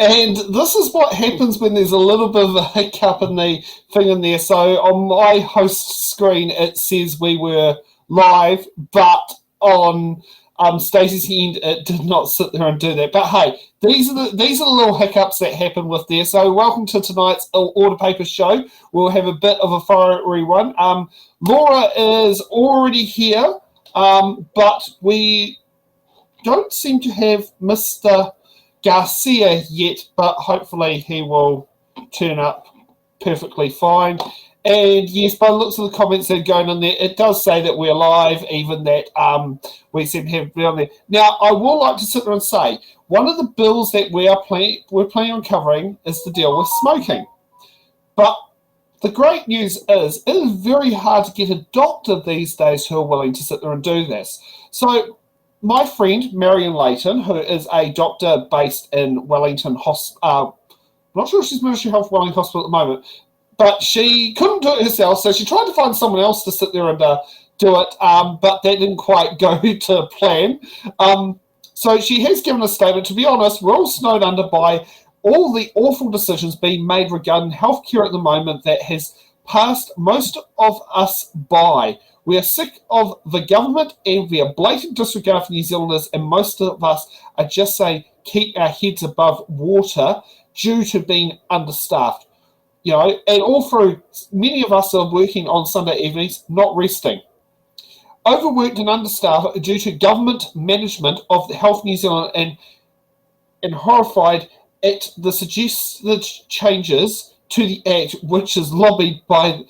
And this is what happens when there's a little bit of a hiccup in the thing in there. So on my host screen, it says we were live, but on Stacey's end, it did not sit there and do that. But hey, these are the little hiccups that happen with there. So welcome to tonight's Order Paper show. We'll have a bit of a fiery one. Laura is already here, but we don't seem to have Mr. Garcia yet, but hopefully he will turn up perfectly fine. And yes, by the looks of the comments that are going on there, it does say that we're live, even that we seem to have on there. Now, I will like to sit there and say, one of the bills that we're planning on covering is to deal with smoking. But the great news is, it is very hard to get a doctor these days who are willing to sit there and do this. So my friend, Marion Layton, who is a doctor based in Wellington Hospital, I'm not sure if she's Ministry of Health Wellington Hospital at the moment, but she couldn't do it herself, so she tried to find someone else to sit there and do it, but that didn't quite go to plan. So she has given a statement. To be honest, we're all snowed under by all the awful decisions being made regarding healthcare at the moment that has passed most of us by. We are sick of the government and we are blatant disregard for New Zealanders, and most of us are just saying keep our heads above water due to being understaffed. You know, and all through, many of us are working on Sunday evenings, not resting. Overworked and understaffed due to government management of the Health New Zealand, and horrified at the suggested changes to the Act, which is lobbied by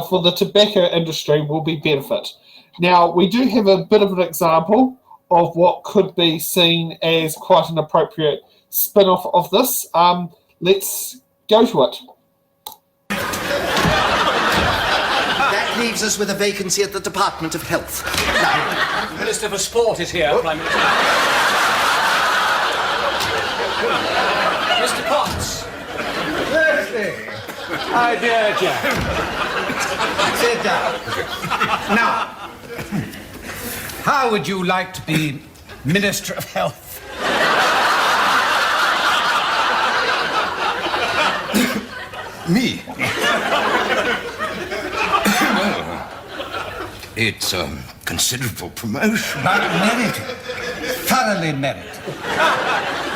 for the tobacco industry will be benefit. Now, we do have a bit of an example of what could be seen as quite an appropriate spin-off of this. Let's go to it. That leaves us with a vacancy at the Department of Health. Now, the Minister for Sport is here, Prime Minister. Mr. Potts. Thursday. My dear Jack. Sit down. Now, how would you like to be Minister of Health? Me? It's a considerable promotion. But merited. Thoroughly merited.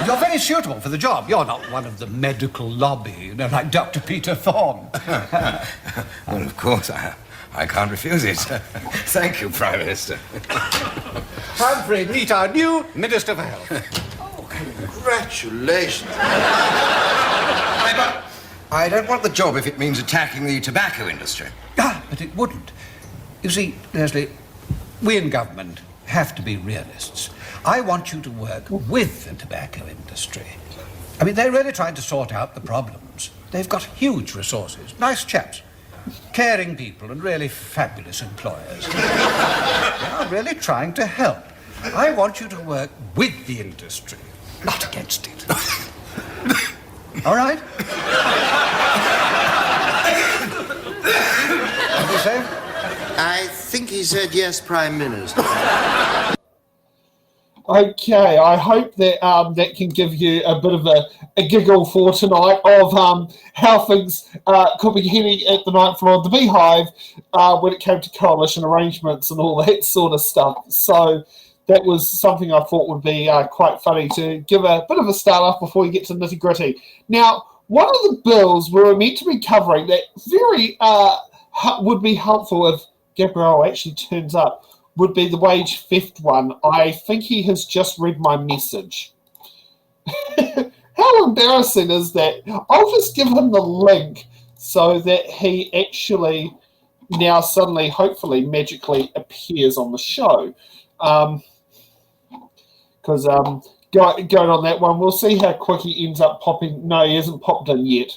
You're very suitable for the job. You're not one of the medical lobby, you know, like Dr. Peter Thorne. Well, of course, I can't refuse it. Thank you, Prime Minister. Humphrey, meet our new Minister for Health. Oh, congratulations. But I don't want the job if it means attacking the tobacco industry. Ah, but it wouldn't. You see, Leslie, we in government have to be realists. I want you to work with the tobacco industry. I mean, they're really trying to sort out the problems. They've got huge resources, nice chaps, caring people and really fabulous employers. They are really trying to help. I want you to work with the industry, not against it. All right? What did you say? I think he said yes, Prime Minister. Okay, I hope that that can give you a bit of a giggle for tonight of how things could be heading at the night floor of the Beehive when it came to coalition arrangements and all that sort of stuff. So that was something I thought would be quite funny to give a bit of a start off before you get to nitty-gritty. Now, one of the bills we were meant to be covering that very would be helpful if Gabriel actually turns up would be the wage theft one. I think he has just read my message. How embarrassing is that? I'll just give him the link so that he actually now suddenly, hopefully, magically appears on the show. Because going on that one, we'll see how quick he ends up popping. No, he hasn't popped in yet.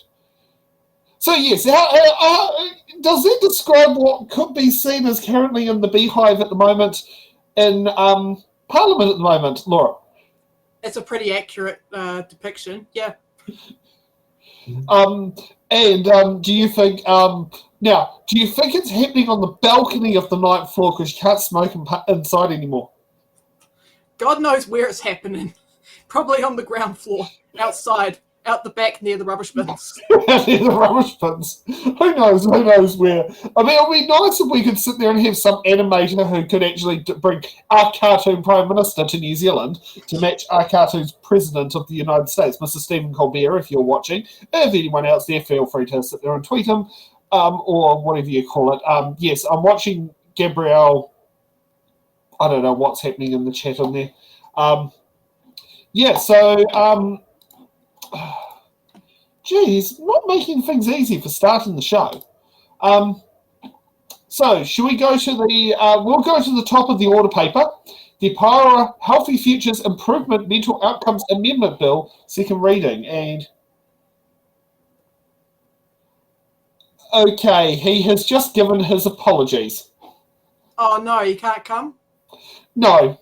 So yes, does that describe what could be seen as currently in the beehive at the moment in Parliament at the moment, Laura? It's a pretty accurate depiction, yeah. Do you think do you think it's happening on the balcony of the ninth floor because you can't smoke inside anymore? God knows where it's happening. Probably on the ground floor, outside, out the back near the rubbish bins. Near the rubbish bins. Who knows where? I mean, it would be nice if we could sit there and have some animator who could actually bring our cartoon Prime Minister to New Zealand to match our cartoon's President of the United States, Mr. Stephen Colbert, if you're watching. If anyone else there, feel free to sit there and tweet him, or whatever you call it. Yes, I'm watching Gabriel. I don't know what's happening in the chat on there. Geez, not making things easy for starting the show. So, should we go to the... we'll go to the top of the order paper. The Aotearoa Healthy Futures Improvement Mental Outcomes Amendment Bill, second reading. And... okay, he has just given his apologies. Oh, no, he can't come? No.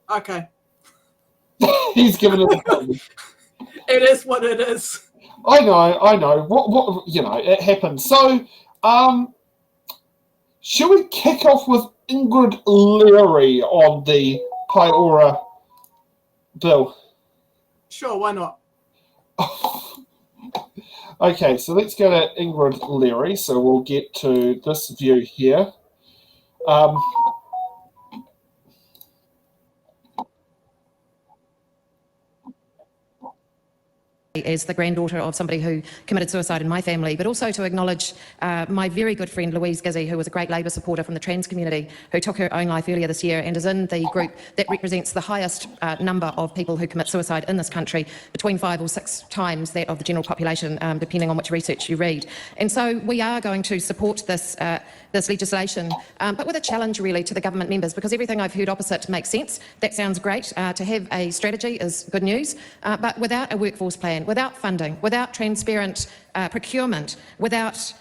Okay. He's given his apologies. It is what it is. I know. What it happens. So, should we kick off with Ingrid Leary on the Aotearoa bill? Sure, why not? Okay, so let's go to Ingrid Leary. So we'll get to this view here. As the granddaughter of somebody who committed suicide in my family, but also to acknowledge my very good friend Louise Gizzy, who was a great Labour supporter from the trans community, who took her own life earlier this year and is in the group that represents the highest number of people who commit suicide in this country, between 5 or 6 times that of the general population, depending on which research you read. And so we are going to support this legislation, but with a challenge really to the government members, because everything I've heard opposite makes sense. That sounds great. To have a strategy is good news, but without a workforce plan, without funding, without transparent procurement, without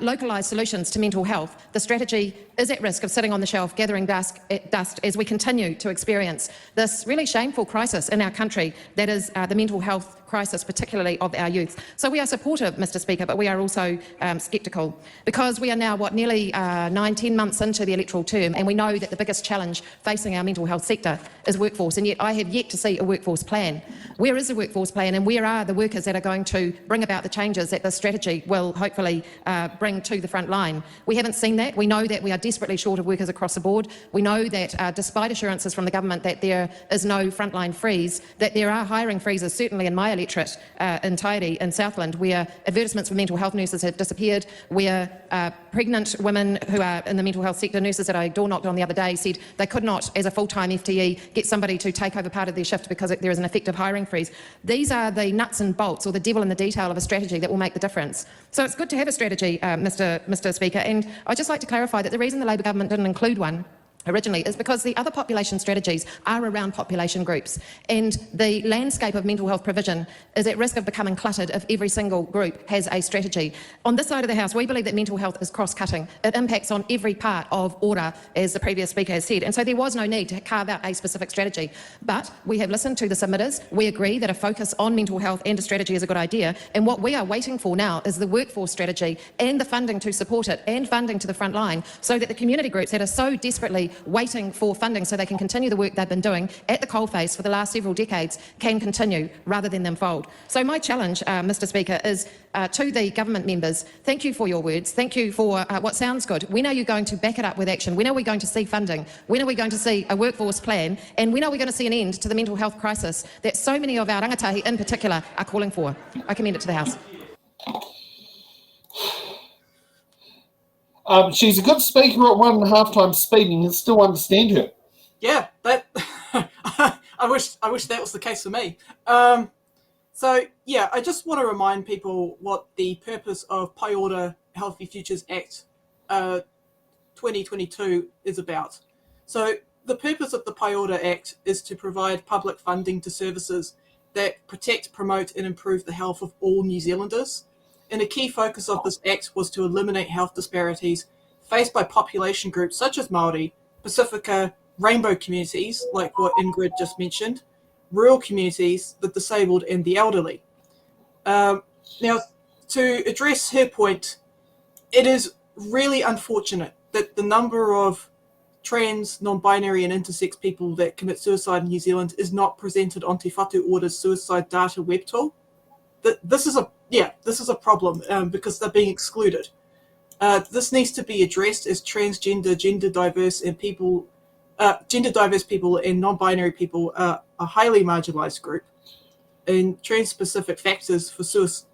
localised solutions to mental health, the strategy is at risk of sitting on the shelf gathering dust as we continue to experience this really shameful crisis in our country that is the mental health crisis, particularly of our youth. So we are supportive, Mr. Speaker, but we are also sceptical, because we are now, nearly 9-10 months into the electoral term, and we know that the biggest challenge facing our mental health sector is workforce, and yet I have yet to see a workforce plan. Where is the workforce plan, and where are the workers that are going to bring about the changes that this strategy will hopefully bring to the front line? We haven't seen that. We know that we are desperately short of workers across the board. We know that despite assurances from the government that there is no frontline freeze, that there are hiring freezes, certainly in my electorate entirety in Southland, where advertisements for mental health nurses have disappeared, where pregnant women who are in the mental health sector, nurses that I door knocked on the other day, said they could not, as a full-time FTE, get somebody to take over part of their shift because there is an effective hiring freeze. These are the nuts and bolts, or the devil in the detail of a strategy that will make the difference. So it's good to have a strategy, Mr. Speaker, and I'd just like to clarify that the reason the Labour government didn't include one originally is because the other population strategies are around population groups, and the landscape of mental health provision is at risk of becoming cluttered if every single group has a strategy. On this side of the House, we believe that mental health is cross-cutting. It impacts on every part of order, as the previous speaker has said, and so there was no need to carve out a specific strategy. But we have listened to the submitters. We agree that a focus on mental health and a strategy is a good idea, and what we are waiting for now is the workforce strategy and the funding to support it, and funding to the front line, so that the community groups that are so desperately waiting for funding so they can continue the work they've been doing at the coalface for the last several decades can continue rather than them fold. So my challenge, Mr. Speaker, is to the government members. Thank you for your words. Thank you for what sounds good. When are you going to back it up with action? When are we going to see funding? When are we going to see a workforce plan? And when are we going to see an end to the mental health crisis that so many of our rangatahi in particular are calling for? I commend it to the House. She's a good speaker at 1.5 times speed, and you can still understand her. Yeah, that I wish that was the case for me. So yeah, I just want to remind people what the purpose of Aotearoa Healthy Futures Act 2022 is about. So the purpose of the Paiora Act is to provide public funding to services that protect, promote and improve the health of all New Zealanders. And a key focus of this act was to eliminate health disparities faced by population groups such as Māori, Pacifica, rainbow communities, like what Ingrid just mentioned, rural communities, the disabled and the elderly. Now, to address her point, it is really unfortunate that the number of trans, non-binary and intersex people that commit suicide in New Zealand is not presented on Te Whatu Order's suicide data web tool. This is a problem because they're being excluded. This needs to be addressed as transgender, gender diverse people and non-binary people are a highly marginalised group, and trans-specific factors for suicide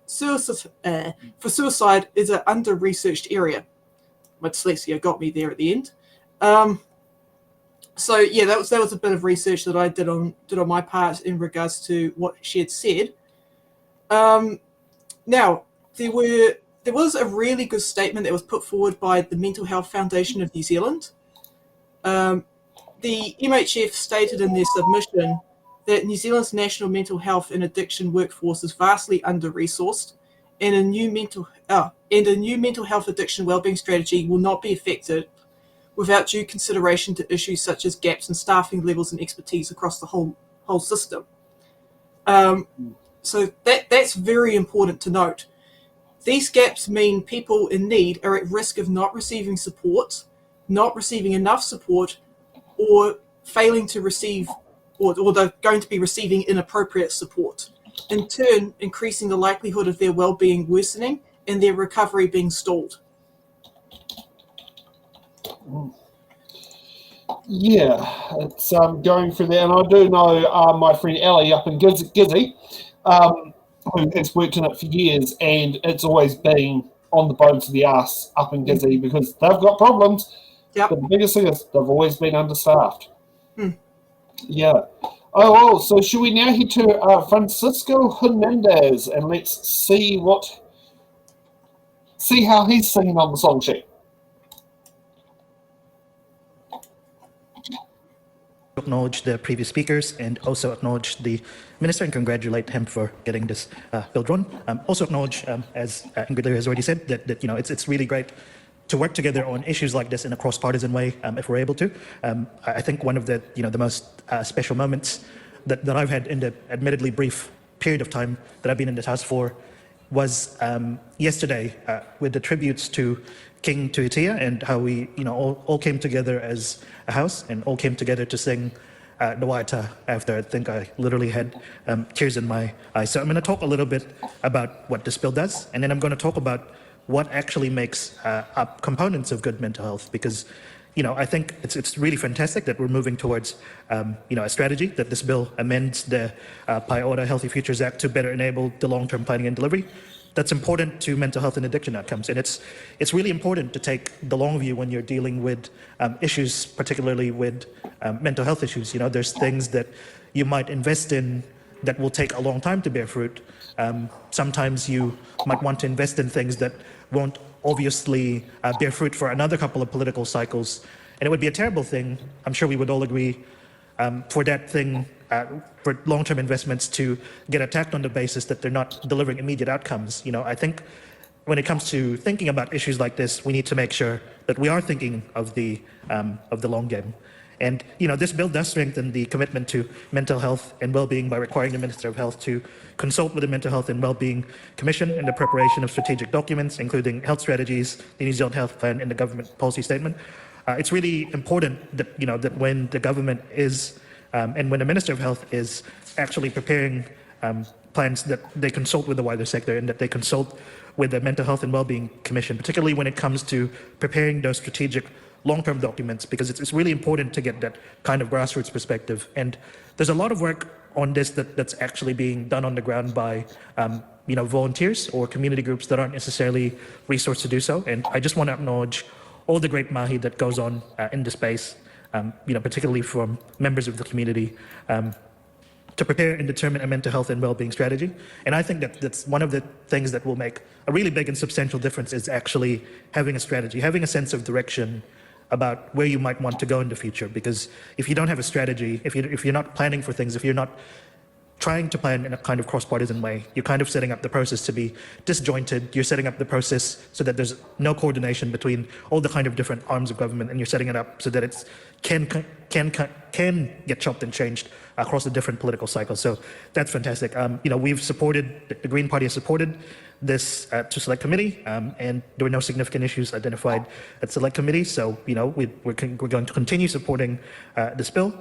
is an under-researched area. My dyslexia got me there at the end. So yeah, that was a bit of research that I did on my part in regards to what she had said. Now there was a really good statement that was put forward by the Mental Health Foundation of New Zealand. The MHF stated in their submission that New Zealand's national mental health and addiction workforce is vastly under-resourced, and a new mental health addiction wellbeing strategy will not be effective without due consideration to issues such as gaps in staffing levels and expertise across the whole system. So that's very important to note. These gaps mean people in need are at risk of not receiving support, not receiving enough support, or failing to receive, or they're going to be receiving inappropriate support, in turn increasing the likelihood of their well-being worsening and their recovery being stalled. Yeah, it's going through there, and I do know my friend Ellie up in Gizzy, who has worked in it for years, and it's always been on the bones of the arse up in Gizzy because they've got problems. Yep. But the biggest thing is they've always been understaffed. Yeah. Oh, well, so should we now head to Francisco Hernandez and let's see how he's singing on the song sheet. Acknowledge the previous speakers and also acknowledge the Minister and congratulate him for getting this bill drawn. Also acknowledge, as Ingrid has already said, that it's really great to work together on issues like this in a cross-partisan way, if we're able to. I think one of the most special moments that I've had in the admittedly brief period of time that I've been in this house for was yesterday with the tributes to King Tuitea and how we all came together as a house and all came together to sing the Waita after I think I literally had tears in my eyes. So I'm going to talk a little bit about what this bill does, and then I'm going to talk about what actually makes up components of good mental health, because I think it's really fantastic that we're moving towards a strategy, that this bill amends the Paiora Healthy Futures Act to better enable the long-term planning and delivery. That's important to mental health and addiction outcomes, and it's really important to take the long view when you're dealing with issues, particularly with mental health issues. There's things that you might invest in that will take a long time to bear fruit. Sometimes you might want to invest in things that won't obviously bear fruit for another couple of political cycles. And it would be a terrible thing, I'm sure we would all agree, for that thing, for long-term investments to get attacked on the basis that they're not delivering immediate outcomes. I think when it comes to thinking about issues like this, we need to make sure that we are thinking of the long game. And this bill does strengthen the commitment to mental health and well-being by requiring the Minister of Health to consult with the Mental Health and Well-being Commission in the preparation of strategic documents, including health strategies, the New Zealand Health Plan, and the government policy statement. It's really important that that when the government is and when the Minister of Health is actually preparing plans, that they consult with the wider sector and that they consult with the Mental Health and Wellbeing Commission, particularly when it comes to preparing those strategic long-term documents, because it's really important to get that kind of grassroots perspective. And there's a lot of work on this that's actually being done on the ground by volunteers or community groups that aren't necessarily resourced to do so. And I just want to acknowledge all the great mahi that goes on in the space, particularly from members of the community, to prepare and determine a mental health and well-being strategy. And I think that's one of the things that will make a really big and substantial difference, is actually having a strategy, having a sense of direction about where you might want to go in the future. Because if you don't have a strategy, if you're not planning for things, if you're not trying to plan in a kind of cross-partisan way, you're kind of setting up the process to be disjointed. You're setting up the process so that there's no coordination between all the kind of different arms of government, and you're setting it up so that it can get chopped and changed across the different political cycles. So that's fantastic. We've supported, the Green Party has supported this to select committee, and there were no significant issues identified at select committee. So we're going to continue supporting this bill,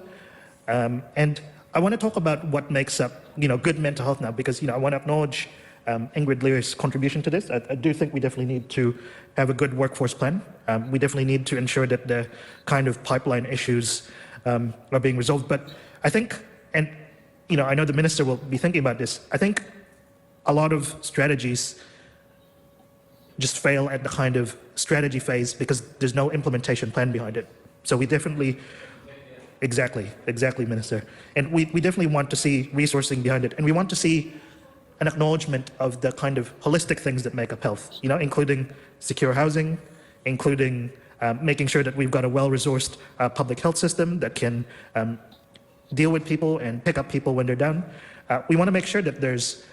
and I want to talk about what makes up, good mental health now, because, I want to acknowledge Ingrid Lear's contribution to this. I do think we definitely need to have a good workforce plan. We definitely need to ensure that the kind of pipeline issues are being resolved. But I think, and, I know the minister will be thinking about this, I think a lot of strategies just fail at the kind of strategy phase because there's no implementation plan behind it. So we definitely... Exactly, Minister. And we definitely want to see resourcing behind it. And we want to see an acknowledgement of the kind of holistic things that make up health, including secure housing, including making sure that we've got a well-resourced public health system that can deal with people and pick up people when they're down. We want to make sure that there's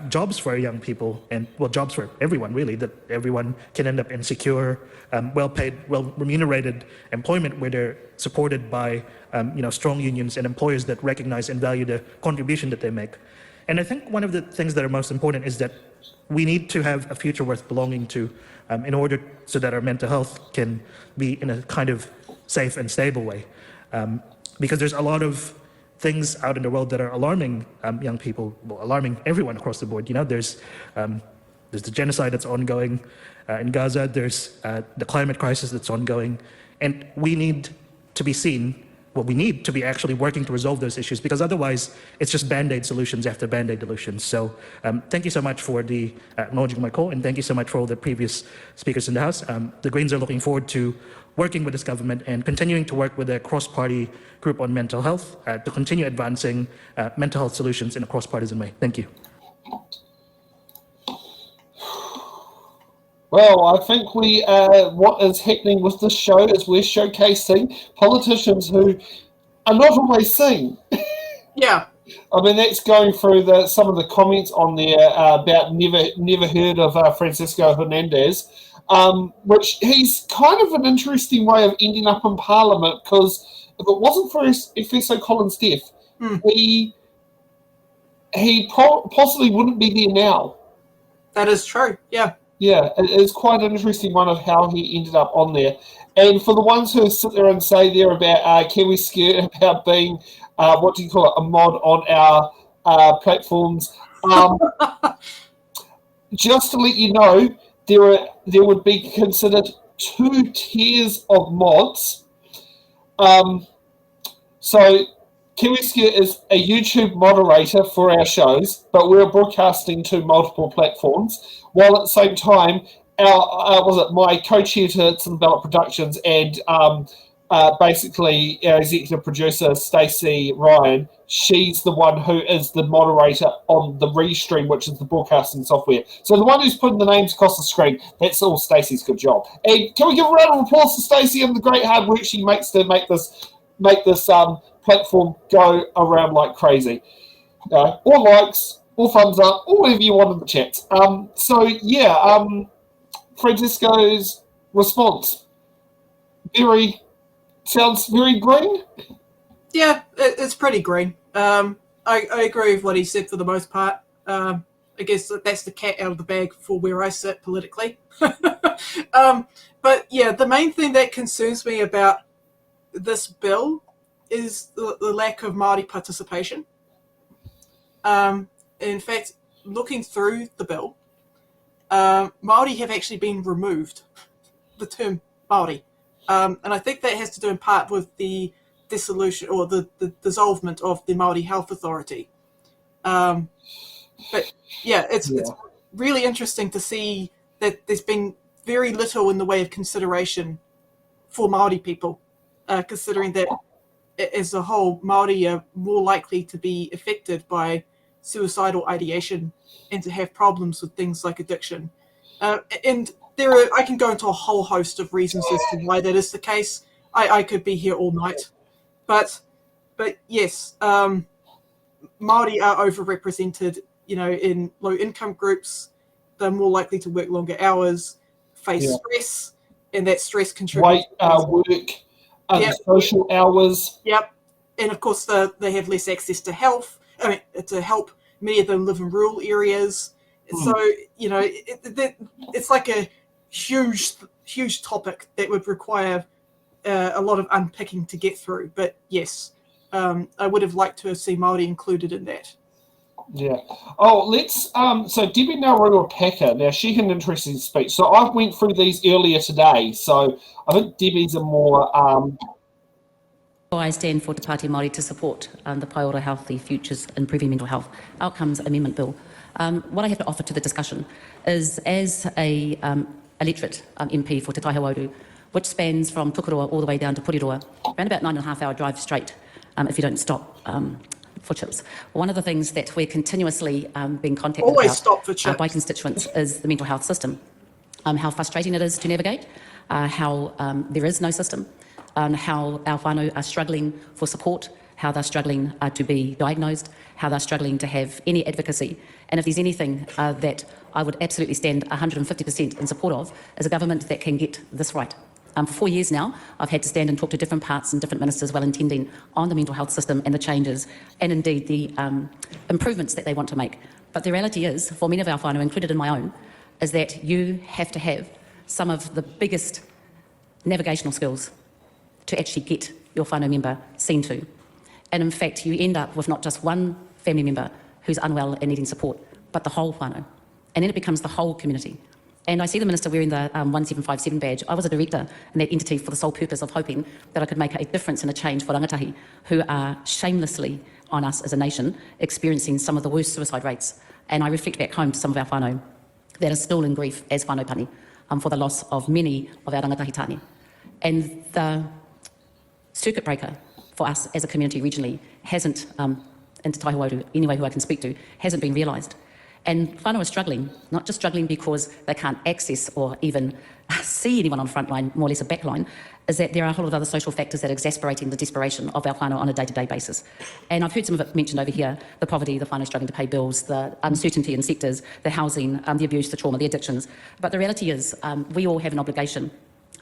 jobs for our young people, and jobs for everyone really, that everyone can end up in secure, well-paid, well-remunerated employment where they're supported by strong unions and employers that recognize and value the contribution that they make. And I think one of the things that are most important is that we need to have a future worth belonging to in order so that our mental health can be in a kind of safe and stable way. Because there's a lot of things out in the world that are alarming young people, alarming everyone across the board. There's the genocide that's ongoing in Gaza, there's the climate crisis that's ongoing, and we need to be seen, we need to be actually working to resolve those issues, because otherwise it's just Band-Aid solutions after Band-Aid solutions. So thank you so much for the acknowledging my call, and thank you so much for all the previous speakers in the House. The Greens are looking forward to working with this government and continuing to work with a cross-party group on mental health to continue advancing mental health solutions in a cross-partisan way. Thank you. Well, I think what is happening with this show is we're showcasing politicians who are not always seen. Yeah. I mean, that's going through some of the comments on there about never heard of Francisco Hernandez, which he's kind of an interesting way of ending up in Parliament, because if it wasn't for Efeso Collins' death, he possibly wouldn't be there now. That is true, yeah. Yeah, it's quite an interesting one of how he ended up on there. And for the ones who sit there and say there about Kiwi Skirt, about being, a mod on our platforms, just to let you know, there would be considered 2 tiers of mods. So Kiwi Skirt is a YouTube moderator for our shows, but we're broadcasting to multiple platforms, while at the same time, my co-chair to It's in the Ballot Productions and basically our executive producer, Stacey Ryan, she's the one who is the moderator on the Restream, which is the broadcasting software. So the one who's putting the names across the screen, that's all Stacey's good job. And can we give a round of applause to Stacey and the great hard work she makes to make this platform go around like crazy? Or likes, or thumbs up, or whatever you want in the chat. Francisco's response sounds very green. Yeah, it's pretty green. I agree with what he said for the most part. I guess that's the cat out of the bag for where I sit politically. But yeah, the main thing that concerns me about this bill is the lack of Māori participation. In fact, looking through the bill, Māori have actually been removed, the term Māori. And I think that has to do in part with the dissolution or the dissolvement of the Māori Health Authority. But yeah, it's really interesting to see that there's been very little in the way of consideration for Māori people, considering that as a whole, Māori are more likely to be affected by suicidal ideation and to have problems with things like addiction. And I can go into a whole host of reasons as to why that is the case. I could be here all night. But yes, Māori are overrepresented, in low-income groups. They're more likely to work longer hours, face stress, and that stress contributes. Work, social hours. Yep. And of course, they have less access to health. To help. Many of them live in rural areas. So, it's like a huge topic that would require a lot of unpicking to get through. But yes, I would have liked to have seen Māori included in that. Yeah. Oh, let's. So Debbie Naurua Packer. Now she had an interesting speech. So I went through these earlier today. So I think Debbie's a more. I stand for Te Pāti Māori to support the Paiora Healthy Futures Improving Mental Health Outcomes Amendment Bill. What I have to offer to the discussion is, as a electorate MP for Te Taihawauru, which spans from Tukuroa all the way down to Puriroa, around about 9.5 hour drive straight if you don't stop for chips. One of the things that we're continuously being contacted Always about stop for chips. by constituents is the mental health system. How frustrating it is to navigate, how there is no system, how our whānau are struggling for support, how they're struggling to be diagnosed, how they're struggling to have any advocacy. And if there's anything that I would absolutely stand 150% in support of, is a government that can get this right. For 4 years now, I've had to stand and talk to different parts and different ministers well-intending on the mental health system and the changes and indeed the improvements that they want to make. But the reality is, for many of our whānau, included in my own, is that you have to have some of the biggest navigational skills to actually get your whānau member seen to. And in fact, you end up with not just one family member who's unwell and needing support, but the whole whānau. And then it becomes the whole community. And I see the Minister wearing the 1757 badge. I was a director in that entity for the sole purpose of hoping that I could make a difference and a change for rangatahi who are shamelessly on us as a nation experiencing some of the worst suicide rates. And I reflect back home to some of our whānau that are still in grief as whānau pani for the loss of many of our rangatahi tāne. And the circuit breaker for us as a community regionally hasn't, in Te Taihawauru, anyway who I can speak to, hasn't been realised. And whānau are struggling, not just struggling because they can't access or even see anyone on front line, more or less a back line, is that there are a whole lot of other social factors that are exasperating the desperation of our whānau on a day-to-day basis. And I've heard some of it mentioned over here, the poverty, the whānau struggling to pay bills, the uncertainty in sectors, the housing, the abuse, the trauma, the addictions. But the reality is we all have an obligation.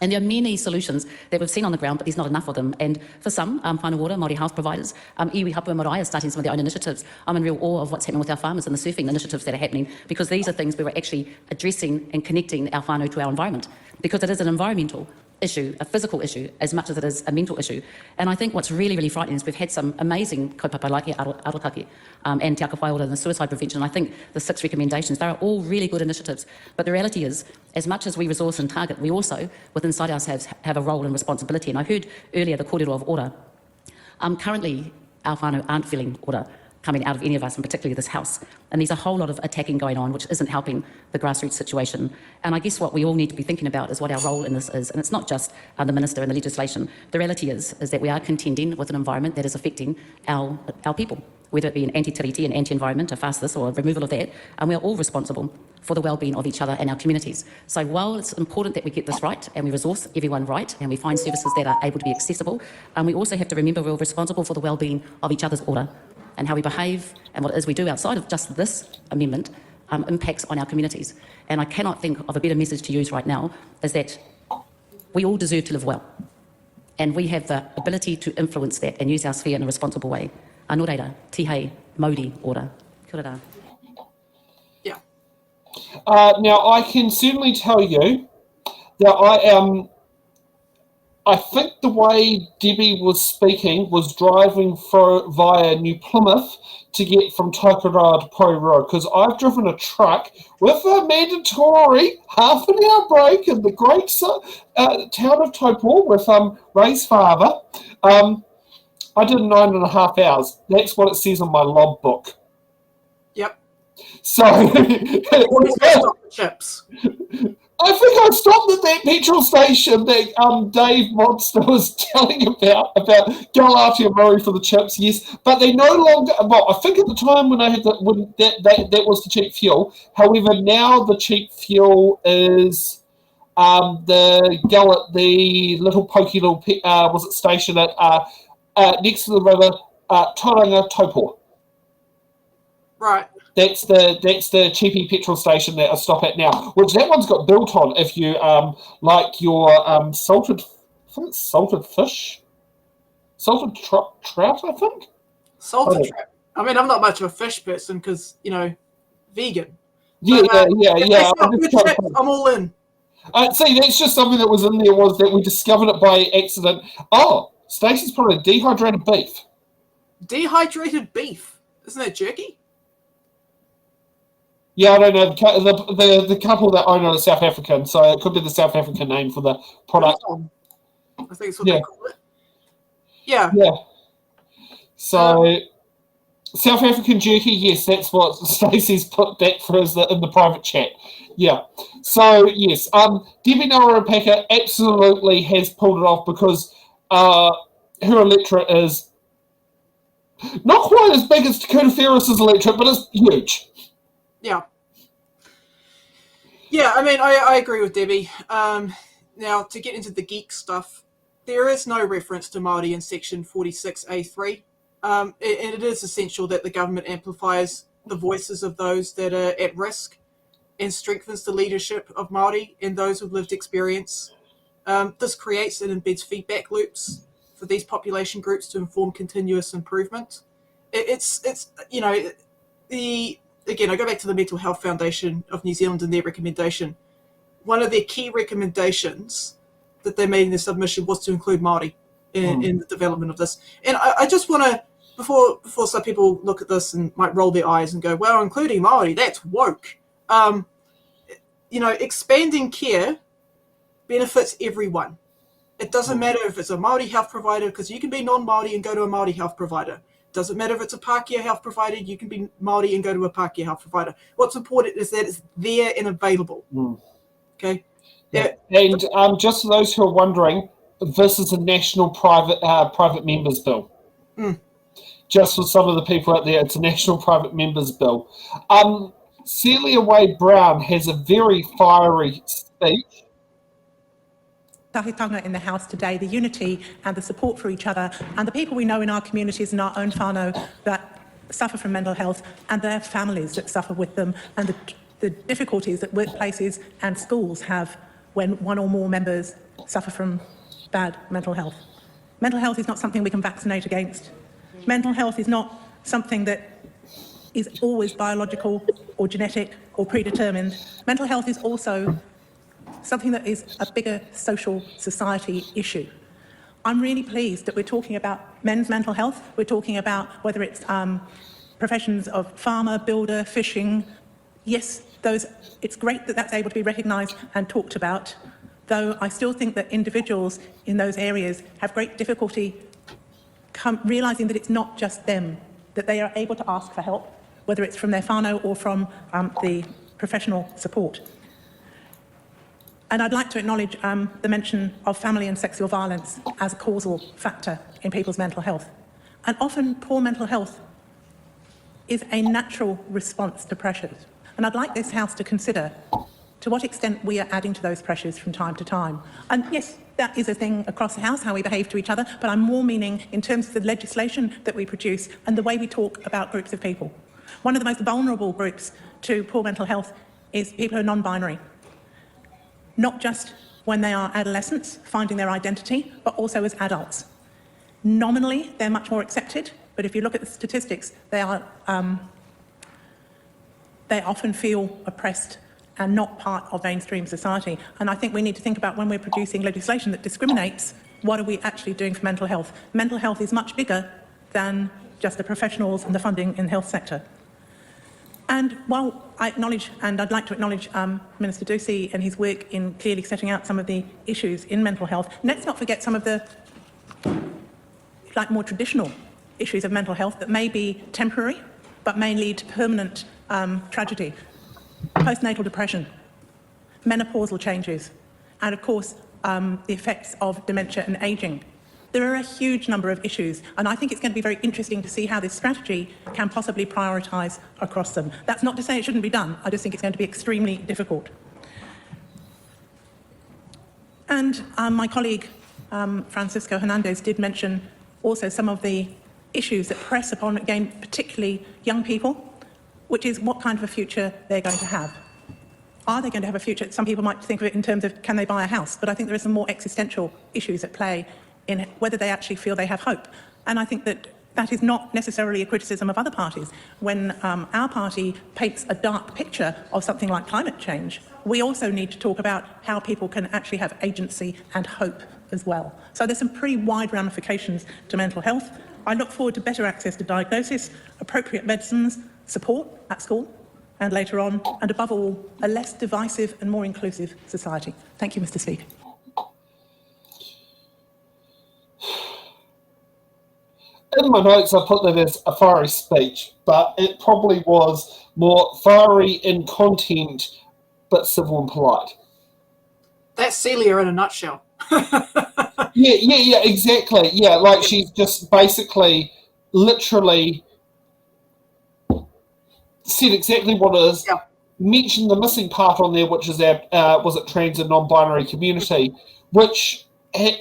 And there are many solutions that we've seen on the ground, but there's not enough of them. And for some, whānau ora, Māori health providers, iwi hapua marae are starting some of their own initiatives. I'm in real awe of what's happening with our farmers and the surfing initiatives that are happening, because these are things where we're actually addressing and connecting our whānau to our environment, because it is an environmental issue, a physical issue, as much as it is a mental issue. And I think what's really, really frightening is we've had some amazing kaupapa like Aotearoa and Te Aka Whaiora and the suicide prevention. I think the 6 recommendations, they are all really good initiatives. But the reality is, as much as we resource and target, we also, within inside ourselves, have a role and responsibility. And I heard earlier the kōrero of order. Currently, our whānau aren't feeling order coming out of any of us, and particularly this House. And there's a whole lot of attacking going on, which isn't helping the grassroots situation. And I guess what we all need to be thinking about is what our role in this is. And it's not just the Minister and the legislation. The reality is that we are contending with an environment that is affecting our people, whether it be an anti-tiriti and anti-environment, a fast this or a removal of that. And we're all responsible for the well-being of each other and our communities. So while it's important that we get this right and we resource everyone right and we find services that are able to be accessible, we also have to remember we're responsible for the well-being of each other's order, and how we behave and what it is we do outside of just this amendment impacts on our communities. And I cannot think of a better message to use right now, is that we all deserve to live well. And we have the ability to influence that and use our sphere in a responsible way. Anō reira, tihei, mauri ora. Kia ora. Yeah. Now, I can certainly tell you that I think the way Debbie was speaking was driving via New Plymouth to get from Tokoroa to Pōroa, because I've driven a truck with a mandatory half an hour break in the great town of Taupo with Ray's father. I did 9.5 hours. That's what it says on my logbook. Yep. So chips. I think I stopped at that petrol station that Dave Monster was telling about go Aotearoa for the chips, yes, but they no longer. Well, I think at the time when I had that was the cheap fuel. However, now the cheap fuel is the little pokey little station at next to the river, Tauranga Taupō. Right. That's the cheapy petrol station that I stop at now, which that one's got built on if you like your salted fish, salted trout, I think. Salted trout. I mean, I'm not much of a fish person because, vegan. Yeah. It's not good chips, I'm all in. See, that's just something that was in there, was that we discovered it by accident. Oh, Stacey's put a dehydrated beef. Dehydrated beef? Isn't that jerky? Yeah, I don't know. The couple that own it are South African, so it could be the South African name for the product. I think it's what they call it. Yeah. Yeah. So, South African jerky, yes, that's what Stacey's put that for in the private chat. Yeah. So, yes, Debbie Nawarapaka absolutely has pulled it off because her electorate is not quite as big as Dakota Ferris's electorate, but it's huge. Yeah. Yeah, I mean, I agree with Debbie. Now, to get into the geek stuff, there is no reference to Māori in Section 46A3. It is essential that the government amplifies the voices of those that are at risk and strengthens the leadership of Māori and those with lived experience. This creates and embeds feedback loops for these population groups to inform continuous improvement. Again, I go back to the Mental Health Foundation of New Zealand and their recommendation. One of their key recommendations that they made in their submission was to include Māori in the development of this. And I just want to, before some people look at this and might roll their eyes and go, well, including Māori, that's woke. Expanding care benefits everyone. It doesn't matter if it's a Māori health provider, because you can be non-Māori and go to a Māori health provider. Doesn't matter if it's a Pākehā health provider, you can be Māori and go to a Pākehā health provider. What's important is that it's there and available. Okay? Yeah. And just for those who are wondering, this is a national private members bill. Just for some of the people out there, it's a national private members bill. Celia Wade-Brown has a very fiery speech. Tahitanga in the House today, the unity and the support for each other and the people we know in our communities and our own whānau that suffer from mental health and their families that suffer with them, and the difficulties that workplaces and schools have when one or more members suffer from bad mental health. Mental health is not something we can vaccinate against. Mental health is not something that is always biological or genetic or predetermined. Mental health is also something that is a bigger social society issue. I'm really pleased that we're talking about men's mental health. We're talking about whether it's professions of farmer, builder, fishing. Yes, it's great that that's able to be recognised and talked about, though I still think that individuals in those areas have great difficulty realising that it's not just them, that they are able to ask for help, whether it's from their whānau or from the professional support. And I'd like to acknowledge the mention of family and sexual violence as a causal factor in people's mental health. And often poor mental health is a natural response to pressures. And I'd like this House to consider to what extent we are adding to those pressures from time to time. And yes, that is a thing across the House, how we behave to each other, but I'm more meaning in terms of the legislation that we produce and the way we talk about groups of people. One of the most vulnerable groups to poor mental health is people who are non-binary. Not just when they are adolescents, finding their identity, but also as adults. Nominally, they're much more accepted, but if you look at the statistics, they often feel oppressed and not part of mainstream society. And I think we need to think about, when we're producing legislation that discriminates, what are we actually doing for mental health? Mental health is much bigger than just the professionals and the funding in the health sector. And while I acknowledge, and I'd like to acknowledge Minister Ducey and his work in clearly setting out some of the issues in mental health, let's not forget some of the more traditional issues of mental health that may be temporary, but may lead to permanent tragedy. Postnatal depression, menopausal changes, and of course, the effects of dementia and ageing. There are a huge number of issues, and I think it's going to be very interesting to see how this strategy can possibly prioritise across them. That's not to say it shouldn't be done, I just think it's going to be extremely difficult. And my colleague, Francisco Hernandez, did mention also some of the issues that press upon, again, particularly young people, which is what kind of a future they're going to have. Are they going to have a future? Some people might think of it in terms of can they buy a house, but I think there are some more existential issues at play in whether they actually feel they have hope. And I think that that is not necessarily a criticism of other parties. When our party paints a dark picture of something like climate change, we also need to talk about how people can actually have agency and hope as well. So there's some pretty wide ramifications to mental health. I look forward to better access to diagnosis, appropriate medicines, support at school and later on, and above all, a less divisive and more inclusive society. Thank you, Mr. Speaker. In my notes, I put that as a fiery speech, but it probably was more fiery in content, but civil and polite. That's Celia in a nutshell. Yeah, exactly. Yeah, like she's just basically, literally said exactly what it is. Yeah. Mentioned the missing part on there, which is our, was it trans and non-binary community, which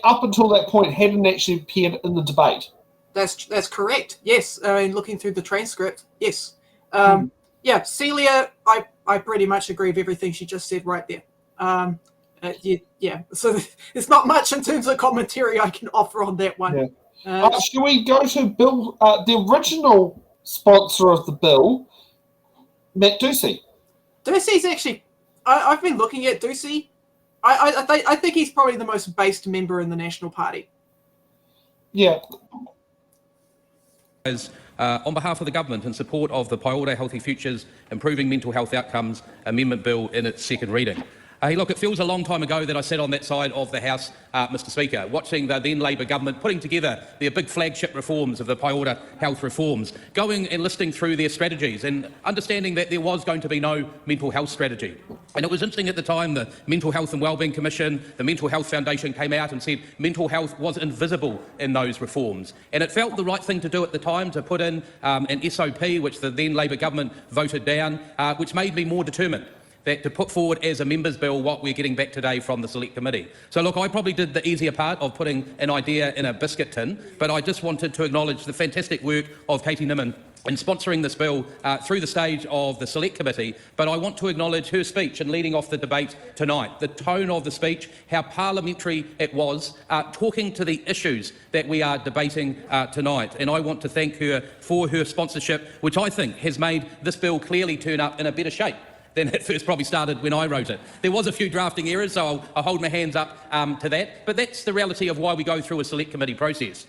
up until that point hadn't actually appeared in the debate. That's correct. Yes, looking through the transcript, yes. Yeah, Celia, I pretty much agree with everything she just said right there. Yeah. So there's not much in terms of commentary I can offer on that one. Yeah. Should we go to Bill, the original sponsor of the bill, Matt Ducey? Ducey's actually, I've been looking at Ducey. I think he's probably the most based member in the National Party. Yeah. On behalf of the government, in support of the Paote Healthy Futures Improving Mental Health Outcomes Amendment Bill in its second reading. Look, it feels a long time ago that I sat on that side of the House, Mr. Speaker, watching the then Labor government putting together their big flagship reforms of the Paote Health reforms, going and listing through their strategies and understanding that there was going to be no mental health strategy. And it was interesting at the time, the Mental Health and Wellbeing Commission, the Mental Health Foundation came out and said mental health was invisible in those reforms. And it felt the right thing to do at the time to put in an SOP, which the then Labor government voted down, which made me more determined that to put forward as a members' bill what we're getting back today from the Select Committee. So look, I probably did the easier part of putting an idea in a biscuit tin, but I just wanted to acknowledge the fantastic work of Katie Nimmin in sponsoring this bill through the stage of the Select Committee, but I want to acknowledge her speech in leading off the debate tonight, the tone of the speech, how parliamentary it was, talking to the issues that we are debating tonight. And I want to thank her for her sponsorship, which I think has made this bill clearly turn up in a better shape than it first probably started when I wrote it. There was a few drafting errors, so I'll hold my hands up to that, but that's the reality of why we go through a Select Committee process.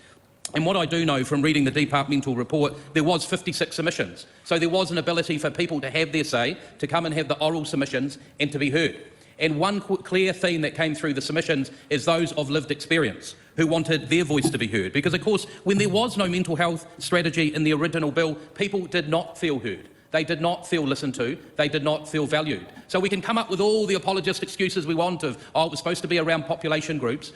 And what I do know from reading the departmental report, there was 56 submissions. So there was an ability for people to have their say, to come and have the oral submissions and to be heard. And one clear theme that came through the submissions is those of lived experience, who wanted their voice to be heard. Because, of course, when there was no mental health strategy in the original bill, people did not feel heard. They did not feel listened to. They did not feel valued. So we can come up with all the apologist excuses we want of, oh, it was supposed to be around population groups.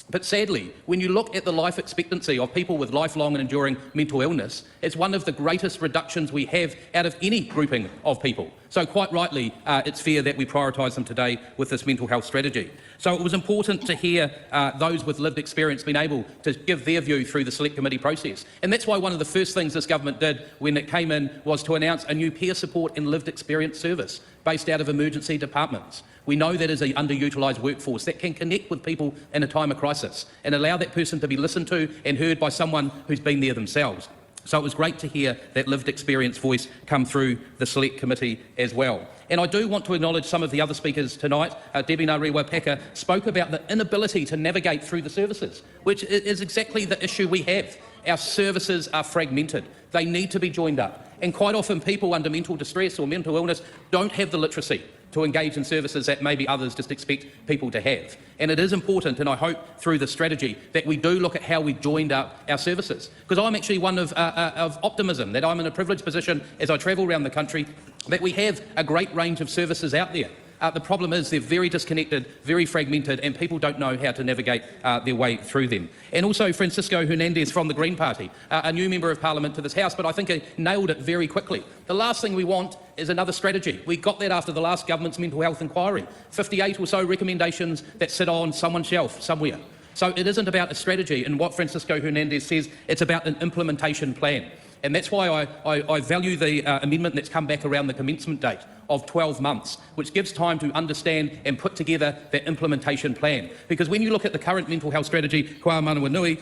But sadly, when you look at the life expectancy of people with lifelong and enduring mental illness, it's one of the greatest reductions we have out of any grouping of people. So quite rightly, it's fair that we prioritise them today with this mental health strategy. So it was important to hear those with lived experience being able to give their view through the Select Committee process. And that's why one of the first things this government did when it came in was to announce a new peer support and lived experience service based out of emergency departments. We know that is an underutilised workforce that can connect with people in a time of crisis and allow that person to be listened to and heard by someone who's been there themselves. So it was great to hear that lived experience voice come through the Select Committee as well. And I do want to acknowledge some of the other speakers tonight. Debbie Ngarewa-Packer spoke about the inability to navigate through the services, which is exactly the issue we have. Our services are fragmented. They need to be joined up. And quite often people under mental distress or mental illness don't have the literacy to engage in services that maybe others just expect people to have. And it is important, and I hope through the strategy, that we do look at how we've joined up our services. Because I'm actually one of optimism, that I'm in a privileged position as I travel around the country, that we have a great range of services out there. The problem is they're very disconnected, very fragmented, and people don't know how to navigate their way through them. And also Francisco Hernandez from the Green Party, a new member of Parliament to this House, but I think he nailed it very quickly. The last thing we want is another strategy. We got that after the last government's mental health inquiry. 58 or so recommendations that sit on someone's shelf somewhere. So it isn't about a strategy, and what Francisco Hernandez says, it's about an implementation plan. And that's why I value the amendment that's come back around the commencement date of 12 months, which gives time to understand and put together that implementation plan. Because when you look at the current mental health strategy, Kua Manawa Nui,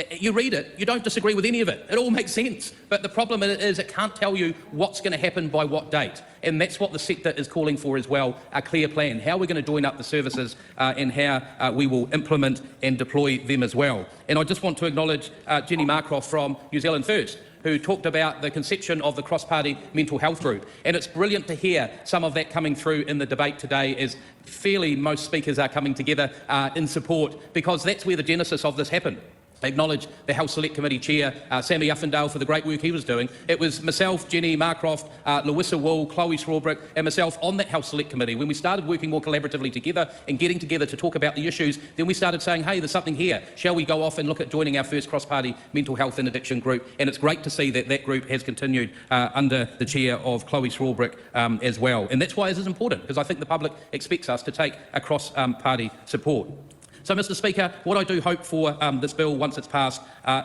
you read it, you don't disagree with any of it. It all makes sense. But the problem is it can't tell you what's going to happen by what date. And that's what the sector is calling for as well, a clear plan, how we're going to join up the services and how we will implement and deploy them as well. And I just want to acknowledge Jenny Marcroft from New Zealand First, who talked about the conception of the cross-party mental health group. And it's brilliant to hear some of that coming through in the debate today, as fairly most speakers are coming together in support, because that's where the genesis of this happened. I acknowledge the Health Select Committee Chair, Sammy Uffindale, for the great work he was doing. It was myself, Jenny Marcroft, Louisa Wool, Chloe Strawbrick and myself on that Health Select Committee. When we started working more collaboratively together and getting together to talk about the issues, then we started saying, hey, there's something here. Shall we go off and look at joining our first cross-party mental health and addiction group? And it's great to see that that group has continued under the chair of Chloe Strawbrick as well. And that's why this is important, because I think the public expects us to take a cross-party support. So, Mr Speaker, what I do hope for this bill, once it's passed,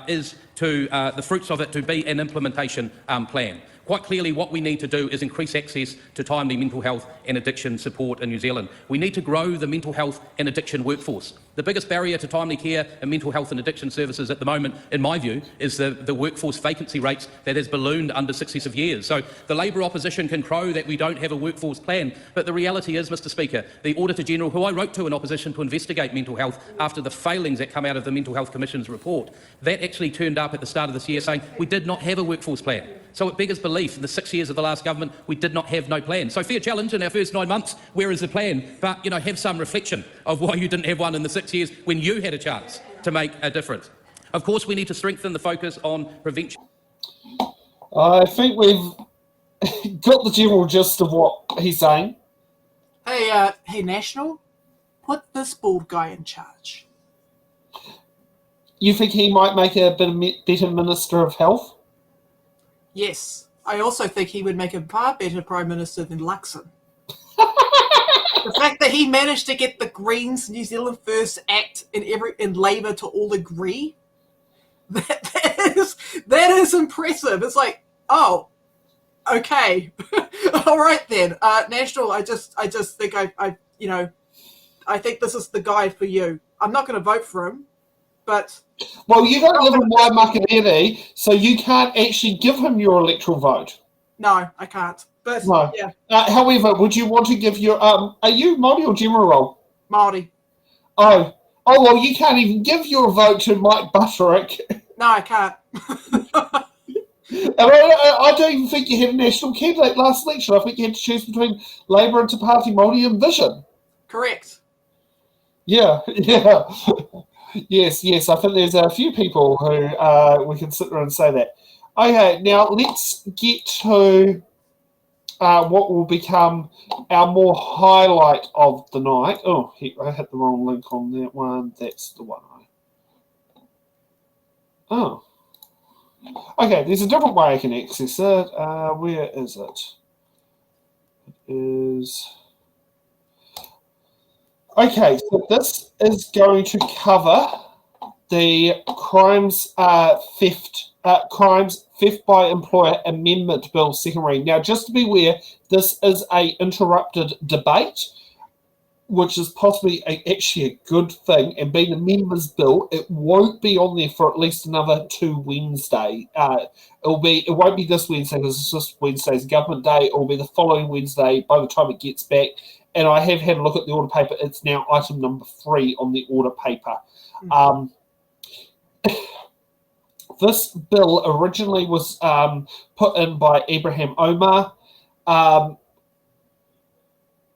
is to the fruits of it to be an implementation plan. Quite clearly, what we need to do is increase access to timely mental health and addiction support in New Zealand. We need to grow the mental health and addiction workforce. The biggest barrier to timely care and mental health and addiction services at the moment, in my view, is the workforce vacancy rates that has ballooned under successive years. So the Labour opposition can crow that we don't have a workforce plan, but the reality is, Mr Speaker, the Auditor-General, who I wrote to in opposition to investigate mental health after the failings that come out of the Mental Health Commission's report, that actually turned up at the start of this year saying we did not have a workforce plan. So it beggars belief, in the 6 years of the last government, we did not have no plan. So fair challenge in our first 9 months, where is the plan? But, you know, have some reflection of why you didn't have one in the 6 years when you had a chance to make a difference. Of course, we need to strengthen the focus on prevention. I think we've got the general gist of what he's saying. Hey, National, put this bald guy in charge. You think he might make a better Minister of Health? Yes. I also think he would make a far better Prime Minister than Luxon. The fact that he managed to get the Greens New Zealand First Act in Labour to all agree, that is impressive. It's like, oh, okay, all right then, National. I just think I think this is the guy for you. I'm not going to vote for him, but well, you don't live in Waimakariri, so you can't actually give him your electoral vote. No, I can't. But no. Yeah. However, would you want to give your are you Māori or General? Māori. Oh, well, you can't even give your vote to Mike Butterick. No, I can't. And I don't even think you had a national candidate last election. I think you had to choose between Labour and Te Pāti Māori and Vision. Correct. Yeah. Yes. I think there's a few people who we can sit there and say that. Okay, now let's get to what will become our more highlight of the night. Oh, I had the wrong link on that one. That's the one. Oh. Okay, there's a different way I can access it. Where is it? It is... Okay, so this is going to cover the crimes theft by employer amendment bill second reading. Now, just to be aware, this is a interrupted debate, which is possibly actually a good thing. And being a members bill, it won't be on there for at least another 2 Wednesdays. It won't be this Wednesday because it's just Wednesday's government day. It will be the following Wednesday by the time it gets back. And I have had a look at the order paper. It's now item number 3 on the order paper. This bill originally was put in by Abraham Omar.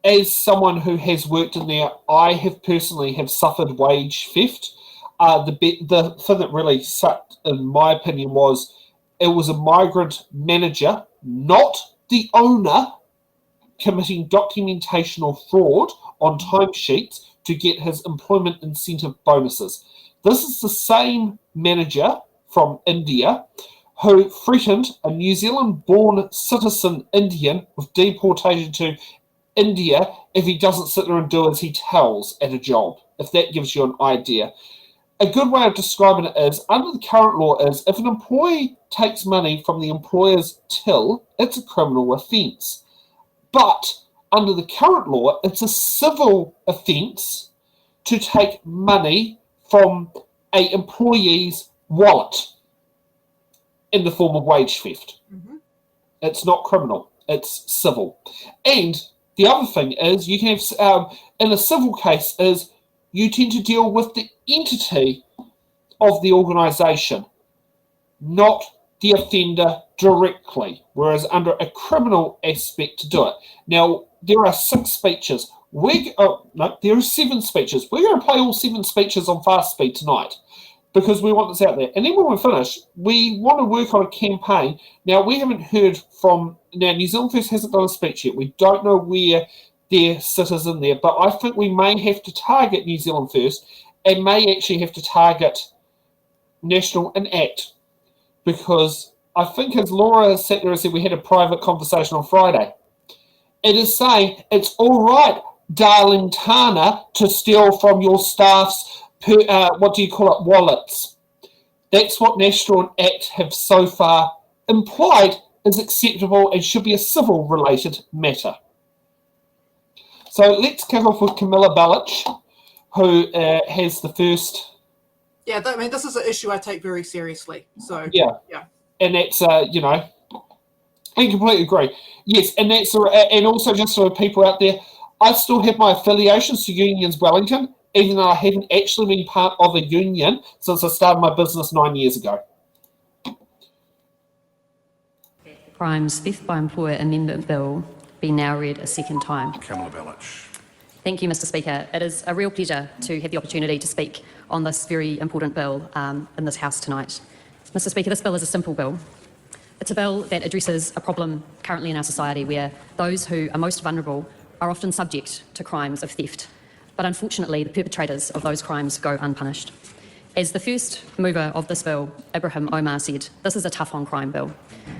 As someone who has worked in there, I have personally suffered wage theft. The thing that really sucked, in my opinion, was it was a migrant manager, not the owner, committing documentational fraud on timesheets to get his employment incentive bonuses. This is the same manager from India who threatened a New Zealand-born citizen Indian with deportation to India if he doesn't sit there and do as he tells at a job, if that gives you an idea. A good way of describing it is, under the current law is, if an employee takes money from the employer's till, it's a criminal offence. But under the current law, it's a civil offence to take money from an employee's wallet in the form of wage theft. Mm-hmm. It's not criminal, it's civil. And the other thing is, you can have, in a civil case, is you tend to deal with the entity of the organisation, not the offender directly, whereas under a criminal aspect to do it. Now, there are 6 speeches. There are 7 speeches. We're going to play all 7 speeches on Fast Speed tonight because we want this out there. And then when we finish, we want to work on a campaign. Now, we haven't heard from... Now, New Zealand First hasn't done a speech yet. We don't know where their sit is in there, but I think we may have to target New Zealand First and may actually have to target National and ACT, because I think, as Laura sat there and said, we had a private conversation on Friday. It is saying it's all right, darling Tana, to steal from your staff's, wallets. That's what National and ACT have so far implied is acceptable and should be a civil-related matter. So let's kick off with Camilla Belich, who has the first... Yeah, I mean, this is an issue I take very seriously. So yeah. And that's, I completely agree. Yes, and that's, and also just for people out there, I still have my affiliations to Unions Wellington, even though I haven't actually been part of a union since I started my business 9 years ago. Crimes Theft by Employer Amendment Bill be now read a second time. Camilla Belich. Thank you, Mr. Speaker. It is a real pleasure to have the opportunity to speak on this very important bill in this House tonight. Mr. Speaker, this bill is a simple bill. It's a bill that addresses a problem currently in our society where those who are most vulnerable are often subject to crimes of theft. But unfortunately, the perpetrators of those crimes go unpunished. As the first mover of this bill, Ibrahim Omar, said, this is a tough-on-crime bill.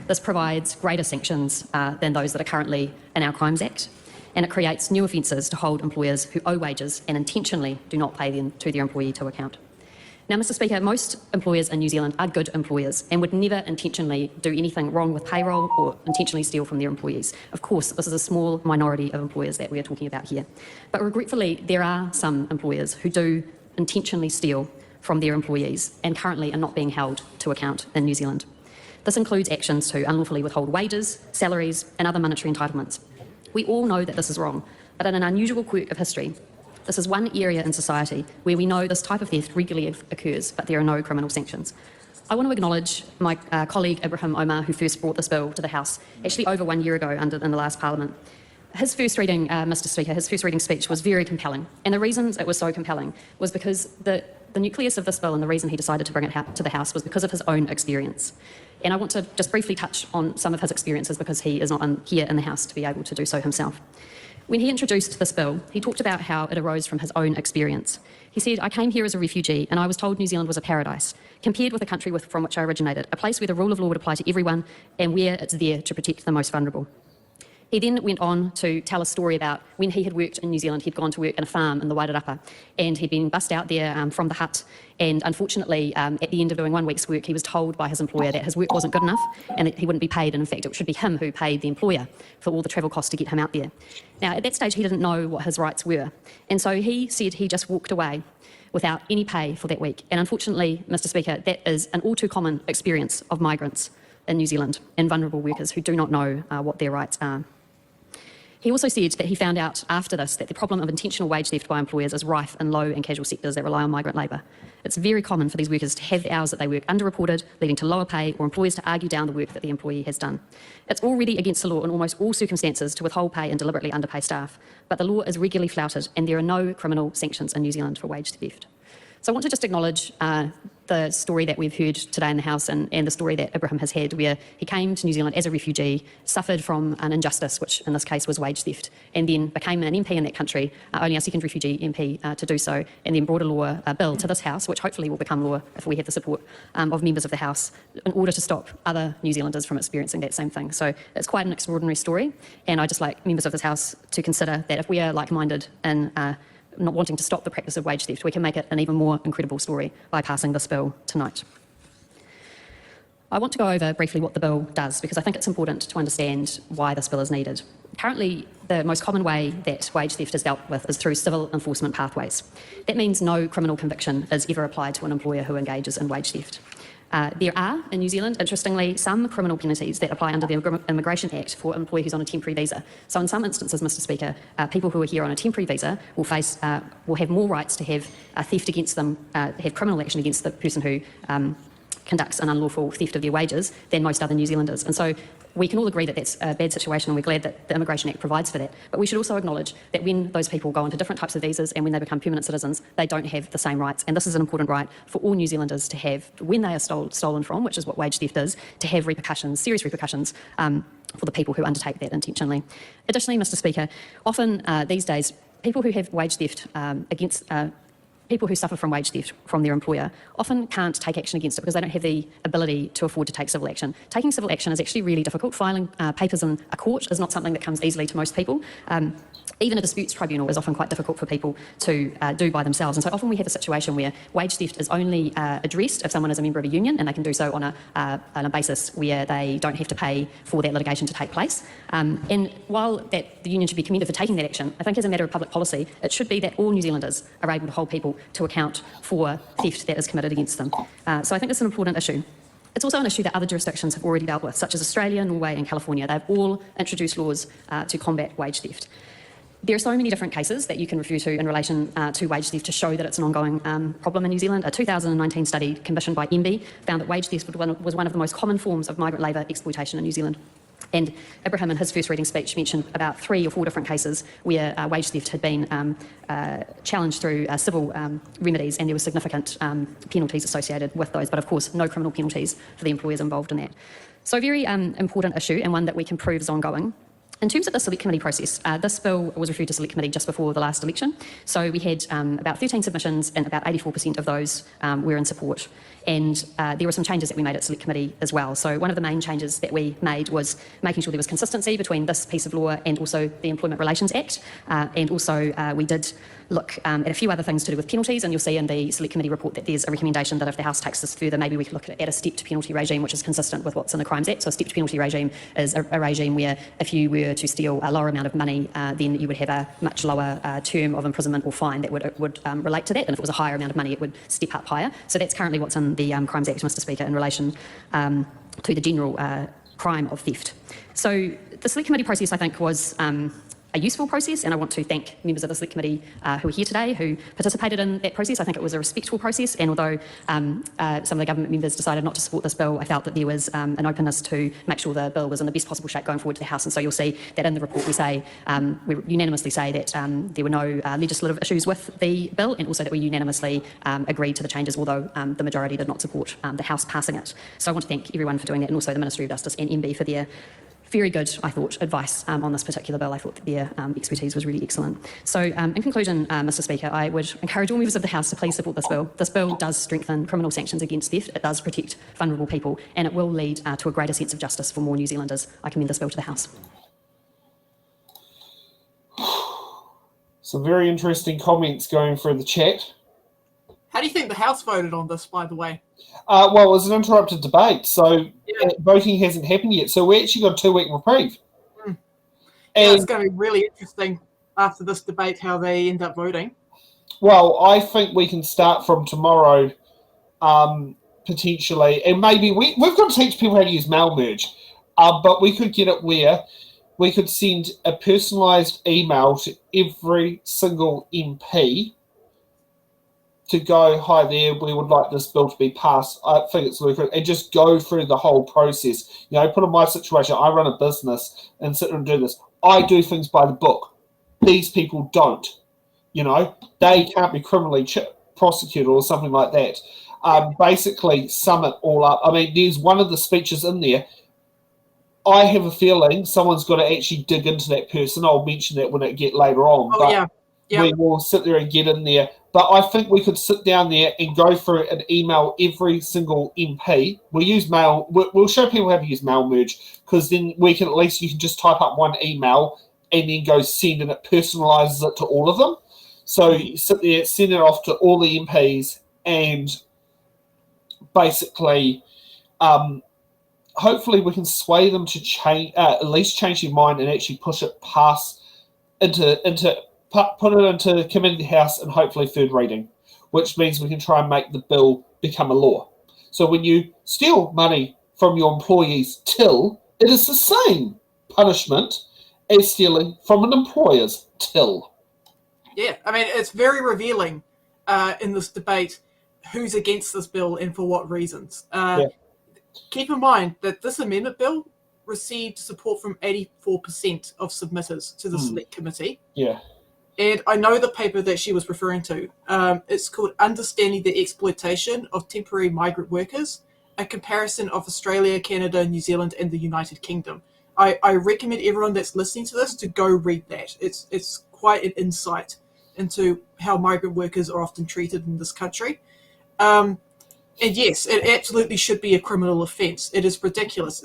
This provides greater sanctions than those that are currently in our Crimes Act, and it creates new offences to hold employers who owe wages and intentionally do not pay them to their employee to account. Now, Mr. Speaker, most employers in New Zealand are good employers and would never intentionally do anything wrong with payroll or intentionally steal from their employees. Of course, this is a small minority of employers that we are talking about here. But regretfully, there are some employers who do intentionally steal from their employees and currently are not being held to account in New Zealand. This includes actions to unlawfully withhold wages, salaries, and other monetary entitlements. We all know that this is wrong, but in an unusual quirk of history, this is one area in society where we know this type of theft regularly occurs, but there are no criminal sanctions. I want to acknowledge my colleague Ibrahim Omar, who first brought this bill to the House, actually over 1 year ago in the last Parliament. His first reading, Mr. Speaker, his first reading speech was very compelling, and the reasons it was so compelling was because the nucleus of this bill and the reason he decided to bring it to the House was because of his own experience. And I want to just briefly touch on some of his experiences because he is not here in the House to be able to do so himself. When he introduced this bill, he talked about how it arose from his own experience. He said, I came here as a refugee and I was told New Zealand was a paradise, compared with the country from which I originated, a place where the rule of law would apply to everyone and where it's there to protect the most vulnerable. He then went on to tell a story about when he had worked in New Zealand. He'd gone to work in a farm in the Wairarapa and he'd been bussed out there from the hut, and unfortunately at the end of doing 1 week's work he was told by his employer that his work wasn't good enough and that he wouldn't be paid, and in fact it should be him who paid the employer for all the travel costs to get him out there. Now at that stage he didn't know what his rights were, and so he said he just walked away without any pay for that week. And unfortunately, Mr. Speaker, that is an all too common experience of migrants in New Zealand and vulnerable workers who do not know what their rights are. He also said that he found out after this that the problem of intentional wage theft by employers is rife in low and casual sectors that rely on migrant labour. It's very common for these workers to have the hours that they work underreported, leading to lower pay, or employers to argue down the work that the employee has done. It's already against the law in almost all circumstances to withhold pay and deliberately underpay staff, but the law is regularly flouted and there are no criminal sanctions in New Zealand for wage theft. So I want to just acknowledge the story that we've heard today in the House and the story that Ibrahim has had, where he came to New Zealand as a refugee, suffered from an injustice, which in this case was wage theft, and then became an MP in that country, only our second refugee MP to do so, and then brought a bill to this House, which hopefully will become law if we have the support of members of the House, in order to stop other New Zealanders from experiencing that same thing. So it's quite an extraordinary story, and I'd just like members of this House to consider that if we are like-minded in not wanting to stop the practice of wage theft, we can make it an even more incredible story by passing this bill tonight. I want to go over briefly what the bill does, because I think it's important to understand why this bill is needed. Currently, the most common way that wage theft is dealt with is through civil enforcement pathways. That means no criminal conviction is ever applied to an employer who engages in wage theft. There are, in New Zealand, interestingly, some criminal penalties that apply under the Immigration Act for an employee who's on a temporary visa. So in some instances, Mr Speaker, people who are here on a temporary visa will have more rights to have theft against them, have criminal action against the person who conducts an unlawful theft of their wages than most other New Zealanders. And so we can all agree that that's a bad situation, and we're glad that the Immigration Act provides for that. But we should also acknowledge that when those people go onto different types of visas and when they become permanent citizens, they don't have the same rights. And this is an important right for all New Zealanders to have when they are stolen from, which is what wage theft is, to have repercussions, serious repercussions, for the people who undertake that intentionally. Additionally, Mr Speaker, often these days, people who have wage theft people who suffer from wage theft from their employer often can't take action against it because they don't have the ability to afford to take civil action. Taking civil action is actually really difficult. Filing papers in a court is not something that comes easily to most people. Even a disputes tribunal is often quite difficult for people to do by themselves. And so often we have a situation where wage theft is only addressed if someone is a member of a union, and they can do so on a basis where they don't have to pay for that litigation to take place. And while the union should be commended for taking that action, I think as a matter of public policy, it should be that all New Zealanders are able to hold people to account for theft that is committed against them. So I think it's an important issue. It's also an issue that other jurisdictions have already dealt with, such as Australia, Norway and California. They've all introduced laws to combat wage theft. There are so many different cases that you can refer to in relation to wage theft to show that it's an ongoing problem in New Zealand. A 2019 study commissioned by MB found that wage theft was one of the most common forms of migrant labour exploitation in New Zealand. And Ibrahim, in his first reading speech, mentioned about 3 or 4 different cases where wage theft had been challenged through civil remedies, and there were significant penalties associated with those, but of course no criminal penalties for the employers involved in that. So a very important issue, and one that we can prove is ongoing. In terms of the select committee process, this bill was referred to select committee just before the last election. So we had about 13 submissions, and about 84% of those were in support. And there were some changes that we made at select committee as well. So one of the main changes that we made was making sure there was consistency between this piece of law and also the Employment Relations Act. And also we did look at a few other things to do with penalties, and you'll see in the select committee report that there's a recommendation that if the House takes this further, maybe we could look at a stepped penalty regime, which is consistent with what's in the Crimes Act. So a stepped penalty regime is a regime where if you were to steal a lower amount of money, then you would have a much lower term of imprisonment or fine that would relate to that, and if it was a higher amount of money, it would step up higher. So that's currently what's in the Crimes Act, Mr Speaker, in relation to the general crime of theft. So the select committee process, I think, was a useful process, and I want to thank members of the select committee who are here today who participated in that process. I think it was a respectful process, and although some of the government members decided not to support this bill, I felt that there was an openness to make sure the bill was in the best possible shape going forward to the House. And so you'll see that in the report we unanimously say that there were no legislative issues with the bill, and also that we unanimously agreed to the changes, although the majority did not support the House passing it. So I want to thank everyone for doing that, and also the Ministry of Justice and MB for their very good, I thought, advice on this particular bill. I thought that their expertise was really excellent. So in conclusion, Mr Speaker, I would encourage all members of the House to please support this bill. This bill does strengthen criminal sanctions against theft, it does protect vulnerable people, and it will lead to a greater sense of justice for more New Zealanders. I commend this bill to the House. Some very interesting comments going through the chat. How do you think the House voted on this, by the way? Well, it was an interrupted debate, so voting hasn't happened yet. So we actually got a 2-week reprieve. Yeah, it's going to be really interesting after this debate how they end up voting. Well, I think we can start from tomorrow, potentially, and maybe we've got to teach people how to use mail merge, but we could get it where we could send a personalised email to every single MP to go, hi there, we would like this bill to be passed. I think it's lucrative, and just go through the whole process. You know, put in my situation, I run a business and sit and do this. I do things by the book. These people don't. You know, they can't be criminally prosecutor or something like that. Basically sum it all up. I mean, there's one of the speeches in there. I have a feeling someone's got to actually dig into that person. I'll mention that when it get later on. We will sit there and get in there. But I think we could sit down there and go through and email every single MP. We'll use mail. We'll show people how to use mail merge, because then we can, at least you can just type up one email and then go send, and it personalises it to all of them. So you sit there, send it off to all the MPs, and basically hopefully we can sway them to change, at least change their mind and actually push it past put it into committee of the House and hopefully third reading, which means we can try and make the bill become a law. So when you steal money from your employees' till, it is the same punishment as stealing from an employer's till. Yeah, I mean, it's very revealing in this debate who's against this bill and for what reasons. Keep in mind that this amendment bill received support from 84% of submitters to the Select Committee. Yeah. And I know the paper that she was referring to. It's called Understanding the Exploitation of Temporary Migrant Workers, a comparison of Australia, Canada, New Zealand, and the United Kingdom. I recommend everyone that's listening to this to go read that. It's quite an insight into how migrant workers are often treated in this country. And yes, it absolutely should be a criminal offence. It is ridiculous.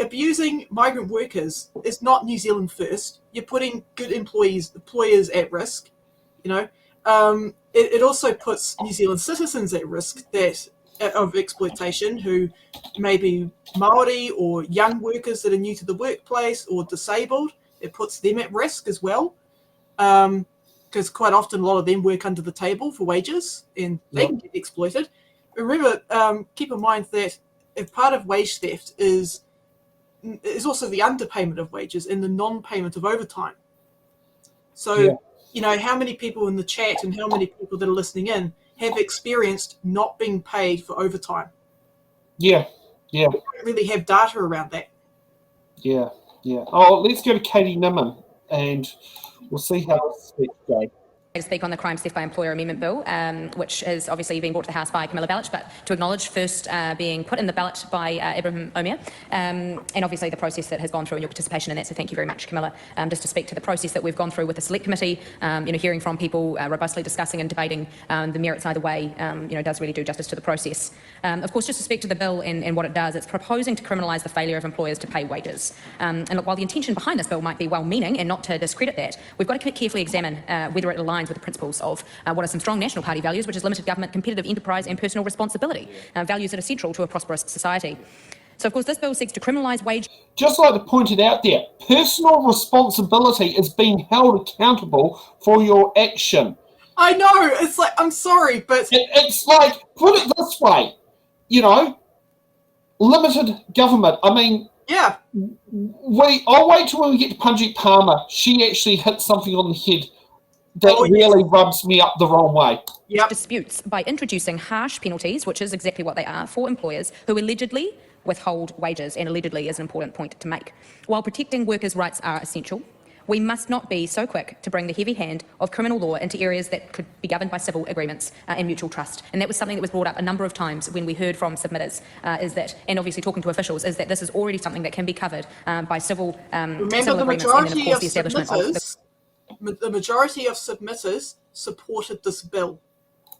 Abusing migrant workers is not New Zealand first. You're putting good employers at risk. It also puts New Zealand citizens at risk of exploitation, who may be Maori or young workers that are new to the workplace or disabled. It puts them at risk as well. Because quite often a lot of them work under the table for wages and they can get exploited. Remember, keep in mind that if part of wage theft is also the underpayment of wages and the non-payment of overtime. So, how many people in the chat and how many people that are listening in have experienced not being paid for overtime? Yeah. We don't really have data around that. Yeah. Oh, let's go to Katie Nimmin and we'll see how this speech goes. To speak on the Crime Theft by Employer Amendment Bill, which has obviously been brought to the House by Camilla Ballach, but to acknowledge first being put in the ballot by Ibrahim Omir, and obviously the process that has gone through and your participation in that, so thank you very much, Camilla. Just to speak to the process that we've gone through with the Select Committee, hearing from people, robustly discussing and debating the merits either way, does really do justice to the process. Of course, just to speak to the bill and what it does, it's proposing to criminalise the failure of employers to pay wages. And look, while the intention behind this bill might be well-meaning and not to discredit that, we've got to carefully examine whether it aligns with the principles of what are some strong National Party values, which is limited government, competitive enterprise and personal responsibility, values that are central to a prosperous society. So, of course, this bill seeks to criminalise wage... Just like to point it out there, personal responsibility is being held accountable for your action. I know, it's like, I'm sorry, but... It's like, put it this way, limited government. I mean... Yeah. I'll wait till we get to Punjit Palmer. She actually hit something on the head that really rubs me up the wrong way. Disputes by introducing harsh penalties, which is exactly what they are, for employers who allegedly withhold wages, and allegedly is an important point to make. While protecting workers' rights are essential, we must not be so quick to bring the heavy hand of criminal law into areas that could be governed by civil agreements and mutual trust. And that was something that was brought up a number of times when we heard from submitters, and obviously talking to officials, is that this is already something that can be covered by civil agreements, and then, of course, the establishment of... The majority of submitters supported this bill.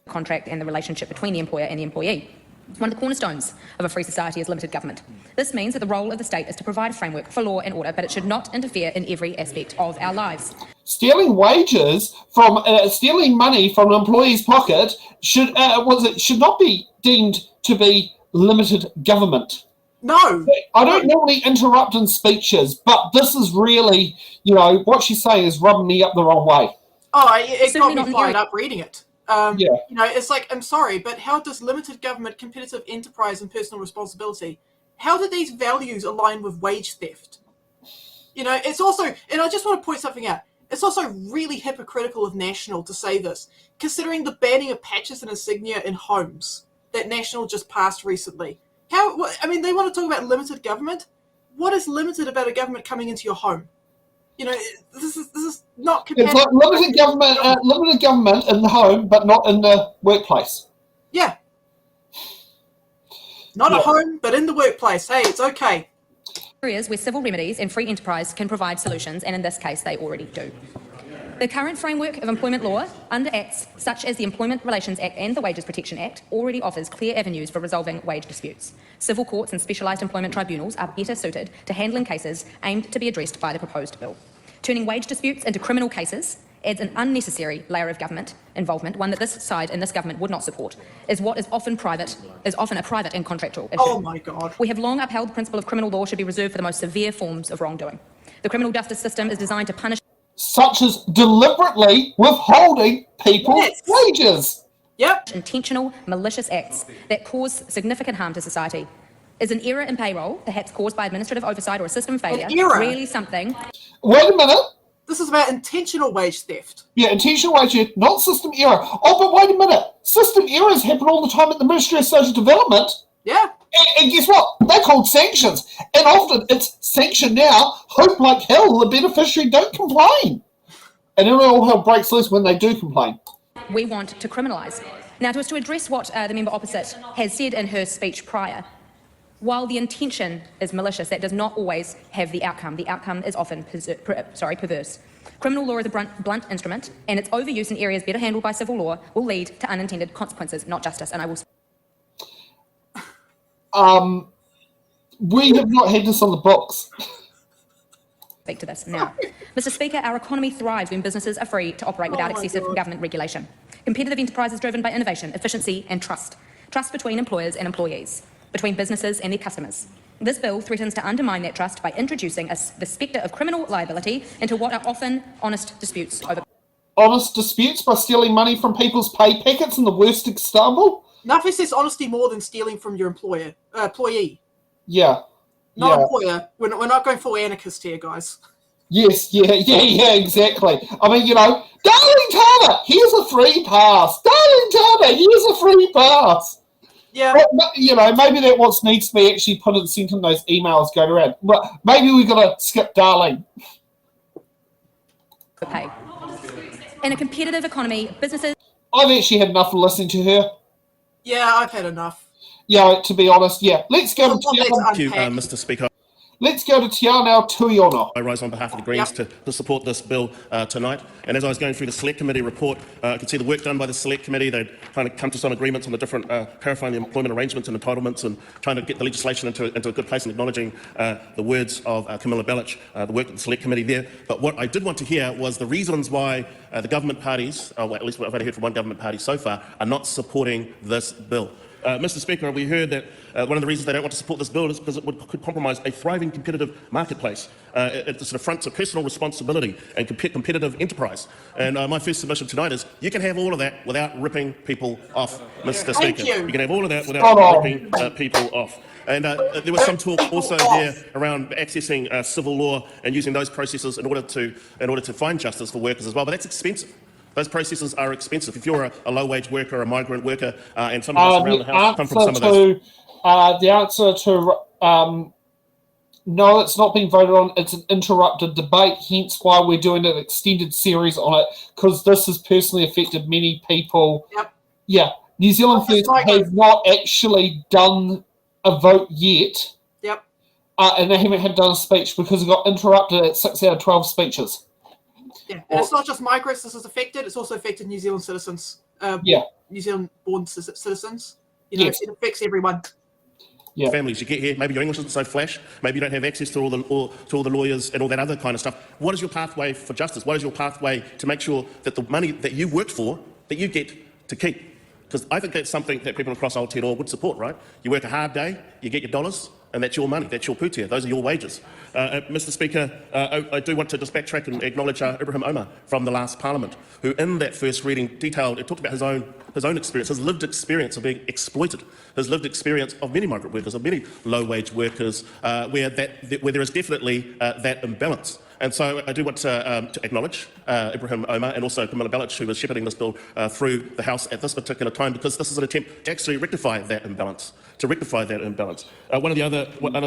Contract and the relationship between the employer and the employee. One of the cornerstones of a free society is limited government. This means that the role of the state is to provide a framework for law and order, but it should not interfere in every aspect of our lives. Stealing wages from stealing money from an employee's pocket should not be deemed to be limited government. No. I don't normally interrupt in speeches, but this is really, what she's saying is rubbing me up the wrong way. Oh, it got me fired up reading it. It's like, I'm sorry, but how does limited government, competitive enterprise and personal responsibility, how do these values align with wage theft? It's also, and I just want to point something out, it's also really hypocritical of National to say this, considering the banning of patches and insignia in homes that National just passed recently. They want to talk about limited government. What is limited about a government coming into your home? You know, this is not It's compatible. like limited government in the home, but not in the workplace. Yeah. Not at home, but in the workplace. Hey, it's okay. Areas where civil remedies and free enterprise can provide solutions, and in this case, they already do. The current framework of employment law under acts such as the Employment Relations Act and the Wages Protection Act already offers clear avenues for resolving wage disputes. Civil courts and specialised employment tribunals are better suited to handling cases aimed to be addressed by the proposed bill. Turning wage disputes into criminal cases adds an unnecessary layer of government involvement, one that this side and this government would not support, is often a private and contractual issue. Oh my God. We have long upheld the principle of criminal law should be reserved for the most severe forms of wrongdoing. The criminal justice system is designed to punish, such as deliberately withholding people's wages. Yep. Intentional, malicious acts that cause significant harm to society. Is an error in payroll, perhaps caused by administrative oversight or a system failure, really something? Wait a minute. This is about intentional wage theft. Yeah, intentional wage theft, not system error. Oh, but wait a minute. System errors happen all the time at the Ministry of Social Development. Yeah. And guess what? They're called sanctions. And often it's sanctioned now. Hope like hell the beneficiary don't complain. And then all hell breaks loose when they do complain. We want to criminalise. Now, to address what the member opposite has said in her speech prior, while the intention is malicious, that does not always have the outcome. The outcome is often perverse. Criminal law is a blunt instrument, and its overuse in areas better handled by civil law will lead to unintended consequences, not justice. And I will. We have not had this on the books. Speak to this now. Mr. Speaker, our economy thrives when businesses are free to operate without excessive government regulation. Competitive enterprise is driven by innovation, efficiency, and trust. Trust between employers and employees, between businesses and their customers. This bill threatens to undermine that trust by introducing the spectre of criminal liability into what are often honest disputes over. Honest disputes by stealing money from people's pay packets in the worst example? Nothing says honesty more than stealing from your employee. Yeah. Not employer. We're not going full anarchist here, guys. Yes, yeah, exactly. I mean, you know, Darling Tana, here's a free pass. Darling Tana, here's a free pass. Yeah. But, you know, maybe that what needs to be actually put in, sent in those emails going around. But maybe we've got to skip Darling. For pay. In a competitive economy, businesses... I've actually had enough of listening to her. Yeah, I've had enough. Yeah, to be honest, yeah. Let's go to Thank you, Mr. Speaker. Let's go to Tiana Tuiona. I rise on behalf of the Greens to support this bill tonight. And as I was going through the Select Committee report, I could see the work done by the Select Committee. They'd kind of come to some agreements on the different, clarifying the employment arrangements and entitlements and trying to get the legislation into a good place and acknowledging the words of Camilla Bellich, the work of the Select Committee there. But what I did want to hear was the reasons why the government parties, or at least what I've only heard from one government party so far, are not supporting this bill. Mr. Speaker, we heard that one of the reasons they don't want to support this bill is because it could compromise a thriving competitive marketplace. It sort of fronts a personal responsibility and competitive enterprise. And my first submission tonight is you can have all of that without ripping people off, Mr. Speaker. You can have all of that without ripping people off. And there was some talk also there around accessing civil law and using those processes in order to find justice for workers as well. But that's expensive. Those processes are expensive. If you're a low-wage worker, a migrant worker, and some of us around the house come from some of those. The answer to no, it's not being voted on. It's an interrupted debate, hence why we're doing an extended series on it, because this has personally affected many people. Yep. Yeah, New Zealand First have not actually done a vote yet. Yep. And they haven't done a speech because it got interrupted at 6 out of 12 speeches. Yeah, and it's not just migrants this is affected, it's also affected New Zealand citizens. New Zealand-born citizens. You know, it affects everyone. Yeah. Families, you get here, maybe your English isn't so flash, maybe you don't have access to all the lawyers and all that other kind of stuff. What is your pathway for justice? What is your pathway to make sure that the money that you worked for, that you get to keep? Because I think that's something that people across Aotearoa would support, right? You work a hard day, you get your dollars, and that's your money, that's your putia, those are your wages. Mr. Speaker, I do want to just backtrack and acknowledge Ibrahim Omar from the last Parliament, who in that first reading talked about his own experience, his lived experience of being exploited, his lived experience of many migrant workers, of many low-wage workers, where there is definitely that imbalance. And so I do want to acknowledge Ibrahim Omar and also Camilla Bellich, who was shepherding this bill through the House at this particular time, because this is an attempt to actually rectify that imbalance. One of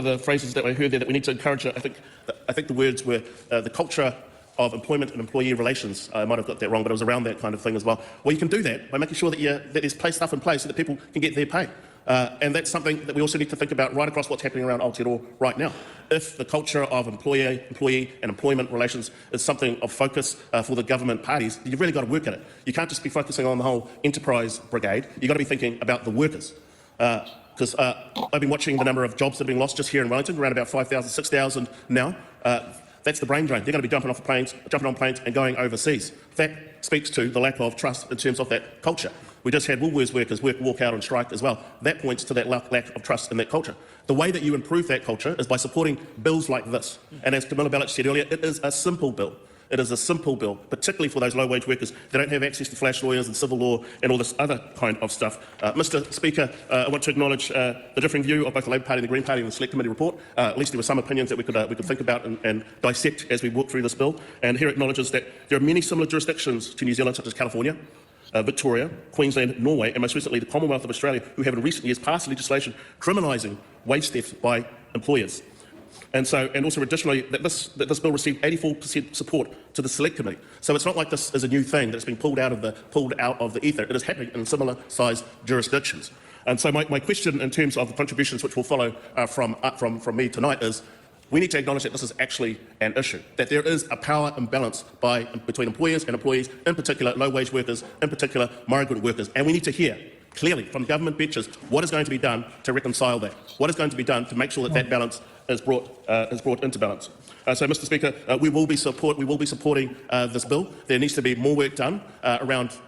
the phrases that I heard there that we need to encourage, I think the words were the culture of employment and employee relations. I might have got that wrong, but it was around that kind of thing as well. Well, you can do that by making sure that there's stuff in place so that people can get their pay. And that's something that we also need to think about right across what's happening around Aotearoa right now. If the culture of employee and employment relations is something of focus for the government parties, you've really got to work at it. You can't just be focusing on the whole enterprise brigade. You've got to be thinking about the workers. Because I've been watching the number of jobs that have been lost just here in Wellington, around about 5,000, 6,000 now. That's the brain drain. They're going to be jumping on planes and going overseas. That speaks to the lack of trust in terms of that culture. We just had Woolworths workers walk out on strike as well. That points to that lack of trust in that culture. The way that you improve that culture is by supporting bills like this. And as Camilla Bellich said earlier, it is a simple bill. It is a simple bill, particularly for those low-wage workers. They don't have access to flash lawyers and civil law and all this other kind of stuff. Mr Speaker, I want to acknowledge the differing view of both the Labour Party and the Green Party in the Select Committee report. At least there were some opinions that we could think about and dissect as we walk through this bill. And here it acknowledges that there are many similar jurisdictions to New Zealand, such as California, Victoria, Queensland, Norway, and most recently the Commonwealth of Australia, who have in recent years passed legislation criminalising wage theft by employers. And also additionally, that this bill received 84% support to the Select Committee. So it's not like this is a new thing that's been pulled out of the ether. It is happening in similar sized jurisdictions. And so my question in terms of the contributions which will follow from me tonight is, we need to acknowledge that this is actually an issue, that there is a power imbalance between employers and employees, in particular low-wage workers, in particular migrant workers. And we need to hear clearly from government benches what is going to be done to reconcile that, what is going to be done to make sure that that balance is brought into balance. So, Mr Speaker, we will be supporting this bill. There needs to be more work done around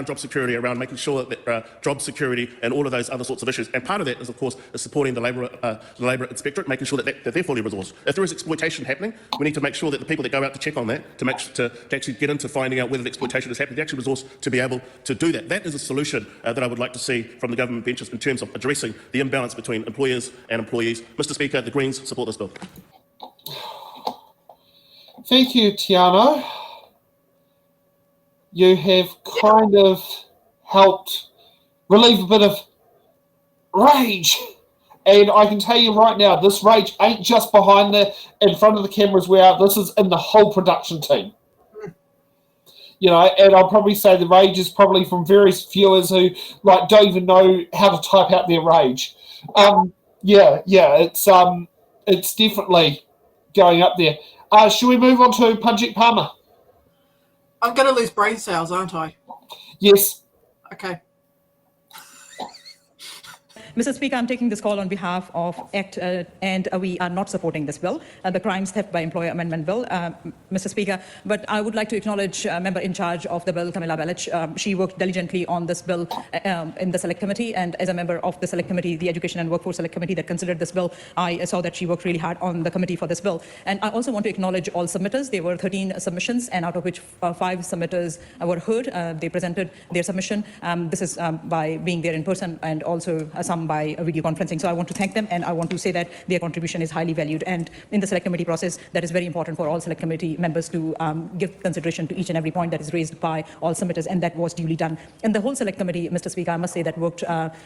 job security, around making sure that job security and all of those other sorts of issues. And part of that is, of course, supporting the Labour Inspectorate, making sure that they're fully resourced. If there is exploitation happening, we need to make sure that the people that go out to check on that, to actually get into finding out whether the exploitation is happening, to actually resource to be able to do that. That is a solution that I would like to see from the government benches in terms of addressing the imbalance between employers and employees. Mr Speaker, the Greens support this bill. Thank you, Tiano. You have kind of helped relieve a bit of rage. And I can tell you right now, this rage ain't just in front of the cameras we are. This is in the whole production team. You know, and I'll probably say the rage is probably from various viewers who don't even know how to type out their rage. It's definitely going up there. Should we move on to Panjit Palmer? I'm going to lose brain cells, aren't I? Yes. Okay. Mr. Speaker, I'm taking this call on behalf of ACT, and we are not supporting this bill, the Crimes Theft by Employer Amendment Bill, Mr. Speaker. But I would like to acknowledge a member in charge of the bill, Camilla Bellich. She worked diligently on this bill in the Select Committee, and as a member of the Select Committee, the Education and Workforce Select Committee that considered this bill, I saw that she worked really hard on the committee for this bill. And I also want to acknowledge all submitters. There were 13 submissions, and out of which 5 submitters were heard. They presented their submission. This is by being there in person, and also some by video conferencing. So I want to thank them, and I want to say that their contribution is highly valued. And in the Select Committee process, that is very important for all Select Committee members to give consideration to each and every point that is raised by all submitters, and that was duly done. And the whole Select Committee, Mr. Speaker, I must say that worked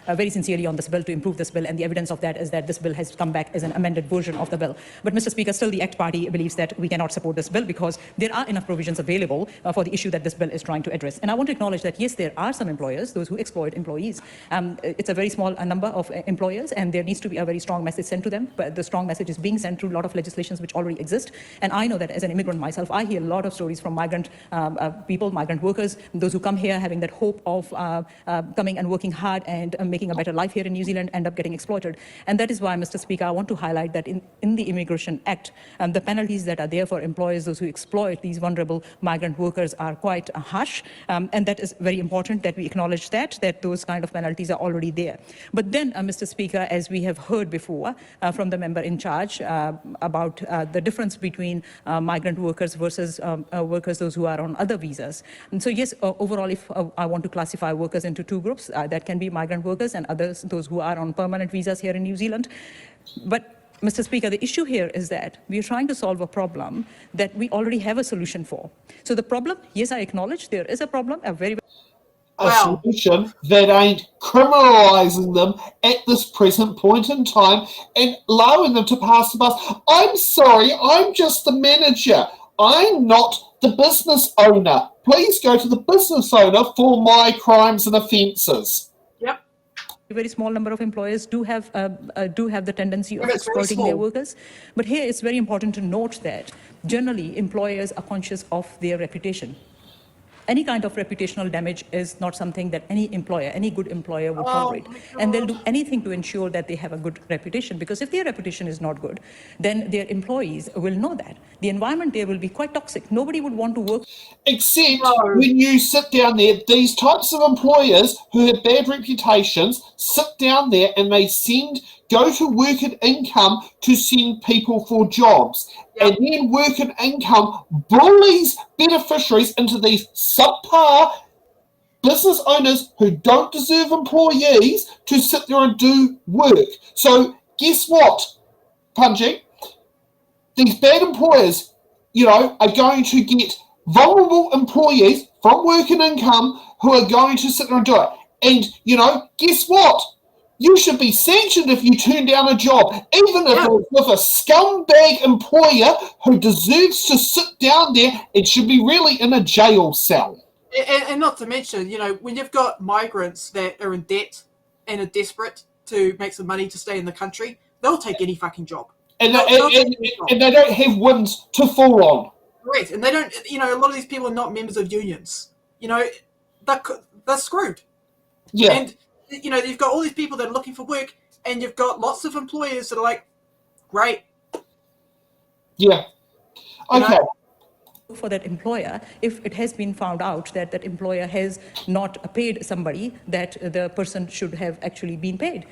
very sincerely on this bill to improve this bill, and the evidence of that is that this bill has come back as an amended version of the bill. But Mr. Speaker, still the ACT Party believes that we cannot support this bill because there are enough provisions available for the issue that this bill is trying to address. And I want to acknowledge that, yes, there are some employers, those who exploit employees. It's a very small number of employers, and there needs to be a very strong message sent to them. But the strong message is being sent through a lot of legislations which already exist. And I know that as an immigrant myself, I hear a lot of stories from migrant people, migrant workers, those who come here having that hope of coming and working hard and making a better life here in New Zealand, end up getting exploited. And that is why, Mr. Speaker, I want to highlight that in the Immigration Act, the penalties that are there for employers, those who exploit these vulnerable migrant workers, are quite harsh. And that is very important that we acknowledge that those kind of penalties are already there. But then, Mr. Speaker, as we have heard before from the member in charge about the difference between migrant workers versus workers, those who are on other visas. And so, yes, overall, if I want to classify workers into 2 groups, that can be migrant workers and others, those who are on permanent visas here in New Zealand. But Mr. Speaker, the issue here is that we are trying to solve a problem that we already have a solution for. So the problem, yes, I acknowledge there is a problem, a very... A solution that ain't criminalising them at this present point in time and allowing them to pass the bus. I'm sorry, I'm just the manager. I'm not the business owner. Please go to the business owner for my crimes and offences. Yep. A very small number of employers do have the tendency of exploiting their workers. But here it's very important to note that generally employers are conscious of their reputation. Any kind of reputational damage is not something that any good employer would tolerate. And they'll do anything to ensure that they have a good reputation, because if their reputation is not good, then their employees will know that. The environment there will be quite toxic. Nobody would want to work. Except when you sit down there, these types of employers who have bad reputations sit down there and they go to Work and Income to send people for jobs. And then Work and Income bullies beneficiaries into these subpar business owners who don't deserve employees to sit there and do work. So guess what, Punji? These bad employers, are going to get vulnerable employees from Work and Income who are going to sit there and do it. And, guess what? You should be sanctioned if you turn down a job, even if it's with a scumbag employer who deserves to sit down there and should be really in a jail cell. And not to mention, when you've got migrants that are in debt and are desperate to make some money to stay in the country, they'll take any fucking job. And they don't have wins to fall on. Correct. And they don't, a lot of these people are not members of unions. They're screwed. Yeah. And you've got all these people that are looking for work, and you've got lots of employers that are like, great. Yeah. Okay. For that employer, if it has been found out that that employer has not paid somebody that the person should have actually been paid.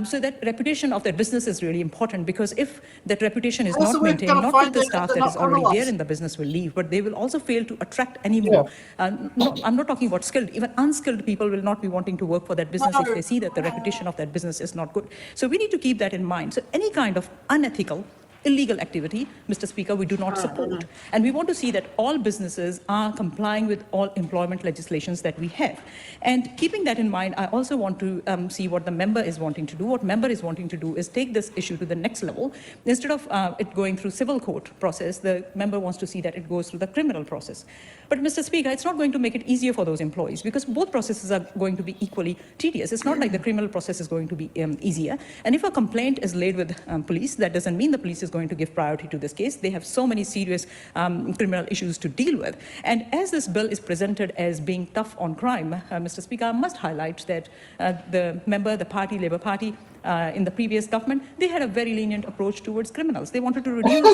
So that reputation of that business is really important, because if that reputation is not maintained, not that the staff that is already there in the business will leave, but they will also fail to attract any more. No, I'm not talking about skilled, even unskilled people will not be wanting to work for that business if they see that the reputation of that business is not good. So we need to keep that in mind. So any kind of unethical, illegal activity, Mr. Speaker, we do not support. And we want to see that all businesses are complying with all employment legislations that we have. And keeping that in mind, I also want to see what the member is wanting to do. What member is wanting to do is take this issue to the next level. Instead of it going through civil court process, the member wants to see that it goes through the criminal process. But Mr. Speaker, it's not going to make it easier for those employees, because both processes are going to be equally tedious. It's not like the criminal process is going to be easier. And if a complaint is laid with police, that doesn't mean the police is going to give priority to this case. They have so many serious criminal issues to deal with. And as this bill is presented as being tough on crime, Mr. Speaker, I must highlight that the member, the party, Labour Party, in the previous government, they had a very lenient approach towards criminals. They wanted to reduce...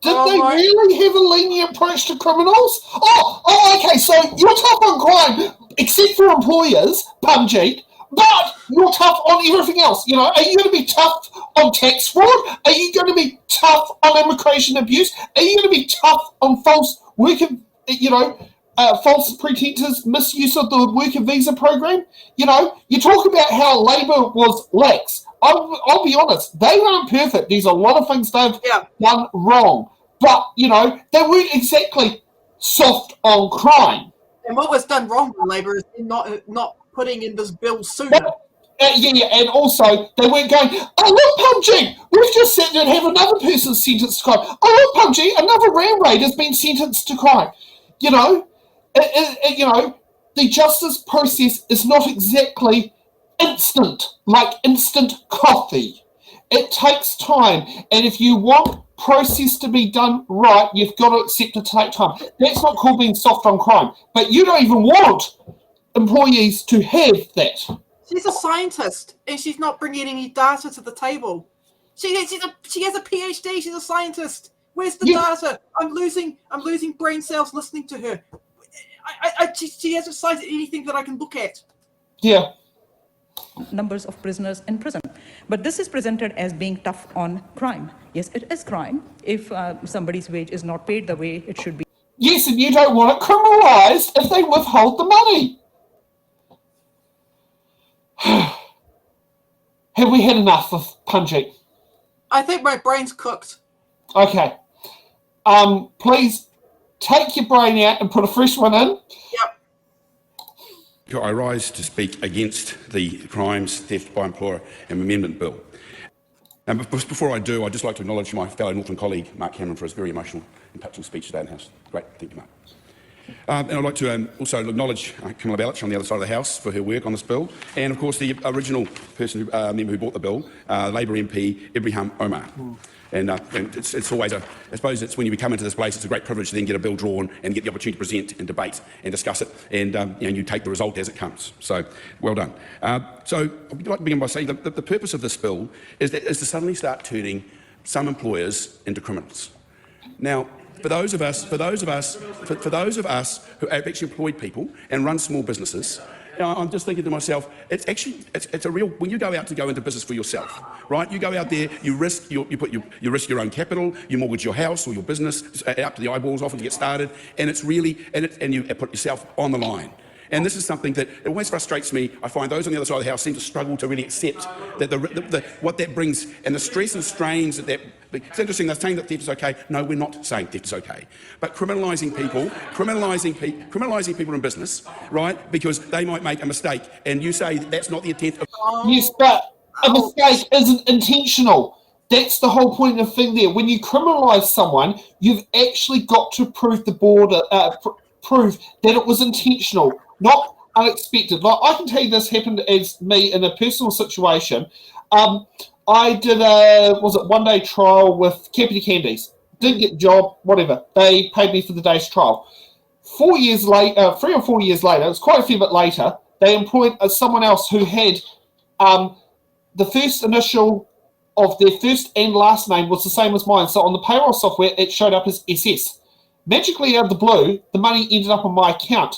Did they really have a lenient approach to criminals? Oh, okay, so you're tough on crime, except for employers, Punji, but you're tough on everything else. Are you going to be tough on tax fraud? Are you going to be tough on immigration abuse? Are you going to be tough on false false pretenses, misuse of the worker visa program? You talk about how Labour was lax. I'll be honest, they aren't perfect. There's a lot of things they've done wrong. But, they weren't exactly soft on crime. And what was done wrong by Labour is not putting in this bill sooner. And also, they weren't going, oh, look, Punji, we've just sat there and have another person sentenced to crime. Oh, look, Punji, another ram raid has been sentenced to crime. The justice process is not exactly instant, like instant coffee. It takes time, and if you want process to be done right, you've got to accept it to take time. That's not called being soft on crime, but you don't even want employees to have that. She's a scientist, and she's not bringing any data to the table. She has a PhD. She's a scientist. Where's the data? I'm losing brain cells listening to her. She hasn't cited anything that I can look at. Yeah. Numbers of prisoners in prison. But this is presented as being tough on crime. Yes, it is crime if somebody's wage is not paid the way it should be. Yes, and you don't want it criminalised if they withhold the money. Have we had enough of Punji? I think my brain's cooked. Okay. Please take your brain out and put a fresh one in. Yep. I rise to speak against the Crimes, Theft by Employer and Amendment Bill. And before I do, I'd just like to acknowledge my fellow Northern colleague, Mark Cameron, for his very emotional and touching speech today in the House. Great, thank you, Mark. And I'd like to also acknowledge Camilla Ballich on the other side of the House for her work on this bill, and of course the original person, member who brought the bill, Labour MP Ibrahim Omar. And it's always I suppose it's when you come into this place, it's a great privilege to then get a bill drawn and get the opportunity to present and debate and discuss it, and you take the result as it comes. So, well done. So, I'd like to begin by saying that the purpose of this bill is to suddenly start turning some employers into criminals. Now, for those of us who have actually employed people and run small businesses, I'm just thinking to myself, it's a real. When you go out to go into business for yourself, right? You go out there, you risk you risk your own capital, you mortgage your house or your business out to the eyeballs often to get started, and it's really and you put yourself on the line. And this is something that it always frustrates me. I find those on the other side of the House seem to struggle to really accept that what that brings and the stress and strains that. It's interesting, they're saying that theft is okay. No, we're not saying theft is okay. But criminalising people in business, right, because they might make a mistake, and you say that's not the intent of... Yes, but a mistake isn't intentional. That's the whole point of the thing there. When you criminalise someone, you've actually got to prove prove that it was intentional, not unexpected. Like, I can tell you this happened as me in a personal situation. I did a one-day trial with Capity Candies. Didn't get the job, whatever. They paid me for the day's trial. 4 years later, 3 or 4 years later, it was quite a fair bit later, they employed someone else who had the first initial of their first and last name was the same as mine. So on the payroll software, it showed up as SS. Magically, out of the blue, the money ended up on my account.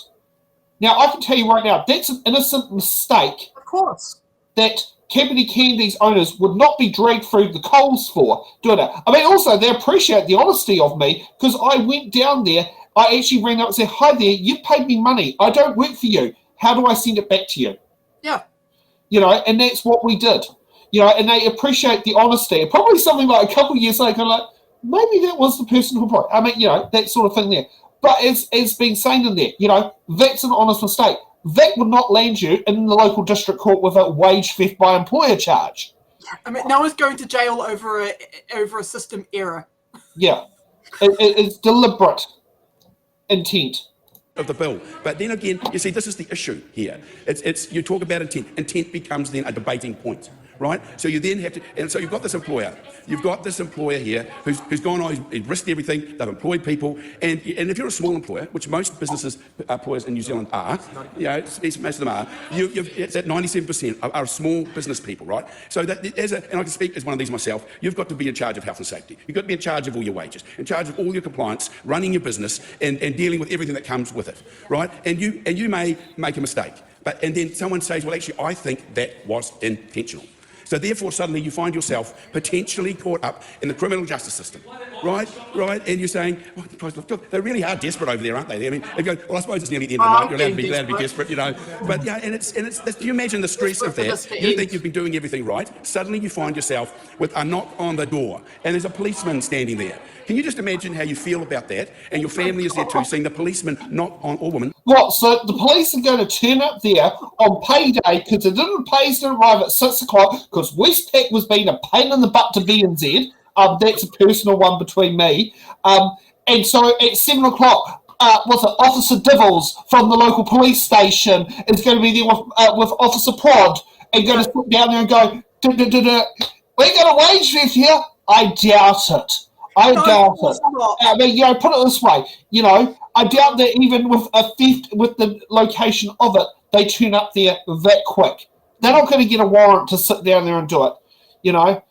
Now, I can tell you right now, that's an innocent mistake. Of course. That Capity Candies owners would not be dragged through the coals for doing it. I mean, also, they appreciate the honesty of me, because I went down there, I actually rang up and said, hi there, you've paid me money. I don't work for you. How do I send it back to you? Yeah. You know, and that's what we did. You know, and they appreciate the honesty. Probably something like a couple of years later, kind of like, maybe that was the person who brought it. I mean, you know, that sort of thing there. But as being saying in there, you know, that's an honest mistake. That would not land you in the local district court with a wage theft by employer charge. I mean, no one's going to jail over a system error. Yeah. It's deliberate intent. Of the bill. But then again, you see, this is the issue here. It's you talk about intent. Intent becomes then a debating point, right? So you then have to, and so you've got this employer. You've got this employer here who's gone on, he's risked everything, they've employed people, and if you're a small employer, which most employers in New Zealand are, you know, most of them are, it's at 97% are small business people, right? So that and I can speak as one of these myself, you've got to be in charge of health and safety. You've got to be in charge of all your wages, in charge of all your compliance, running your business, and dealing with everything that comes with it, right? And you may make a mistake, and then someone says, well, actually, I think that was intentional. So therefore, suddenly you find yourself potentially caught up in the criminal justice system, right? And you're saying, oh, they really are desperate over there, aren't they? I mean, they go, well, I suppose it's nearly the end of the night. You're allowed to be desperate, you know. But yeah, and it's. Do you imagine the stress of that? You think you've been doing everything right. Suddenly you find yourself with a knock on the door, and there's a policeman standing there. Can you just imagine how you feel about that? And your family is there too, seeing the policeman knock on a woman. What? So the police are going to turn up there on payday because they didn't arrive at 6 o'clock because Westpac was being a pain in the butt to BNZ. That's a personal one between me. And so at 7 o'clock, Officer Divils from the local police station is going to be there with Officer Prod and going to sit down there and go, we're going to wage theft here. I doubt it. I doubt it. I mean, you know, put it this way, you know, I doubt that even with a theft, with the location of it, they turn up there that quick. They're not going to get a warrant to sit down there and do it, you know.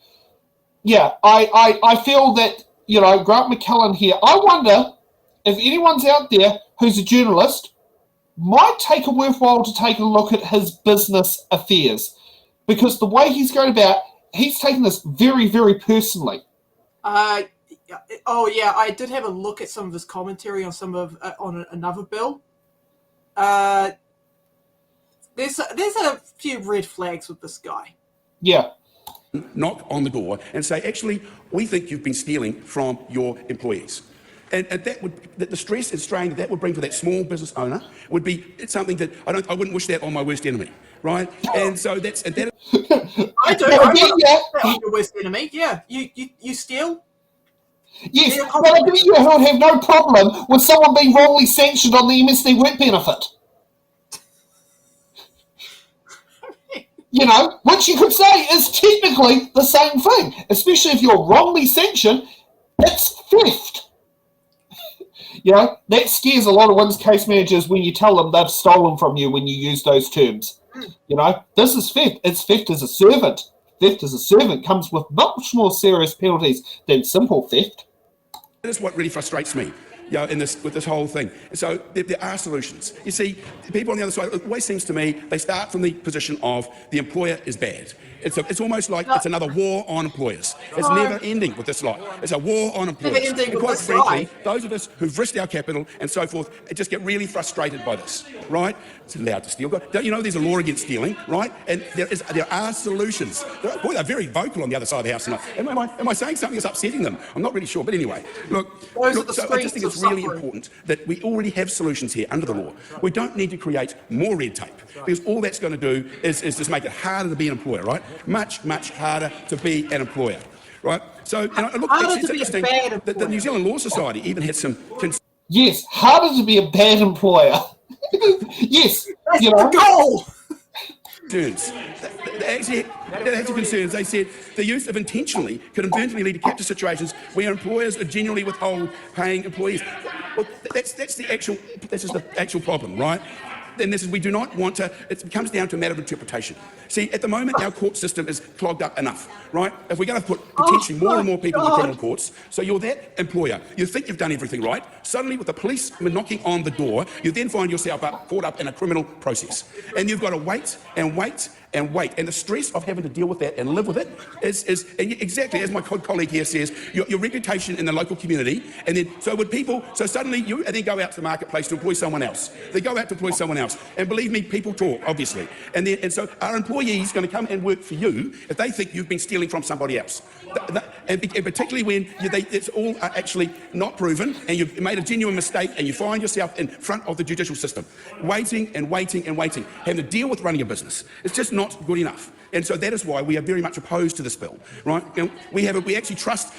Yeah, I feel that, you know, Grant McKellen here, I wonder if anyone's out there who's a journalist might take a worthwhile to take a look at his business affairs, because the way he's going about, he's taking this very, very personally. Oh yeah, I did have a look at some of his commentary on on another bill. There's a few red flags with this guy. Yeah. knock on the door and say, actually, we think you've been stealing from your employees. And the stress and strain that would bring to that small business owner would be something that I wouldn't wish that on my worst enemy, right? And so that I do. I wouldn't wish that on your worst enemy. Yeah, you steal. Yes, but I bet you would have no problem with someone being wrongly sanctioned on the MSD work benefit. You know, which you could say is technically the same thing, especially if you're wrongly sanctioned. It's theft. You know, that scares a lot of Wins case managers when you tell them they've stolen from you when you use those terms. You know, this is theft. It's theft as a servant. Theft as a servant comes with much more serious penalties than simple theft. That is what really frustrates me, you know, with this whole thing. So there are solutions. You see, people on the other side, it always seems to me, they start from the position of the employer is bad. It's almost like it's another war on employers. It's never ending with this lot. It's a war on employers. And quite frankly, those of us who've risked our capital and so forth just get really frustrated by this, right? It's allowed to steal. Don't you know there's a law against stealing, right? And there are solutions. Boy, they're very vocal on the other side of the house tonight. Am I saying something that's upsetting them? I'm not really sure. But anyway, look so I just think it's really important that we already have solutions here under the law. We don't need to create more red tape, because all that's going to do is just make it harder to be an employer, right? Much, much harder to be an employer, right? So, look, it's interesting that the New Zealand Law Society even had some... Yes, harder to be a bad employer. Yes, that's the goal! Concerns. They actually had some concerns. They said the use of intentionally could inadvertently lead to capture situations where employers are genuinely withhold paying employees. Well, that's the actual problem, right? And this is, we do not want to, it comes down to a matter of interpretation. See, at the moment, our court system is clogged up enough, right? If we're going to put potentially more and more people in the criminal courts, so you're that employer, you think you've done everything right, suddenly with the police knocking on the door, you then find yourself caught up in a criminal process. And you've got to wait and wait and wait. And the stress of having to deal with that and live with it is exactly, as my colleague here says, your reputation in the local community. And then, so suddenly you then go out to the marketplace to employ someone else. They go out to employ someone else. And believe me, people talk, obviously. And so our employees going to come and work for you if they think you've been stealing from somebody else. And particularly when it's all actually not proven and you've made a genuine mistake and you find yourself in front of the judicial system, waiting and waiting and waiting, having to deal with running a business. It's just not good enough. And so that is why we are very much opposed to this bill, right? You know, we actually trust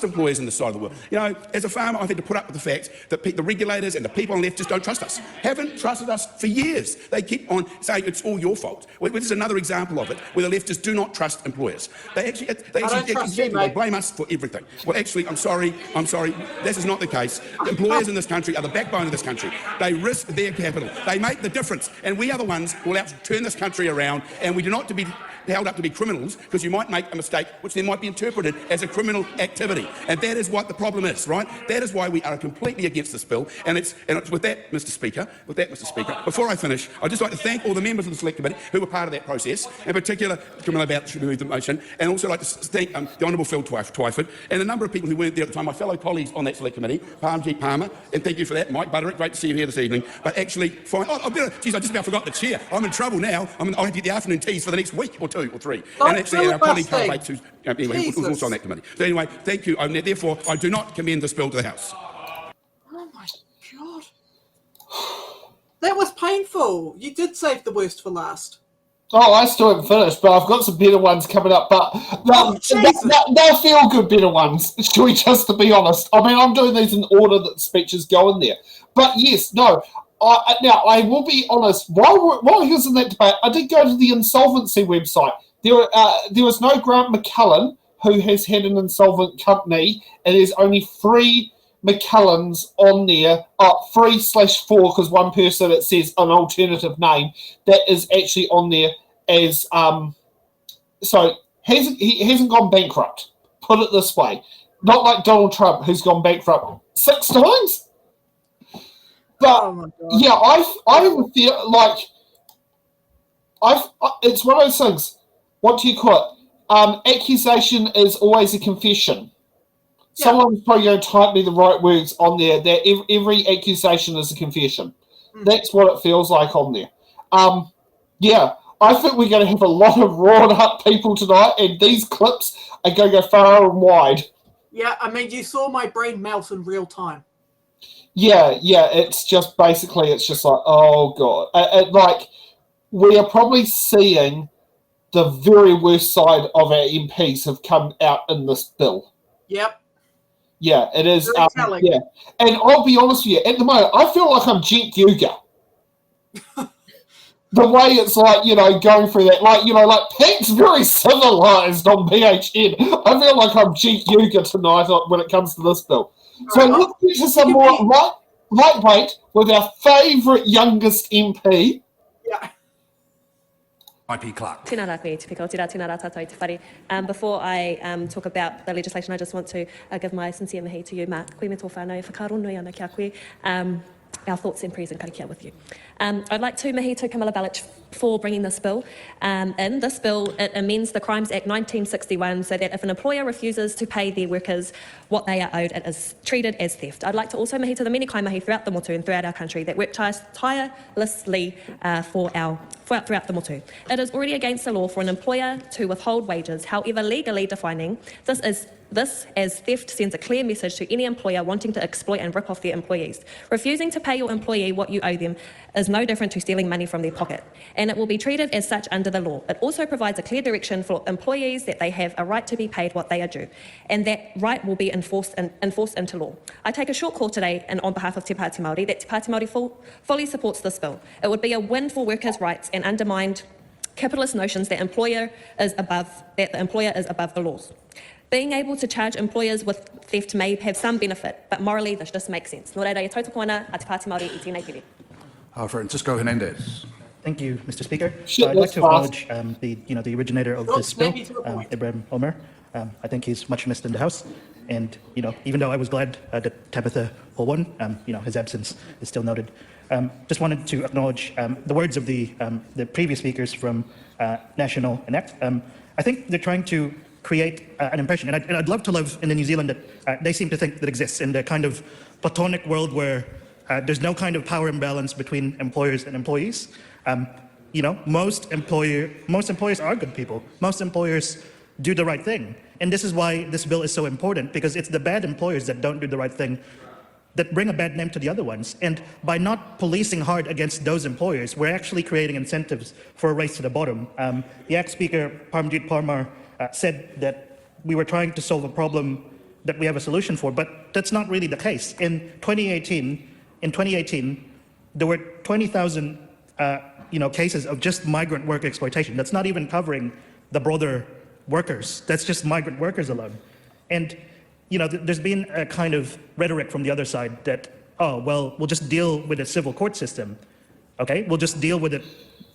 employers in this side of the world. You know, as a farmer, I've had to put up with the fact that the regulators and the people on the left just don't trust us. Haven't trusted us for years. They keep on saying it's all your fault. Which is another example of it, where the leftists do not trust employers. They blame us for everything. Well, actually, I'm sorry. This is not the case. Employers in this country are the backbone of this country. They risk their capital. They make the difference. And we are the ones who will have to turn this country around, and we do not to be held up to be criminals, because you might make a mistake which then might be interpreted as a criminal activity. And that is what the problem is, right? That is why we are completely against this bill. And it's with that, Mr. Speaker, before I finish, I'd just like to thank all the members of the Select Committee who were part of that process, in particular Camilla About should move the motion, and also like to thank the Honourable Phil Twyford and a number of people who weren't there at the time, my fellow colleagues on that Select Committee, Parmjeet Palmer, and thank you for that, Mike Butterick, great to see you here this evening. But actually, I just about forgot the chair. I'm in trouble now. I'll have to get the afternoon teas for the next week or two or three. And actually, our colleague Carl Bates, who was also on that committee. So anyway, thank you. Therefore, I do not commend this bill to the House. Oh my God. That was painful. You did save the worst for last. Oh, I still haven't finished, but I've got some better ones coming up. But they'll feel good better ones, just to be honest. I mean, I'm doing these in order that speeches go in there. But yes, no. Now, I will be honest, while he was in that debate, I did go to the insolvency website. There was no Grant McCullen who has had an insolvent company, and there's only 3 McCullens on there, 3/4, because one person, it says an alternative name, that is actually on there as, so he hasn't gone bankrupt, put it this way. Not like Donald Trump, who's gone bankrupt 6 times. But yeah, I feel like it's one of those things. What do you call it? Accusation is always a confession. Yeah. Someone's probably going to type me the right words on there. That every accusation is a confession. That's what it feels like on there. Yeah, I think we're going to have a lot of riled up people tonight, and these clips are going to go far and wide. Yeah, I mean, you saw my brain melt in real time. Yeah, it's just basically, it's just like, oh God. Like, we are probably seeing the very worst side of our MPs have come out in this bill. Yep. Yeah, it is. Very telling. Yeah, and I'll be honest with you, at the moment, I feel like I'm Jet Yuga. The way it's like, going through that, like Pat's very civilized on BHN. I feel like I'm Jet Yuga tonight when it comes to this bill. So let's get to some more lightweight with our favourite youngest MP. Yeah. IP Clark. Tēnā rā koe, Te Piko, tēnā rā tātou i te whare. Before I talk about the legislation, I just want to give my sincere mihi to you, Mark. Koe me tō whānau, whakaro nui ana kia koe. Our thoughts and prayers and karakia with you. I'd like to mihi to Camilla Balich for bringing this bill in. This bill, it amends the Crimes Act 1961 so that if an employer refuses to pay their workers what they are owed, it is treated as theft. I'd like to also mihi to the many kaimahi throughout the motu and throughout our country that work tirelessly throughout the motu. It is already against the law for an employer to withhold wages. However, legally defining this as theft sends a clear message to any employer wanting to exploit and rip off their employees. Refusing to pay your employee what you owe them is no different to stealing money from their pocket, and it will be treated as such under the law. It also provides a clear direction for employees that they have a right to be paid what they are due, and that right will be enforced into law. I take a short call today and on behalf of Te Pāti Māori that Te Pāti Māori fully supports this bill. It would be a win for workers' rights and undermined capitalist notions that the employer is above the laws. Being able to charge employers with theft may have some benefit, but morally this just makes sense. Nō reira, e tautoko ana a Te Pāti Māori I tēnei tere. Francisco Hernandez. Thank you, Mr. Speaker. I'd like to acknowledge the originator of this bill, Ibrahim Omer. I think he's much missed in the House, and even though I was glad that Tabitha Hall won, his absence is still noted. Just wanted to acknowledge the words of the previous speakers from National Enact. I think they're trying to create an impression, and I'd love to live in the New Zealand that they seem to think that exists, in the kind of platonic world where there's no kind of power imbalance between employers and employees. Most employers are good people. Most employers do the right thing, and this is why this bill is so important, because it's the bad employers that don't do the right thing that bring a bad name to the other ones. And by not policing hard against those employers, we're actually creating incentives for a race to the bottom. The ACT Speaker, Parmjit Parmar, said that we were trying to solve a problem that we have a solution for, but that's not really the case. In 2018, there were 20,000 cases of just migrant work exploitation. That's not even covering the broader workers. That's just migrant workers alone. And there's been a kind of rhetoric from the other side that, we'll just deal with a civil court system. Okay, we'll just deal with it,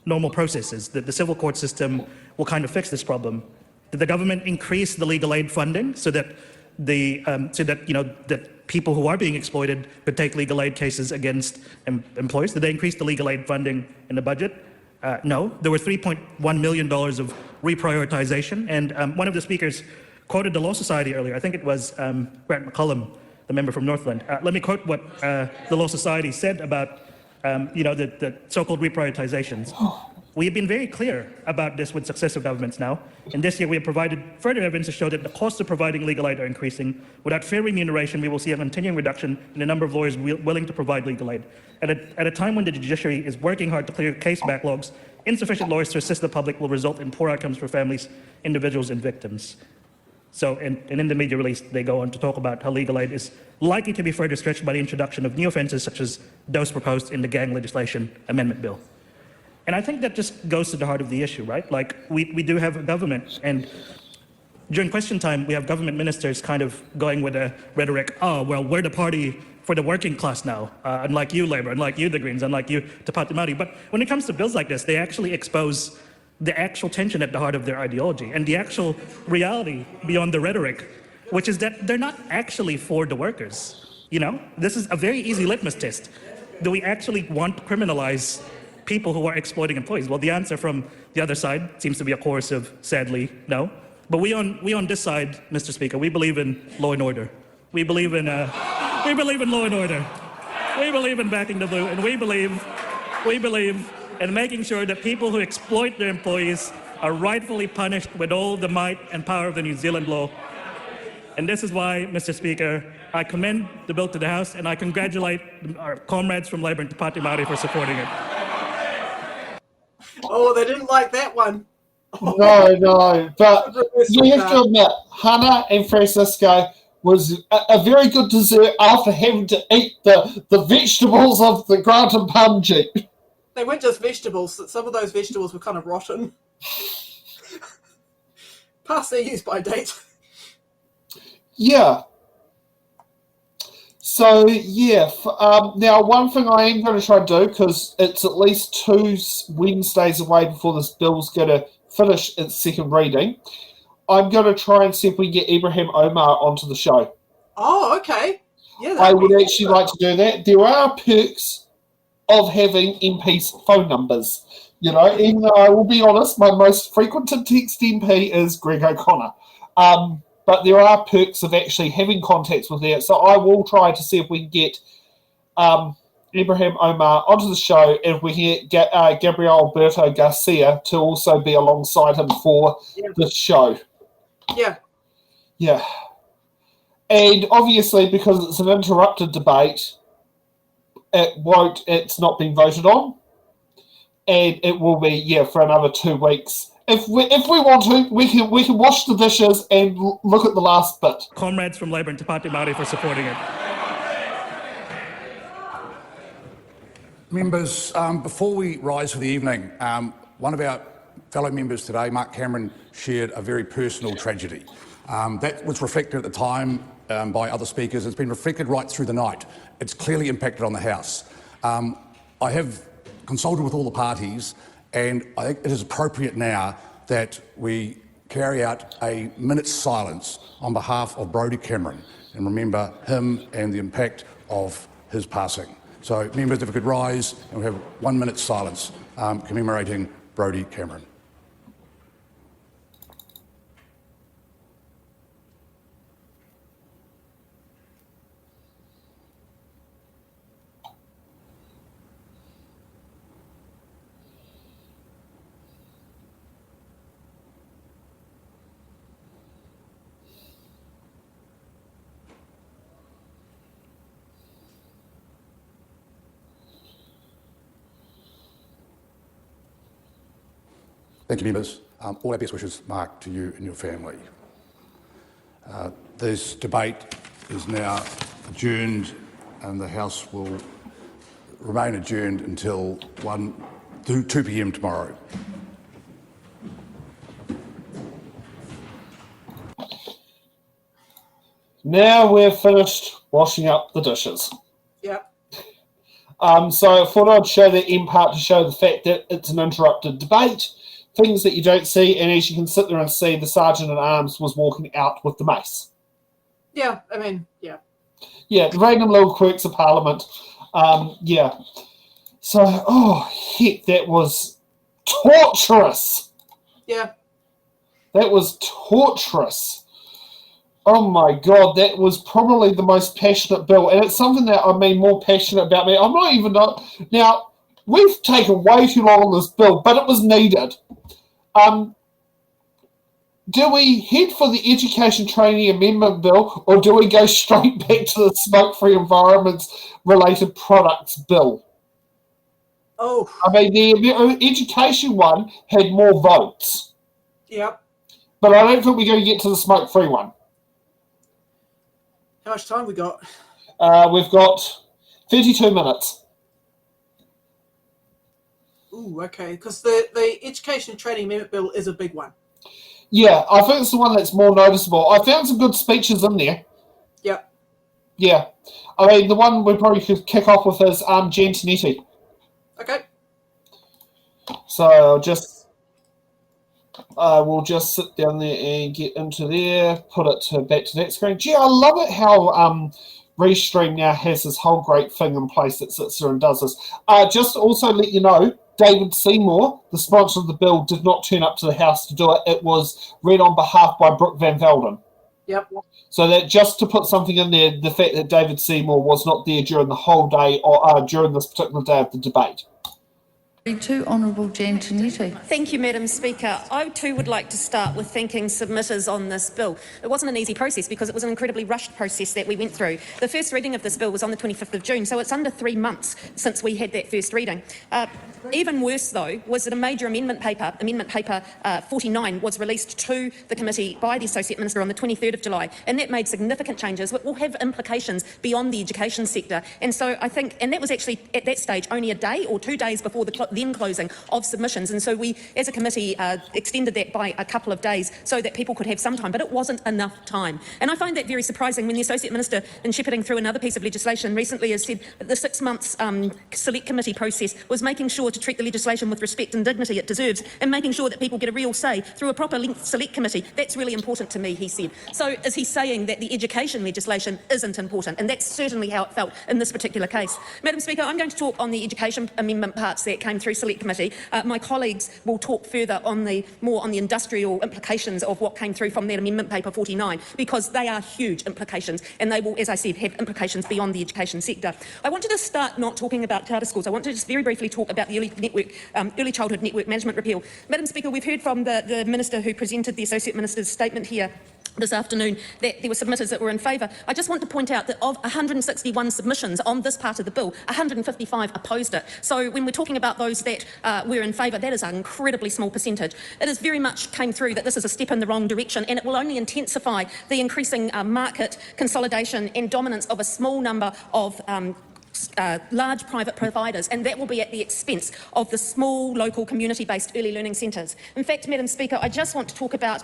normal processes. That the civil court system will kind of fix this problem. Did the government increase the legal aid funding so that that people who are being exploited could take legal aid cases against employers? Did they increase the legal aid funding in the budget? No. There were $3.1 million of reprioritization, and one of the speakers quoted the Law Society earlier. I think it was Grant McCullum, the member from Northland. Let me quote what the Law Society said about the so-called reprioritizations. We have been very clear about this with successive governments now, and this year we have provided further evidence to show that the costs of providing legal aid are increasing. Without fair remuneration, we will see a continuing reduction in the number of lawyers willing to provide legal aid. At a time when the judiciary is working hard to clear case backlogs, insufficient lawyers to assist the public will result in poor outcomes for families, individuals, and victims. So, and in the media release, they go on to talk about how legal aid is likely to be further stretched by the introduction of new offences such as those proposed in the Gang Legislation Amendment Bill. And I think that just goes to the heart of the issue, right? Like, we do have a government, and during question time, we have government ministers kind of going with a rhetoric, we're the party for the working class now, unlike you, Labour, unlike you, the Greens, unlike you, Te Pāti Māori. But when it comes to bills like this, they actually expose the actual tension at the heart of their ideology and the actual reality beyond the rhetoric, which is that they're not actually for the workers. This is a very easy litmus test. Do we actually want to criminalize people who are exploiting employees? Well, the answer from the other side seems to be a chorus of sadly no. But we on this side, Mr. Speaker, we believe in law and order. We believe in law and order. We believe in backing the blue, and we believe and making sure that people who exploit their employees are rightfully punished with all the might and power of the New Zealand law. And this is why, Mr. Speaker, I commend the bill to the House, and I congratulate our comrades from Labour and Te Pāti Māori for supporting it. Oh, they didn't like that one. No, but you have to admit, Hannah and Francisco was a very good dessert after having to eat the vegetables of the Grant and Punji. They weren't just vegetables. Some of those vegetables were kind of rotten. Past their use-by date. Yeah. So, yeah. Now, one thing I am going to try and do, because it's at least 2 Wednesdays away before this bill's going to finish its second reading, I'm going to try and see if we can get Ibrahim Omar onto the show. Oh, okay. Yeah, I would actually like to do that. There are perks of having MPs' phone numbers. You know, even though I will be honest, my most frequented text MP is Greg O'Connor. But there are perks of actually having contacts with that. So I will try to see if we can get Ibrahim Omar onto the show, and if we can get Gabriel Alberto Garcia to also be alongside him for this show. Yeah. Yeah. And obviously, because it's an interrupted debate, it's not been voted on. And it will be, for another 2 weeks. If we want to, we can wash the dishes and look at the last bit. Comrades from Labour and Te Pāti Māori for supporting it. Members, before we rise for the evening, one of our fellow members today, Mark Cameron, shared a very personal tragedy. That was reflected at the time by other speakers. It's been reflected right through the night. It's clearly impacted on the House. I have consulted with all the parties, and I think it is appropriate now that we carry out a minute's silence on behalf of Brodie Cameron and remember him and the impact of his passing. So, members, if we could rise and we have 1 minute's silence commemorating Brodie Cameron. Thank you, members. All our best wishes, Mark, to you and your family. This debate is now adjourned, and the House will remain adjourned until 2 p.m. tomorrow. Now we're finished washing up the dishes. Yep. So I thought I'd show that in part to show the fact that it's an interrupted debate, things that you don't see, and as you can sit there and see, the Sergeant-at-Arms was walking out with the mace. Yeah, I mean, yeah. Yeah, the random little quirks of Parliament. Yeah. So, heck, that was torturous. Yeah. That was torturous. Oh my God, that was probably the most passionate bill. And it's something that I'm more passionate about me. I'm not even now, we've taken way too long on this bill, but it was needed. Do we head for the Education Training Amendment Bill, or do we go straight back to the Smoke-Free Environments Related Products Bill? Oh. I mean, the education one had more votes. Yep. But I don't think we're going to get to the smoke-free one. How much time we got? We've got 32 minutes. Ooh, okay. Because the Education and Training Amendment Bill is a big one. Yeah, I think it's the one that's more noticeable. I found some good speeches in there. Yep. Yeah. I mean, the one we probably could kick off with is Jen Tinetti. Okay. So we'll just sit down there and get into there, put it back to that screen. Gee, I love it how Restream now has this whole great thing in place that sits there and does this. Just to also let you know, David Seymour, the sponsor of the bill, did not turn up to the House to do it. It was read on behalf by Brooke Van Velden. Yep. So that just to put something in there, the fact that David Seymour was not there during the whole day or during this particular day of the debate. To Honourable Jan Tinetti. Thank you, Madam Speaker. I too would like to start with thanking submitters on this bill. It wasn't an easy process because it was an incredibly rushed process that we went through. The first reading of this bill was on the 25th of June, so it's under 3 months since we had that first reading. Even worse, though, was that a major amendment paper 49, was released to the committee by the Associate Minister on the 23rd of July, and that made significant changes that will have implications beyond the education sector. And so I think, and that was actually at that stage only a day or 2 days before the then closing of submissions, and so we as a committee extended that by a couple of days so that people could have some time, but it wasn't enough time. And I find that very surprising when the Associate Minister, in shepherding through another piece of legislation recently, has said that the 6 months select committee process was making sure to treat the legislation with respect and dignity it deserves, and making sure that people get a real say through a proper length select committee. That's really important to me, he said. So is he saying that the education legislation isn't important? And that's certainly how it felt in this particular case. Madam Speaker, I'm going to talk on the education amendment parts that came through select committee. My colleagues will talk further on more on the industrial implications of what came through from that amendment paper 49, because they are huge implications, and they will, as I said, have implications beyond the education sector. I wanted to start not talking about charter schools. I want to just very briefly talk about the early childhood network management repeal. Madam Speaker, we've heard from the Minister who presented the Associate Minister's statement here this afternoon that there were submitters that were in favour. I just want to point out that of 161 submissions on this part of the bill, 155 opposed it. So when we're talking about those that were in favour, that is an incredibly small percentage. It has very much came through that this is a step in the wrong direction, and it will only intensify the increasing market consolidation and dominance of a small number of large private providers, and that will be at the expense of the small local community-based early learning centres. In fact, Madam Speaker, I just want to talk about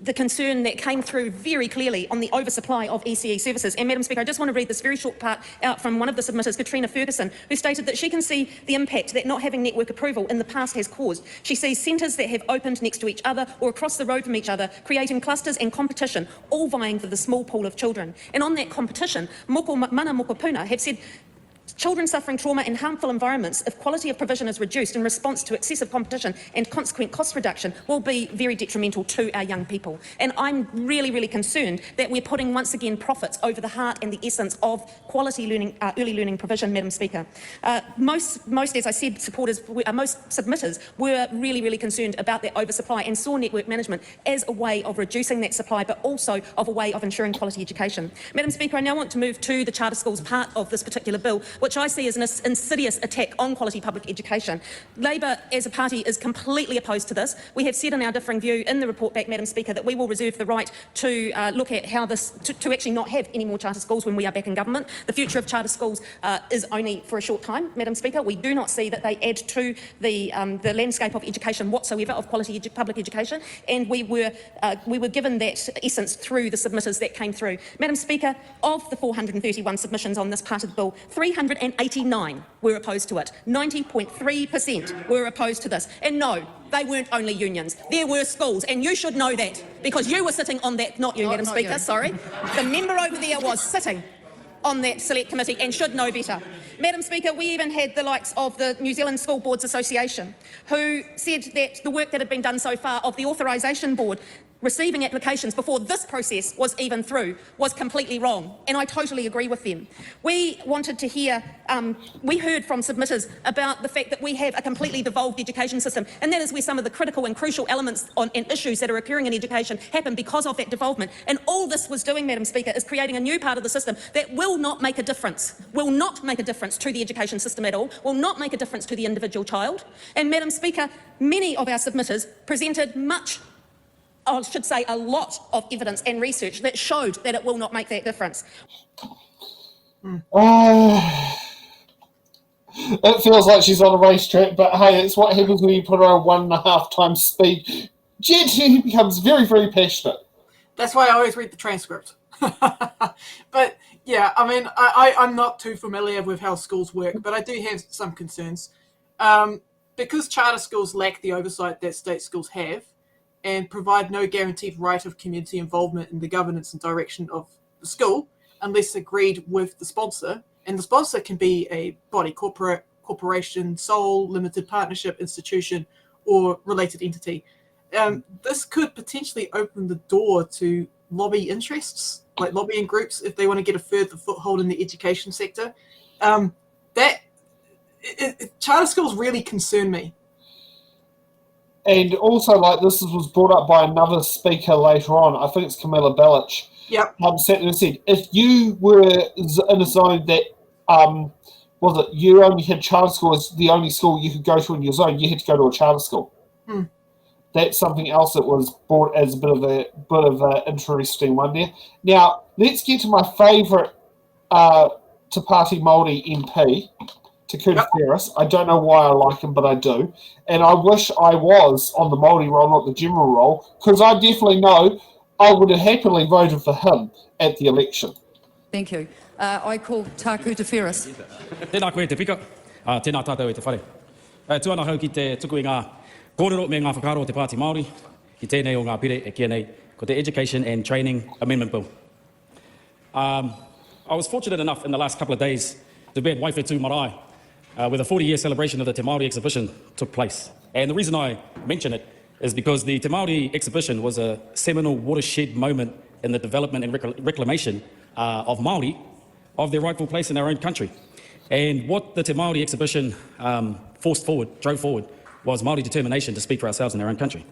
the concern that came through very clearly on the oversupply of ECE services. And Madam Speaker, I just want to read this very short part out from one of the submitters, Katrina Ferguson, who stated that she can see the impact that not having network approval in the past has caused. She sees centres that have opened next to each other or across the road from each other, creating clusters and competition, all vying for the small pool of children. And on that competition, Mana Mokopuna have said children suffering trauma in harmful environments, if quality of provision is reduced in response to excessive competition and consequent cost reduction, will be very detrimental to our young people. And I'm really, really concerned that we're putting once again profits over the heart and the essence of quality learning, early learning provision, Madam Speaker. Most, as I said, most submitters were really, really concerned about that oversupply and saw network management as a way of reducing that supply, but also of a way of ensuring quality education. Madam Speaker, I now want to move to the charter schools part of this particular bill, which I see as an insidious attack on quality public education. Labor, as a party, is completely opposed to this. We have said in our differing view in the report back, Madam Speaker, that we will reserve the right to look at how this, to actually not have any more charter schools when we are back in government. The future of charter schools is only for a short time, Madam Speaker. We do not see that they add to the landscape of education whatsoever, of quality public education, and we were given that essence through the submitters that came through. Madam Speaker, of the 431 submissions on this part of the bill, 389 were opposed to it. 90.3% were opposed to this. And no, they weren't only unions. There were schools, and you should know that, because you were sitting on that, not you, Madam Speaker, sorry. The member over there was sitting on that select committee and should know better. Madam Speaker, we even had the likes of the New Zealand School Boards Association, who said that the work that had been done so far of the authorisation board receiving applications before this process was even through was completely wrong, and I totally agree with them. We wanted to hear, we heard from submitters about the fact that we have a completely devolved education system, and that is where some of the critical and crucial elements and issues that are occurring in education happen because of that devolvement. And all this was doing, Madam Speaker, is creating a new part of the system that will not make a difference, to the education system at all, will not make a difference to the individual child. And Madam Speaker, many of our submitters presented I should say a lot of evidence and research that showed that it will not make that difference. It feels like she's on a racetrack, but hey, it's what happens when you put her on 1.5 times speed. She becomes very, very passionate. That's why I always read the transcript. But yeah, I mean, I'm not too familiar with how schools work, but I do have some concerns. Because charter schools lack the oversight that state schools have, and provide no guaranteed right of community involvement in the governance and direction of the school, unless agreed with the sponsor. And the sponsor can be a body, corporation, sole, limited partnership, institution, or related entity. This could potentially open the door to lobby interests, like lobbying groups, if they want to get a further foothold in the education sector. That charter schools really concern me. And also, like, this was brought up by another speaker later on. I think it's Camilla Bellich. Yep. Said if you were in a zone that you only had charter school as the only school you could go to in your zone, you had to go to a charter school. Hmm. That's something else that was brought as a bit of an interesting one there. Now, let's get to my favourite Te Pāti Māori MP, Te Kuta Ferris. I don't know why I like him, but I do. And I wish I was on the Māori roll, not the general roll, because I definitely know I would have happily voted for him at the election. Thank you. I call Te Kuta Ferris. Tēnā koe te pika, tēnā tātou e te whare. Tuana hau ki te tuku i ngā kōrero me ngā whakaro te Pāti Māori, ki tēnei o ngā pire e kia nei, ko te Education and Training Amendment Bill. I was fortunate enough in the last couple of days to be at Waifetu Marae, where the 40-year celebration of the Te Māori exhibition took place. And the reason I mention it is because the Te Māori exhibition was a seminal watershed moment in the development and reclamation of Māori, of their rightful place in our own country. And what the Te Māori exhibition drove forward, was Māori determination to speak for ourselves in our own country.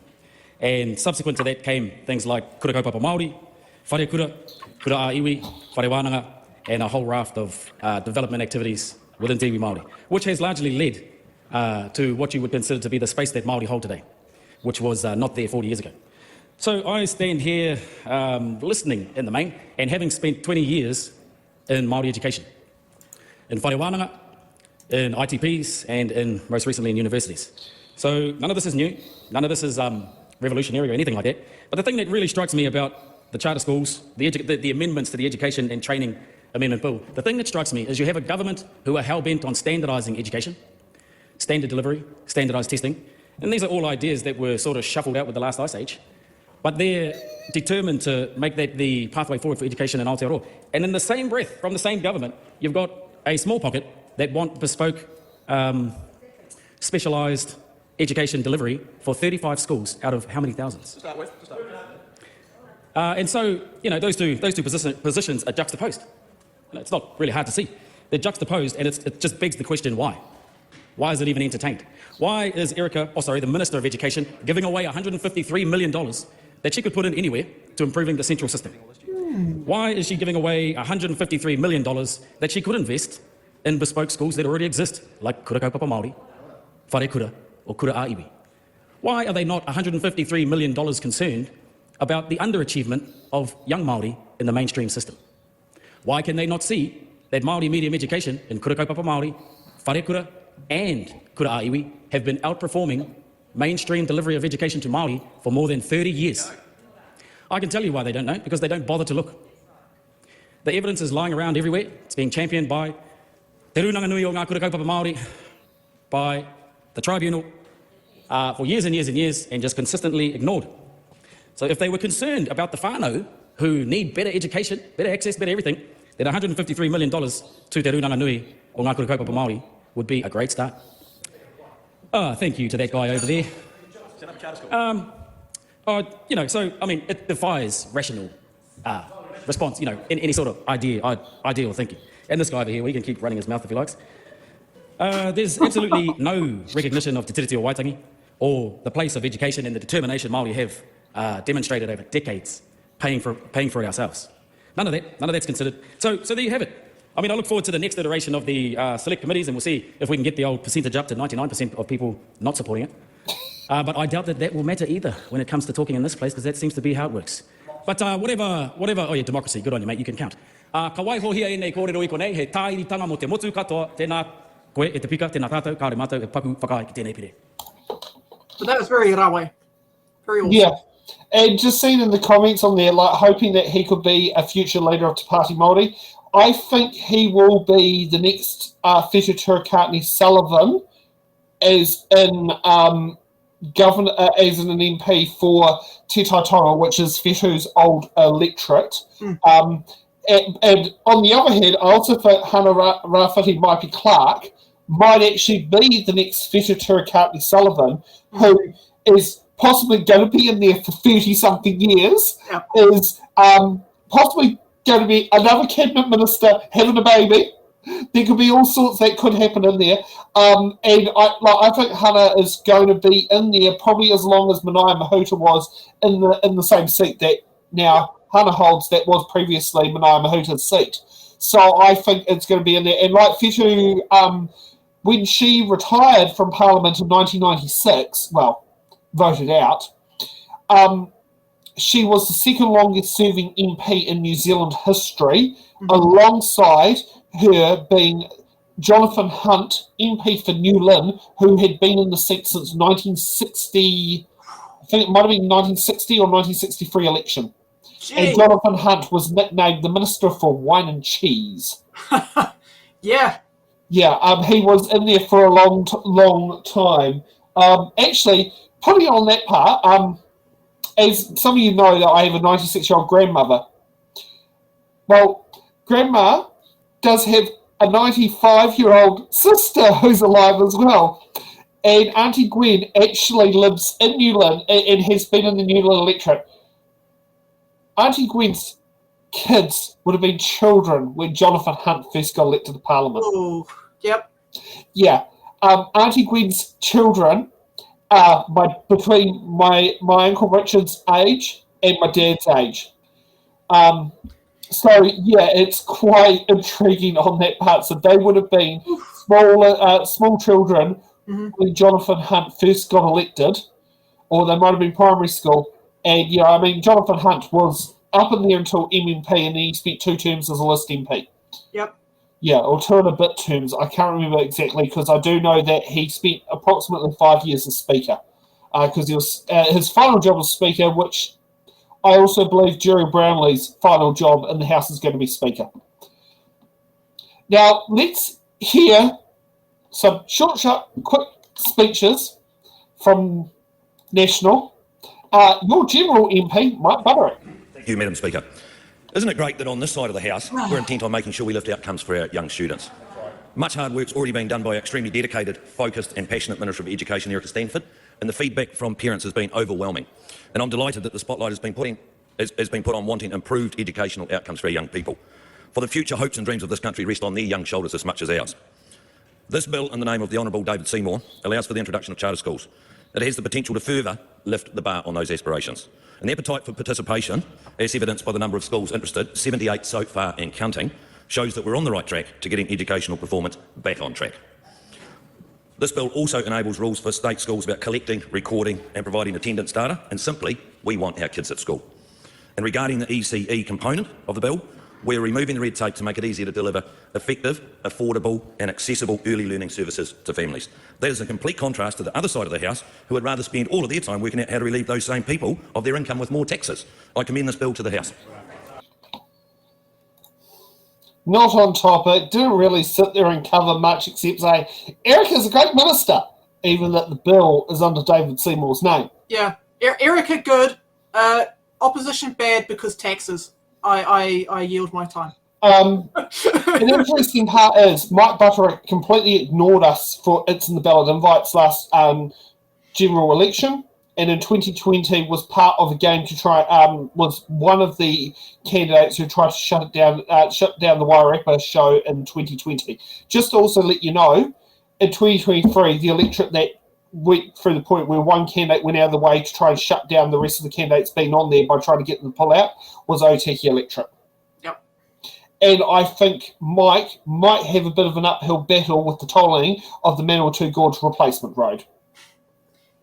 And subsequent to that came things like kura kaupapa Māori, whare kura, kura a iwi, whare wānanga, and a whole raft of development activities within Te Iwi Māori, which has largely led to what you would consider to be the space that Māori hold today, which was not there 40 years ago. So I stand here listening in the main, and having spent 20 years in Māori education, in whare wānanga, in ITPs, and in most recently in universities. So none of this is new, none of this is revolutionary or anything like that. But the thing that really strikes me about the charter schools, the amendments to the Education and Training Amendment Bill, the thing that strikes me is you have a government who are hell-bent on standardising education, standard delivery, standardised testing, and these are all ideas that were sort of shuffled out with the last Ice Age, but they're determined to make that the pathway forward for education in Aotearoa. And in the same breath, from the same government, you've got a small pocket that want bespoke, specialised education delivery for 35 schools out of how many thousands? And so, you know, those two positions are juxtaposed. It's not really hard to see. They're juxtaposed, and it just begs the question, why? Why is it even entertained? Why is the Minister of Education, giving away $153 million that she could put in anywhere to improving the central system? Why is she giving away $153 million that she could invest in bespoke schools that already exist, like kura kaupapa Māori, whare kura, or kura a iwi? Why are they not $153 million concerned about the underachievement of young Māori in the mainstream system? Why can they not see that Māori medium education in kura kaupapa Māori, whare kura, and kura a iwi have been outperforming mainstream delivery of education to Māori for more than 30 years? I can tell you why they don't know, because they don't bother to look. The evidence is lying around everywhere. It's being championed by Te Runanga Nui o ngā kura kaupapa Māori, by the tribunal, for years and years and years, and just consistently ignored. So if they were concerned about the whānau who need better education, better access, better everything, then $153 million to Te Runanga Nui o ngā kura kaupapa Māori would be a great start. Thank you to that guy over there. It defies rational response, in any sort of ideal thinking. And this guy over here, he can keep running his mouth if he likes. There's absolutely no recognition of Te Tiriti o Waitangi or the place of education and the determination Māori have demonstrated over decades, paying for it ourselves. None of that's considered. So there you have it. I look forward to the next iteration of the select committees, and we'll see if we can get the old percentage up to 99% of people not supporting it. But I doubt that will matter either when it comes to talking in this place, because that seems to be how it works. But whatever, oh yeah, democracy, good on you, mate, you can count. Ka waiho hia e nei kōrero i konei, he tāiritanga mo te motu katoa, tēnā koe e te pika, tēnā tātou, kāre mātou e paku whakai ki tēnei pire. But that was very rawe. Very awesome. Yeah. And just seen in the comments on there, like hoping that he could be a future leader of Te Pāti Māori. I think he will be the next Whetū Turakatini Sullivan as an MP for Te Taitonga, which is Whetū's old electorate. And on the other hand, I also think Hana Rāwhiti Maipi Clark might actually be the next Whetū Turakatini Sullivan, who is possibly going to be in there for 30-something years, is possibly going to be another cabinet minister having a baby, There could be all sorts that could happen in there. And I think Hannah is going to be in there probably as long as Manaia Mahuta was in the same seat that now Hannah holds that was previously Manaia Mahuta's seat. So I think it's going to be in there. And like Whetu, when she retired from Parliament in 1996, well, voted out, she was the second longest serving MP in New Zealand history, alongside her being Jonathan Hunt, MP for New Lynn, who had been in the seat since 1960, I think it might have been 1960 or 1963 election. Gee. And Jonathan Hunt was nicknamed the Minister for Wine and Cheese. Yeah. Yeah, he was in there for a long time. Actually, putting on that part, as some of you know that I have a 96-year-old grandmother. Well, Grandma does have a 95-year-old sister who's alive as well. And Auntie Gwen actually lives in New Lynn and has been in the New Lynn electorate. Auntie Gwen's kids would have been children when Jonathan Hunt first got elected to Parliament. Oh, yep. Yeah. Auntie Gwen's children are between my Uncle Richard's age and my dad's age. So, yeah, it's quite intriguing on that part. So they would have been small children when Jonathan Hunt first got elected, or they might have been primary school. And, yeah, I mean, Jonathan Hunt was up in there until MMP, and then he spent 2 terms as a list MP. Yep. Yeah, or 2 and a bit terms. I can't remember exactly, because I do know that he spent approximately 5 years as Speaker. Because he was his final job was Speaker, which I also believe Jerry Brownlee's final job in the House is going to be Speaker. Now, let's hear some short, quick speeches from National. Your General MP, Mike Butterick. Thank you, Madam Speaker. Isn't it great that on this side of the House, we're intent on making sure we lift outcomes for our young students? Much hard work's already been done by extremely dedicated, focused and passionate Minister of Education, Erica Stanford, and the feedback from parents has been overwhelming. And I'm delighted that the spotlight has been put on wanting improved educational outcomes for our young people. For the future hopes and dreams of this country rest on their young shoulders as much as ours. This bill, in the name of the Honourable David Seymour, allows for the introduction of charter schools. It has the potential to further lift the bar on those aspirations. And the appetite for participation, as evidenced by the number of schools interested, 78 so far and counting, shows that we're on the right track to getting educational performance back on track. This bill also enables rules for state schools about collecting, recording and providing attendance data, and simply, we want our kids at school. And regarding the ECE component of the bill, we're removing the red tape to make it easier to deliver effective, affordable and accessible early learning services to families. That is a complete contrast to the other side of the House, who would rather spend all of their time working out how to relieve those same people of their income with more taxes. I commend this bill to the House. Not on topic, didn't really sit there and cover much except say, Erica's a great minister, even that the bill is under David Seymour's name. Yeah, Erica good, opposition bad because taxes. I yield my time. An interesting part is Mike Butterick completely ignored us for It's in the Ballot Invites last general election, and in 2020 was part of a game to try, was one of the candidates who tried to shut down the Wairarapa show in 2020. Just to also let you know, in 2023, the electorate that went through the point where one candidate went out of the way to try and shut down the rest of the candidates being on there by trying to get them to pull out was Aotearoa electorate. Yep. And I think Mike might have a bit of an uphill battle with the tolling of the Manawatu Gorge replacement road.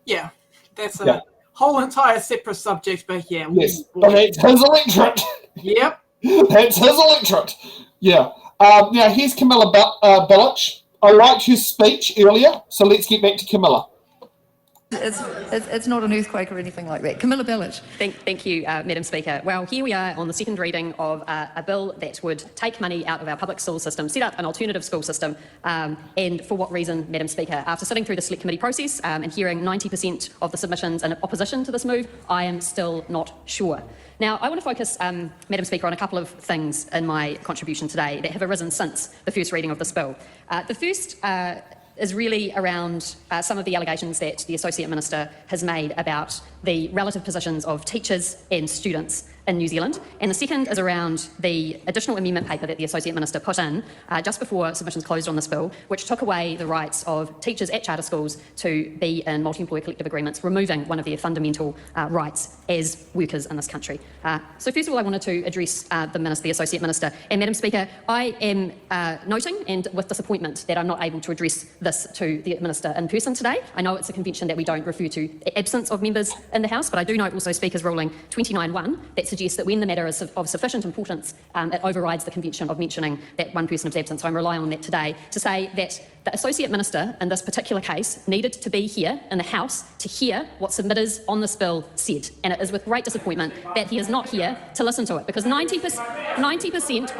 Yeah, that's a whole entire separate subject, but yeah. Yes, but it's his electorate. Yep. That's his electorate. Yeah. Now, here's Camilla Billich. I liked his speech earlier, so let's get back to Camilla. It's not an earthquake or anything like that. Camilla Billich. Thank you, Madam Speaker. Well, here we are on the second reading of a bill that would take money out of our public school system, set up an alternative school system, and for what reason, Madam Speaker? After sitting through the select committee process and hearing 90% of the submissions in opposition to this move, I am still not sure. Now, I want to focus, Madam Speaker, on a couple of things in my contribution today that have arisen since the first reading of this bill. The first is really around some of the allegations that the Associate Minister has made about the relative positions of teachers and students in New Zealand, and the second is around the additional amendment paper that the Associate Minister put in just before submissions closed on this bill, which took away the rights of teachers at charter schools to be in multi-employer collective agreements, removing one of their fundamental rights as workers in this country. So first of all, I wanted to address the Associate Minister. And Madam Speaker, I am noting, and with disappointment, that I'm not able to address this to the Minister in person today. I know it's a convention that we don't refer to absence of members in the House, but I do note also Speaker's ruling 29.1 that suggests that when the matter is of sufficient importance, it overrides the convention of mentioning that one person is absent. So I'm relying on that today to say that the Associate Minister in this particular case needed to be here in the House to hear what submitters on this bill said. And it is with great disappointment that he is not here to listen to it, because 90%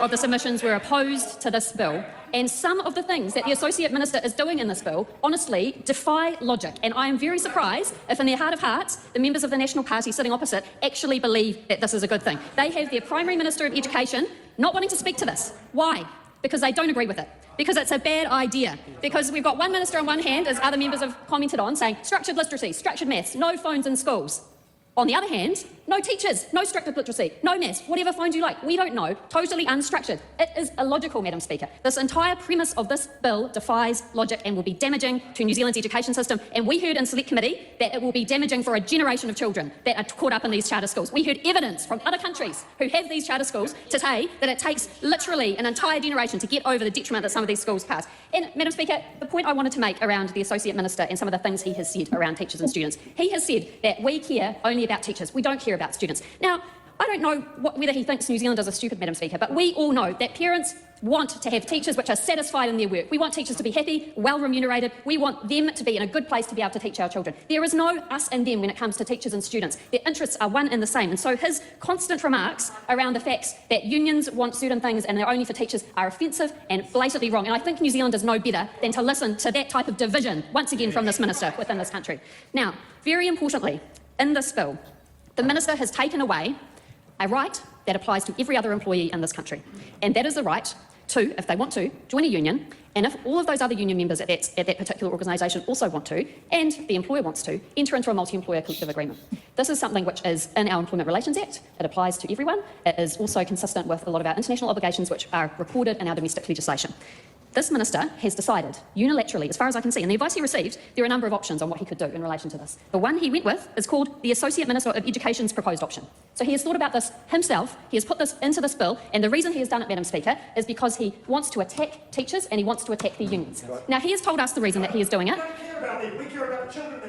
of the submissions were opposed to this bill. And some of the things that the Associate Minister is doing in this bill, honestly, defy logic. And I am very surprised if in their heart of hearts, the members of the National Party sitting opposite actually believe that this is a good thing. They have their Primary Minister of Education not wanting to speak to this. Why? Because they don't agree with it. Because it's a bad idea. Because we've got one minister on one hand, as other members have commented on, saying structured literacy, structured maths, no phones in schools. On the other hand, no teachers, no structured literacy, no maths, whatever phones you like. We don't know. Totally unstructured. It is illogical, Madam Speaker. This entire premise of this bill defies logic and will be damaging to New Zealand's education system. And we heard in Select Committee that it will be damaging for a generation of children that are caught up in these charter schools. We heard evidence from other countries who have these charter schools to say that it takes literally an entire generation to get over the detriment that some of these schools pass. And, Madam Speaker, the point I wanted to make around the Associate Minister and some of the things he has said around teachers and students, he has said that we care only about teachers. We don't care about students. Now, I don't know whether he thinks New Zealanders are stupid, Madam Speaker, but we all know that parents want to have teachers which are satisfied in their work. We want teachers to be happy, well remunerated. We want them to be in a good place to be able to teach our children. There is no us and them when it comes to teachers and students. Their interests are one and the same. And so his constant remarks around the facts that unions want certain things and they're only for teachers are offensive and blatantly wrong. And I think New Zealanders know better than to listen to that type of division, once again, from this minister within this country. Now, very importantly, in this bill, the minister has taken away a right that applies to every other employee in this country. And that is the right to, if they want to, join a union, and if all of those other union members at that particular organisation also want to, and the employer wants to, enter into a multi-employer collective agreement. This is something which is in our Employment Relations Act. It applies to everyone. It is also consistent with a lot of our international obligations which are recorded in our domestic legislation. This minister has decided unilaterally, as far as I can see, and the advice he received, there are a number of options on what he could do in relation to this. The one he went with is called the Associate Minister of Education's proposed option. So he has thought about this himself, he has put this into this bill, and the reason he has done it, Madam Speaker, is because he wants to attack teachers and he wants to attack the unions. Now, he has told us the reason that he is doing it.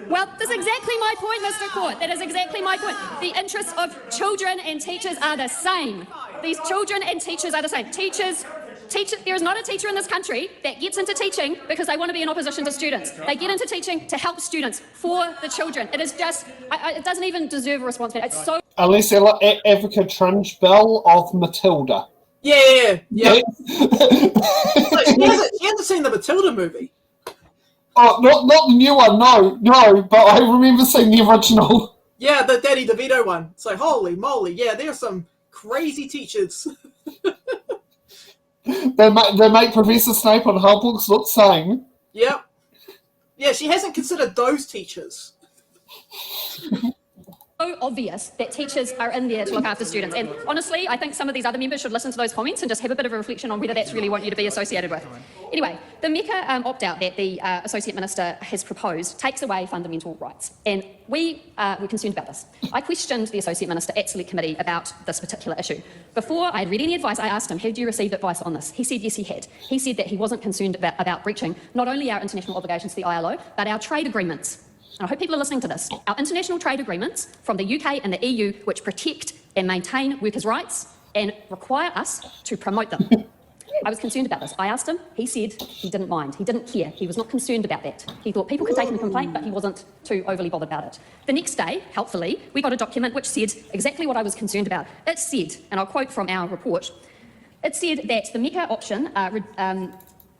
Well, that's exactly my point, Mr. Court. That is exactly my point. The interests of children and teachers are the same. These children and teachers are the same. There is not a teacher in this country that gets into teaching because they want to be in opposition to students. They get into teaching to help students, for the children. It is just, it doesn't even deserve a response. It's so... Alicia, Advocate Tringe Bill of Matilda. Yeah. She hasn't seen the Matilda movie. Oh, not the new one, no, but I remember seeing the original. Yeah, the Danny DeVito one. So, holy moly, yeah, there are some crazy teachers. They make Professor Snape on Hogwarts look sane. Yep. Yeah, she hasn't considered those teachers. So obvious that teachers are in there to look after students. And honestly, I think some of these other members should listen to those comments and just have a bit of a reflection on whether that's really what you to be associated with. Anyway, the MECA opt-out that the Associate Minister has proposed takes away fundamental rights. And we were concerned about this. I questioned the Associate Minister at Select Committee about this particular issue. Before I had read any advice, I asked him, had you received advice on this? He said yes, he had. He said that he wasn't concerned about breaching not only our international obligations to the ILO, but our trade agreements. And I hope people are listening to this. Our international trade agreements from the UK and the EU, which protect and maintain workers' rights and require us to promote them. I was concerned about this. I asked him. He said he didn't mind. He didn't care. He was not concerned about that. He thought people could take in a complaint, but he wasn't too overly bothered about it. The next day, helpfully, we got a document which said exactly what I was concerned about. It said, and I'll quote from our report, it said that the MECA option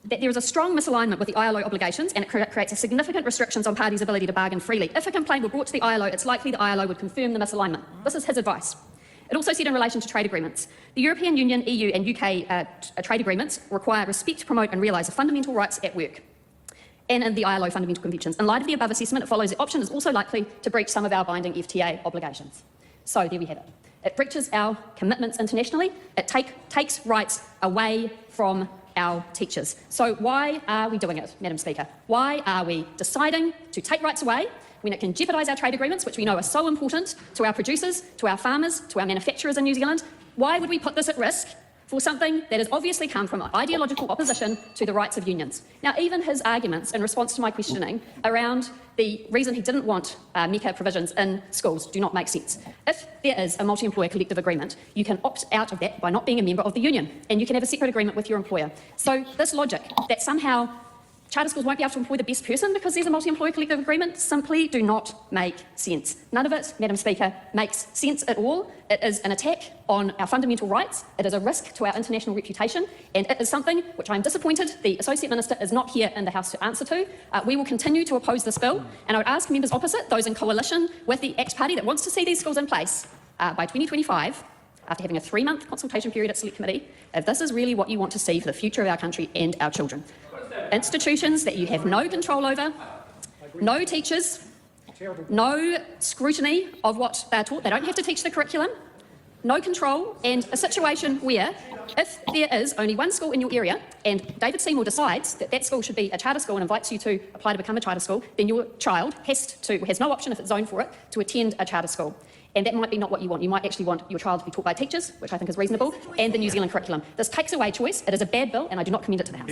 that there is a strong misalignment with the ILO obligations and it creates a significant restrictions on parties' ability to bargain freely. If a complaint were brought to the ILO, it's likely the ILO would confirm the misalignment. This is his advice. It also said in relation to trade agreements, the European Union, EU and UK trade agreements require respect, promote and realise the fundamental rights at work and in the ILO fundamental conventions. In light of the above assessment, it follows the option is also likely to breach some of our binding FTA obligations. So there we have it. It breaches our commitments internationally. It takes rights away from our teachers. So why are we doing it, Madam Speaker? Why are we deciding to take rights away when it can jeopardise our trade agreements, which we know are so important to our producers, to our farmers, to our manufacturers in New Zealand? Why would we put this at risk for something that has obviously come from ideological opposition to the rights of unions? Now, even his arguments in response to my questioning around the reason he didn't want MECA provisions in schools do not make sense. If there is a multi-employer collective agreement, you can opt out of that by not being a member of the union, and you can have a separate agreement with your employer. So this logic that somehow charter schools won't be able to employ the best person because there's a multi-employer collective agreement simply do not make sense. None of it, Madam Speaker, makes sense at all. It is an attack on our fundamental rights. It is a risk to our international reputation, and it is something which I'm disappointed the Associate Minister is not here in the House to answer to. We will continue to oppose this bill, and I would ask members opposite, those in coalition with the ACT Party that wants to see these schools in place by 2025, after having a 3-month consultation period at Select Committee, if this is really what you want to see for the future of our country and our children. Institutions that you have no control over, no teachers, no scrutiny of what they're taught, they don't have to teach the curriculum, no control, and a situation where if there is only one school in your area and David Seymour decides that that school should be a charter school and invites you to apply to become a charter school, then your child has no option if it's zoned for it to attend a charter school. And that might be not what you want. You might actually want your child to be taught by teachers, which I think is reasonable, and the New Zealand curriculum. This takes away choice. It is a bad bill, and I do not commend it to the House.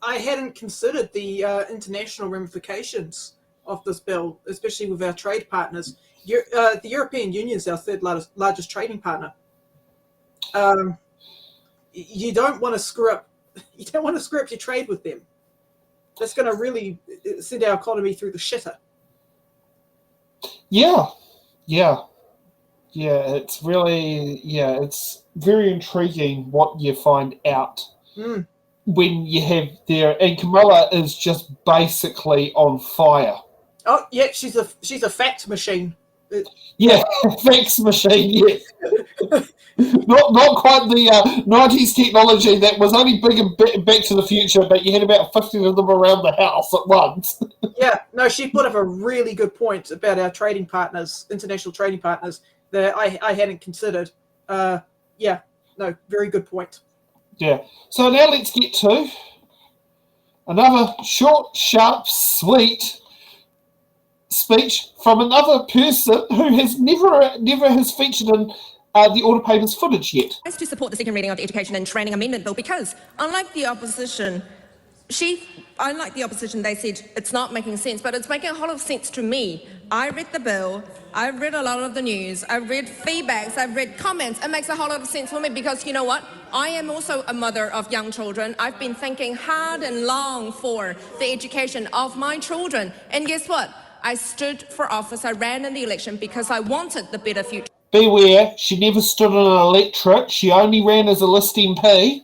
I hadn't considered the international ramifications of this bill, especially with our trade partners. The European Union is our third largest trading partner. You don't want to screw up. You don't want to screw up your trade with them. That's going to really send our economy through the shitter. Yeah. It's really, it's very intriguing what you find out when you have there, and Camilla is just basically on fire. Oh yeah, she's a fact machine. Yeah, fax machine. Yes, not quite the 90s technology that was only big in Back to the Future, but you had about 50 of them around the house at once. Yeah, no, she put up a really good point about our trading partners, international trading partners, that I hadn't considered. Very good point. Yeah. So now let's get to another short, sharp, sweet speech from another person who has never has featured in the Order Papers footage yet. To support the second reading of the Education and Training Amendment Bill because, unlike the opposition, they said it's not making sense, but it's making a whole lot of sense to me. I read the bill, I've read a lot of the news, I've read feedbacks, I've read comments. It makes a whole lot of sense for me because, you know what? I am also a mother of young children. I've been thinking hard and long for the education of my children. And guess what? I stood for office, I ran in the election because I wanted the better future. Beware, she never stood in an electorate. She only ran as a list MP.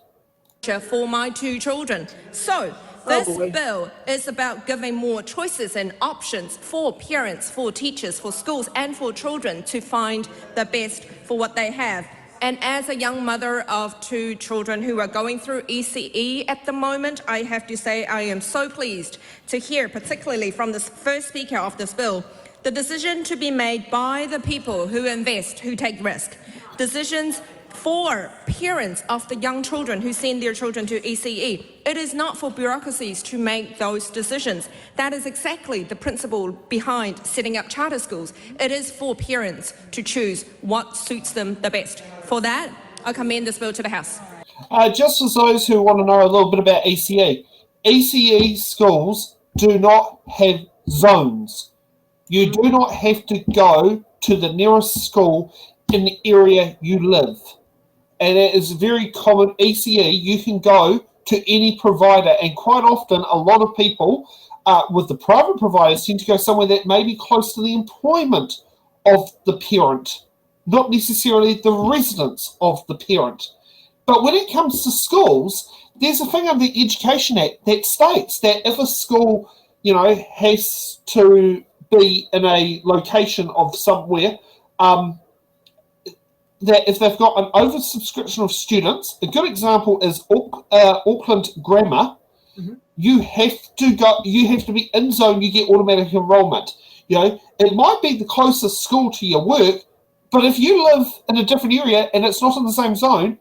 For my 2 children. So, this bill is about giving more choices and options for parents, for teachers, for schools, and for children to find the best for what they have. And as a young mother of 2 children who are going through ECE at the moment, I have to say I am so pleased to hear, particularly from the first speaker of this bill, the decision to be made by the people who invest, who take risk. Decisions for parents of the young children who send their children to ECE. It is not for bureaucracies to make those decisions. That is exactly the principle behind setting up charter schools. It is for parents to choose what suits them the best. For that, I commend this bill to the House. Just as those who want to know a little bit about ECE, ECE schools do not have zones. You do not have to go to the nearest school in the area you live. And it is very common, ECE, you can go to any provider, and quite often a lot of people with the private providers tend to go somewhere that may be close to the employment of the parent, not necessarily the residence of the parent. But when it comes to schools, there's a thing under the Education Act that states that if a school, has to be in a location of somewhere, that if they've got an oversubscription of students, a good example is Auckland Grammar. You have to be in zone, you get automatic enrolment. it might be the closest school to your work, but if you live in a different area and it's not in the same zone,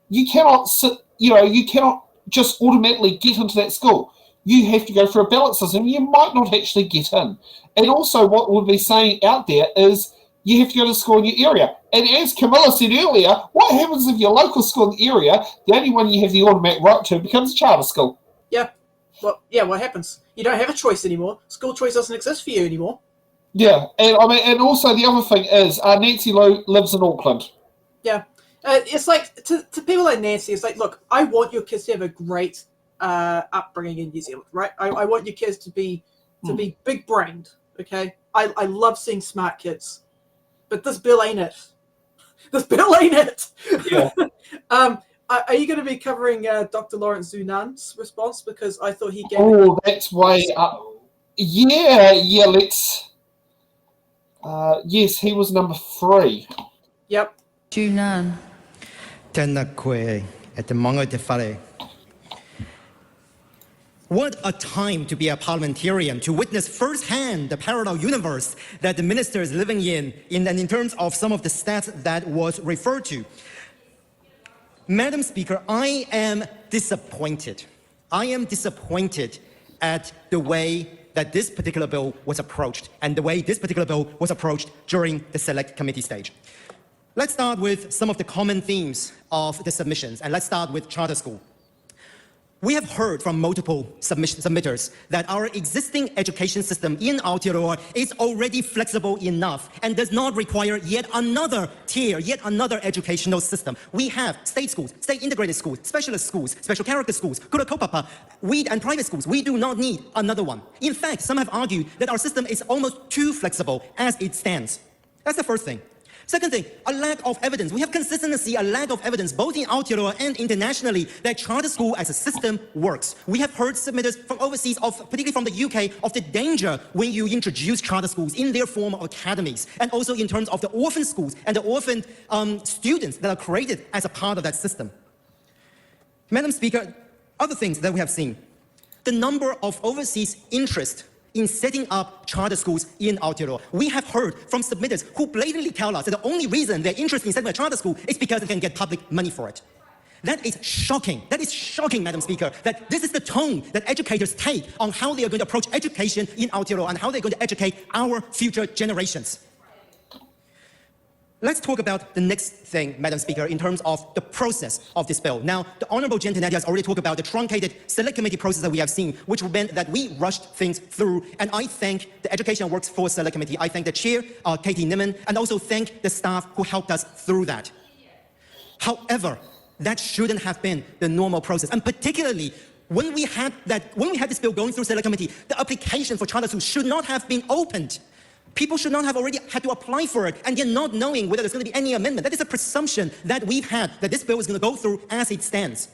you cannot you cannot just automatically get into that school. You have to go through a ballot system. You might not actually get in. And also what we'll be saying out there is you have to go to school in your area. And as Camilla said earlier, what happens if your local school in the area, the only one you have the automatic right to, becomes a charter school? Yeah. Well, yeah, what happens? You don't have a choice anymore. School choice doesn't exist for you anymore. Yeah, and and also the other thing is, Nancy Lowe lives in Auckland. Yeah. It's like, to people like Nancy, it's like, look, I want your kids to have a great upbringing in New Zealand, right? I want your kids to be big-brained, okay? I love seeing smart kids. But this bill ain't it. This bill ain't it. Yeah. Are you going to be covering Dr. Lawrence Zunan's response? Because I thought he gave... Oh, that's way up. Yeah, let's... yes, he was number 3. Yep. Junan. Tēnā koe e te mango te whare. What a time to be a parliamentarian, to witness firsthand the parallel universe that the minister is living in terms of some of the stats that was referred to. Madam Speaker, I am disappointed. I am disappointed at the way that this particular bill was approached and the way this particular bill was approached during the select committee stage. Let's start with some of the common themes of the submissions, and let's start with charter school. We have heard from multiple submitters that our existing education system in Aotearoa is already flexible enough and does not require yet another tier, yet another educational system. We have state schools, state integrated schools, specialist schools, special character schools, kura kaupapa, and private schools. We do not need another one. In fact, some have argued that our system is almost too flexible as it stands. That's the first thing. Second thing, a lack of evidence. We have consistently seen a lack of evidence, both in Aotearoa and internationally, that charter school as a system works. We have heard submitters from overseas, particularly from the UK, of the danger when you introduce charter schools in their form of academies, and also in terms of the orphan schools and the orphan students that are created as a part of that system. Madam Speaker, other things that we have seen. The number of overseas interest in setting up charter schools in Aotearoa. We have heard from submitters who blatantly tell us that the only reason they're interested in setting up a charter school is because they can get public money for it. That is shocking. That is shocking, Madam Speaker, that this is the tone that educators take on how they are going to approach education in Aotearoa and how they're going to educate our future generations. Let's talk about the next thing, Madam Speaker, in terms of the process of this bill. Now, the Honourable Gentinadia has already talked about the truncated select committee process that we have seen, which meant that we rushed things through. And I thank the Education and Workforce Select Committee. I thank the chair, Katie Niman, and also thank the staff who helped us through that. However, that shouldn't have been the normal process. And particularly, when we had this bill going through select committee, the application for charter schools should not have been opened. People should not have already had to apply for it, and yet not knowing whether there's going to be any amendment. That is a presumption that we've had, that this bill is going to go through as it stands.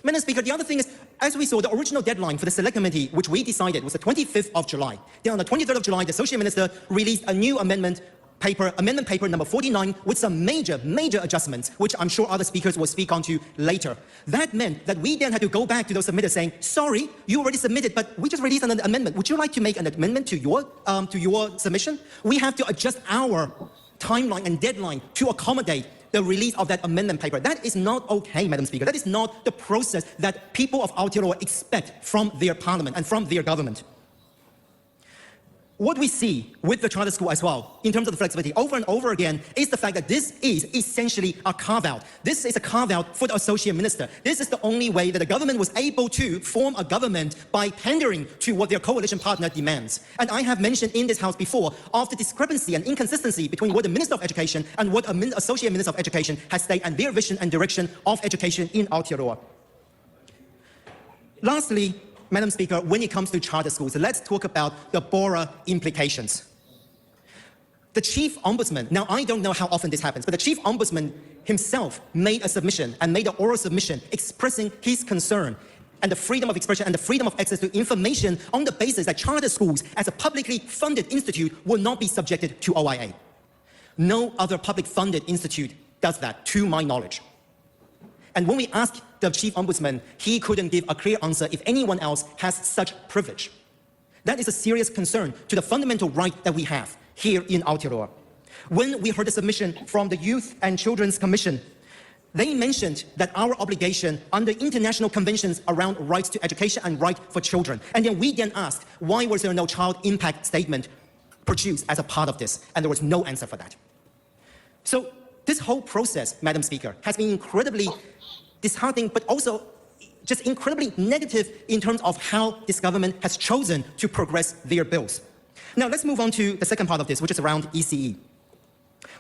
Madam Speaker, the other thing is, as we saw, the original deadline for the select committee, which we decided was the 25th of July. Then on the 23rd of July, the Associate Minister released a new amendment paper number 49, with some major adjustments, which I'm sure other speakers will speak on to later. That meant that we then had to go back to those submitters saying, sorry, you already submitted, but we just released an amendment. Would you like to make an amendment to your submission? We have to adjust our timeline and deadline to accommodate the release of that amendment paper. That is not okay, Madam Speaker. That is not the process that people of Aotearoa expect from their parliament and from their government. What we see with the charter school as well, in terms of the flexibility, over and over again, is the fact that this is essentially a carve-out. This is a carve-out for the Associate Minister. This is the only way that the government was able to form a government by pandering to what their coalition partner demands. And I have mentioned in this House before of the discrepancy and inconsistency between what the Minister of Education and what an Associate Minister of Education has stated and their vision and direction of education in Aotearoa. Lastly, Madam Speaker, when it comes to charter schools, let's talk about the Bora implications. The Chief Ombudsman, now I don't know how often this happens, but the Chief Ombudsman himself made a submission and made an oral submission expressing his concern and the freedom of expression and the freedom of access to information on the basis that charter schools as a publicly funded institute will not be subjected to OIA. No other public funded institute does that, to my knowledge. And when we asked the Chief Ombudsman, he couldn't give a clear answer if anyone else has such privilege. That is a serious concern to the fundamental right that we have here in Aotearoa. When we heard the submission from the Youth and Children's Commission, they mentioned that our obligation under international conventions around rights to education and right for children. And then we then asked, why was there no child impact statement produced as a part of this? And there was no answer for that. So this whole process, Madam Speaker, has been incredibly disheartening, but also just incredibly negative in terms of how this government has chosen to progress their bills. Now let's move on to the second part of this, which is around ECE.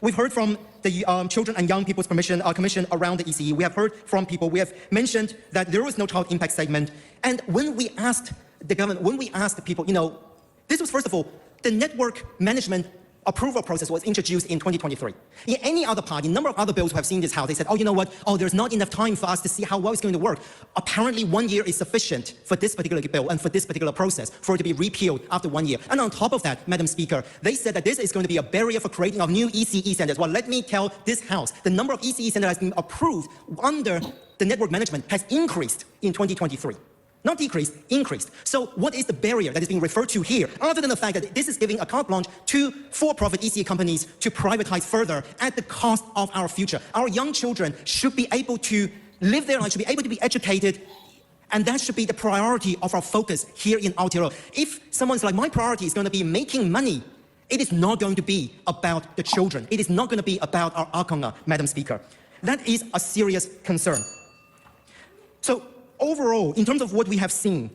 We've heard from the Children and Young People's Commission around the ECE. We have heard from people. We have mentioned that there was no child impact statement. And when we asked the government, when we asked the people, this was, first of all, the network management approval process was introduced in 2023. In any other party, a number of other bills who have seen this house, they said, oh, you know what? Oh, there's not enough time for us to see how well it's going to work. Apparently, 1 year is sufficient for this particular bill and for this particular process for it to be repealed after 1 year. And on top of that, Madam Speaker, they said that this is going to be a barrier for creating of new ECE centers. Well, let me tell this house, the number of ECE centers that has been approved under the network management has increased in 2023. Not decreased, increased. So what is the barrier that is being referred to here, other than the fact that this is giving a carte blanche to for-profit ECE companies to privatize further at the cost of our future? Our young children should be able to live their lives, should be able to be educated, and that should be the priority of our focus here in Aotearoa. If someone's like, my priority is going to be making money, it is not going to be about the children. It is not going to be about our akonga, Madam Speaker. That is a serious concern. So, overall, in terms of what we have seen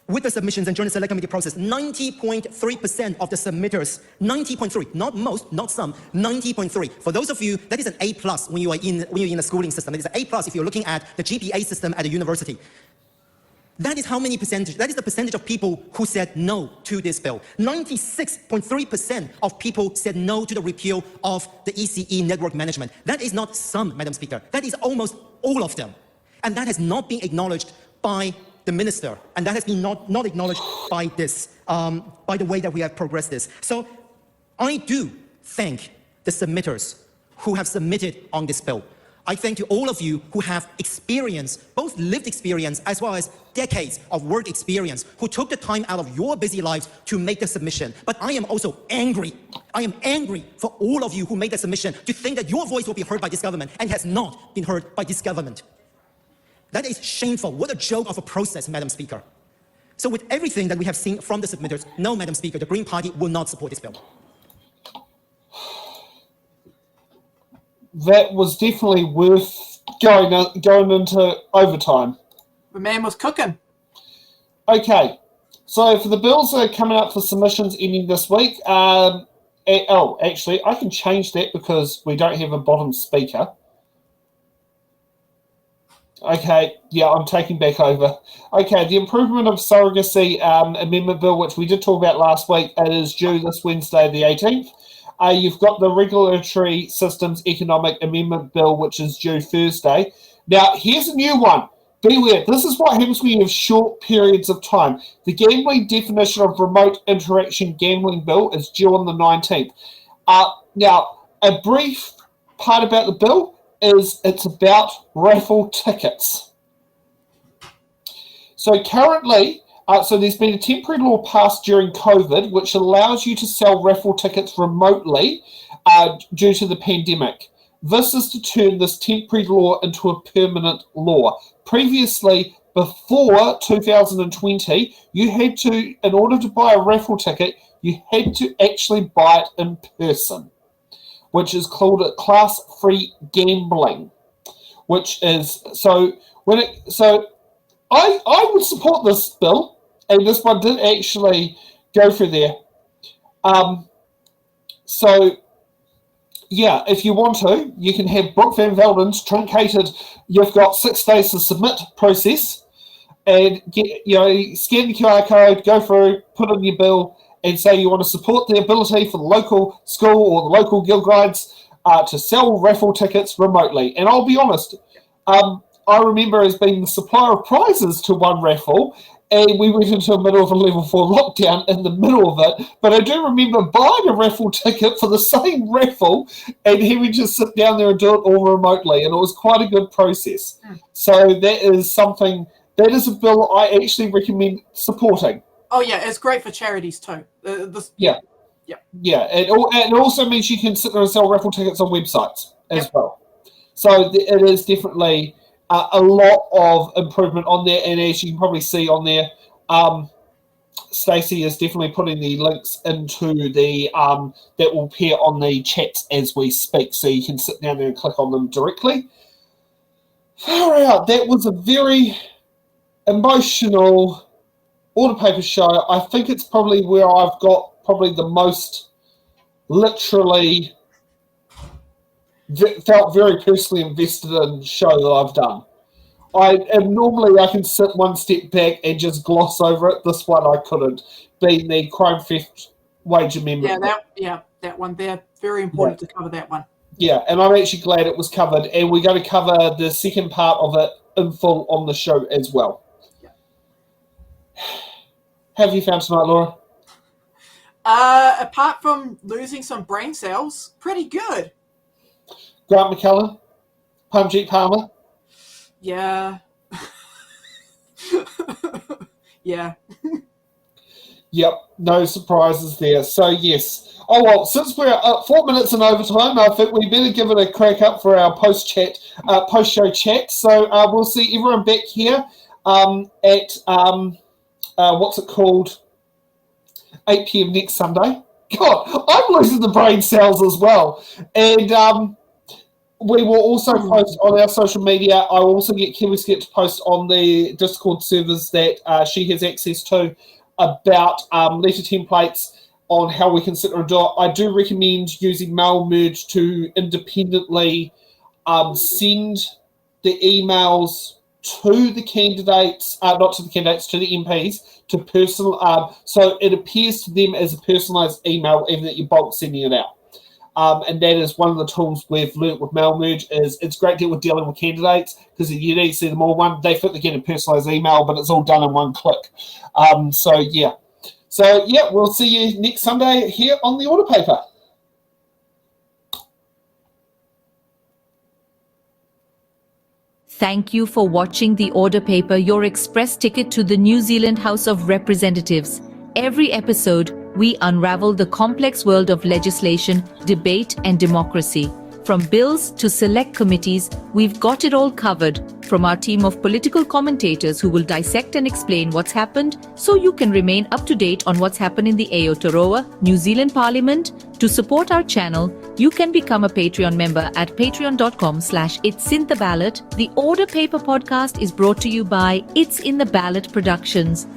with the submissions and joint select committee process, 90.3% of the submitters, 90.3, not most, not some, 90.3. For those of you, that is an A+ when you're in a schooling system. It is an A+ if you're looking at the GPA system at a university. That is how many percentage? That is the percentage of people who said no to this bill. 96.3% of people said no to the repeal of the ECE network management. That is not some, Madam Speaker. That is almost all of them. And that has not been acknowledged by the minister, and that has been not acknowledged by this, by the way that we have progressed this. So I do thank the submitters who have submitted on this bill. I thank to all of you who have experience, both lived experience as well as decades of work experience, who took the time out of your busy lives to make the submission. But I am also angry. I am angry for all of you who made the submission to think that your voice will be heard by this government and has not been heard by this government. That is shameful. What a joke of a process, Madam Speaker. So with everything that we have seen from the submitters, no, Madam Speaker, the Green Party will not support this bill. That was definitely worth going into overtime. The man was cooking. Okay, so for the bills that are coming up for submissions ending this week, actually, I can change that because we don't have a bottom speaker. Okay, yeah, I'm taking back over. Okay, the improvement of surrogacy amendment bill, which we did talk about last week, it is due this Wednesday, the 18th. You've got the regulatory systems economic amendment bill, which is due Thursday. Now, here's a new one. Beware, this is what happens when you have short periods of time. The gambling definition of remote interaction gambling bill is due on the 19th. Now, a brief part about the bill is it's about raffle tickets. So currently, so there's been a temporary law passed during COVID which allows you to sell raffle tickets remotely due to the pandemic. This is to turn this temporary law into a permanent law. Previously, before 2020, you had to, in order to buy a raffle ticket, you had to actually buy it in person, which is called a class-free gambling, which is I would support this bill, and this one did actually go through there. So yeah, if you want to, you can have Brooke Van Velden's truncated. You've got 6 days to submit process, and scan the QR code, go through, put in your bill, and say you want to support the ability for the local school or the local guild guides to sell raffle tickets remotely. And I'll be honest, I remember as being the supplier of prizes to one raffle, and we went into the middle of a level 4 lockdown in the middle of it. But I do remember buying a raffle ticket for the same raffle and having to sit down there and do it all remotely, and it was quite a good process. So that is something, that is a bill I actually recommend supporting. Oh yeah, it's great for charities too. Yeah. It also means you can sit there and sell raffle tickets on websites as well. So it is definitely a lot of improvement on there. And as you can probably see on there, Stacey is definitely putting the links into the that will appear on the chats as we speak. So you can sit down there and click on them directly. Far out. That was a very emotional Order Paper show. I think it's probably where I've got probably the most literally felt very personally invested in show that I've done. Normally I can sit one step back and just gloss over it. This one I couldn't. Being the crime theft wage amendment. That one there. Very important to cover that one. Yeah, and I'm actually glad it was covered, and we're going to cover the second part of it in full on the show as well. Yeah. How have you found tonight, Laura? Apart from losing some brain cells, pretty good. Grant McCullen? Pamjeet Palmer? Yeah. Yeah. Yep, no surprises there. So, yes. Oh, well, since we're 4 minutes in overtime, I think we better give it a crack up for our post-show chat. So, we'll see everyone back here at, what's it called? 8 p.m. next Sunday. God, I'm losing the brain cells as well. And we will also post on our social media. I will also get KiwiSkit to post on the Discord servers that she has access to about letter templates on how we can sit and do it. I do recommend using Mail Merge to independently send the emails to the candidates, not to the candidates, to the MPs, to personal, so it appears to them as a personalised email, even that you're bulk sending it out. And that is one of the tools we've learnt with Mail Merge. Is it's great deal with dealing with candidates because you need to see them all. They fit to get a personalised email, but it's all done in one click. So we'll see you next Sunday here on the Order Paper. Thank you for watching the Order Paper, your express ticket to the New Zealand House of Representatives. Every episode, we unravel the complex world of legislation, debate, and democracy. From bills to select committees, we've got it all covered. From our team of political commentators who will dissect and explain what's happened so you can remain up to date on what's happened in the Aotearoa, New Zealand Parliament. To support our channel, you can become a Patreon member at patreon.com/it'sintheballot. The Order Paper podcast is brought to you by It's in the Ballot Productions.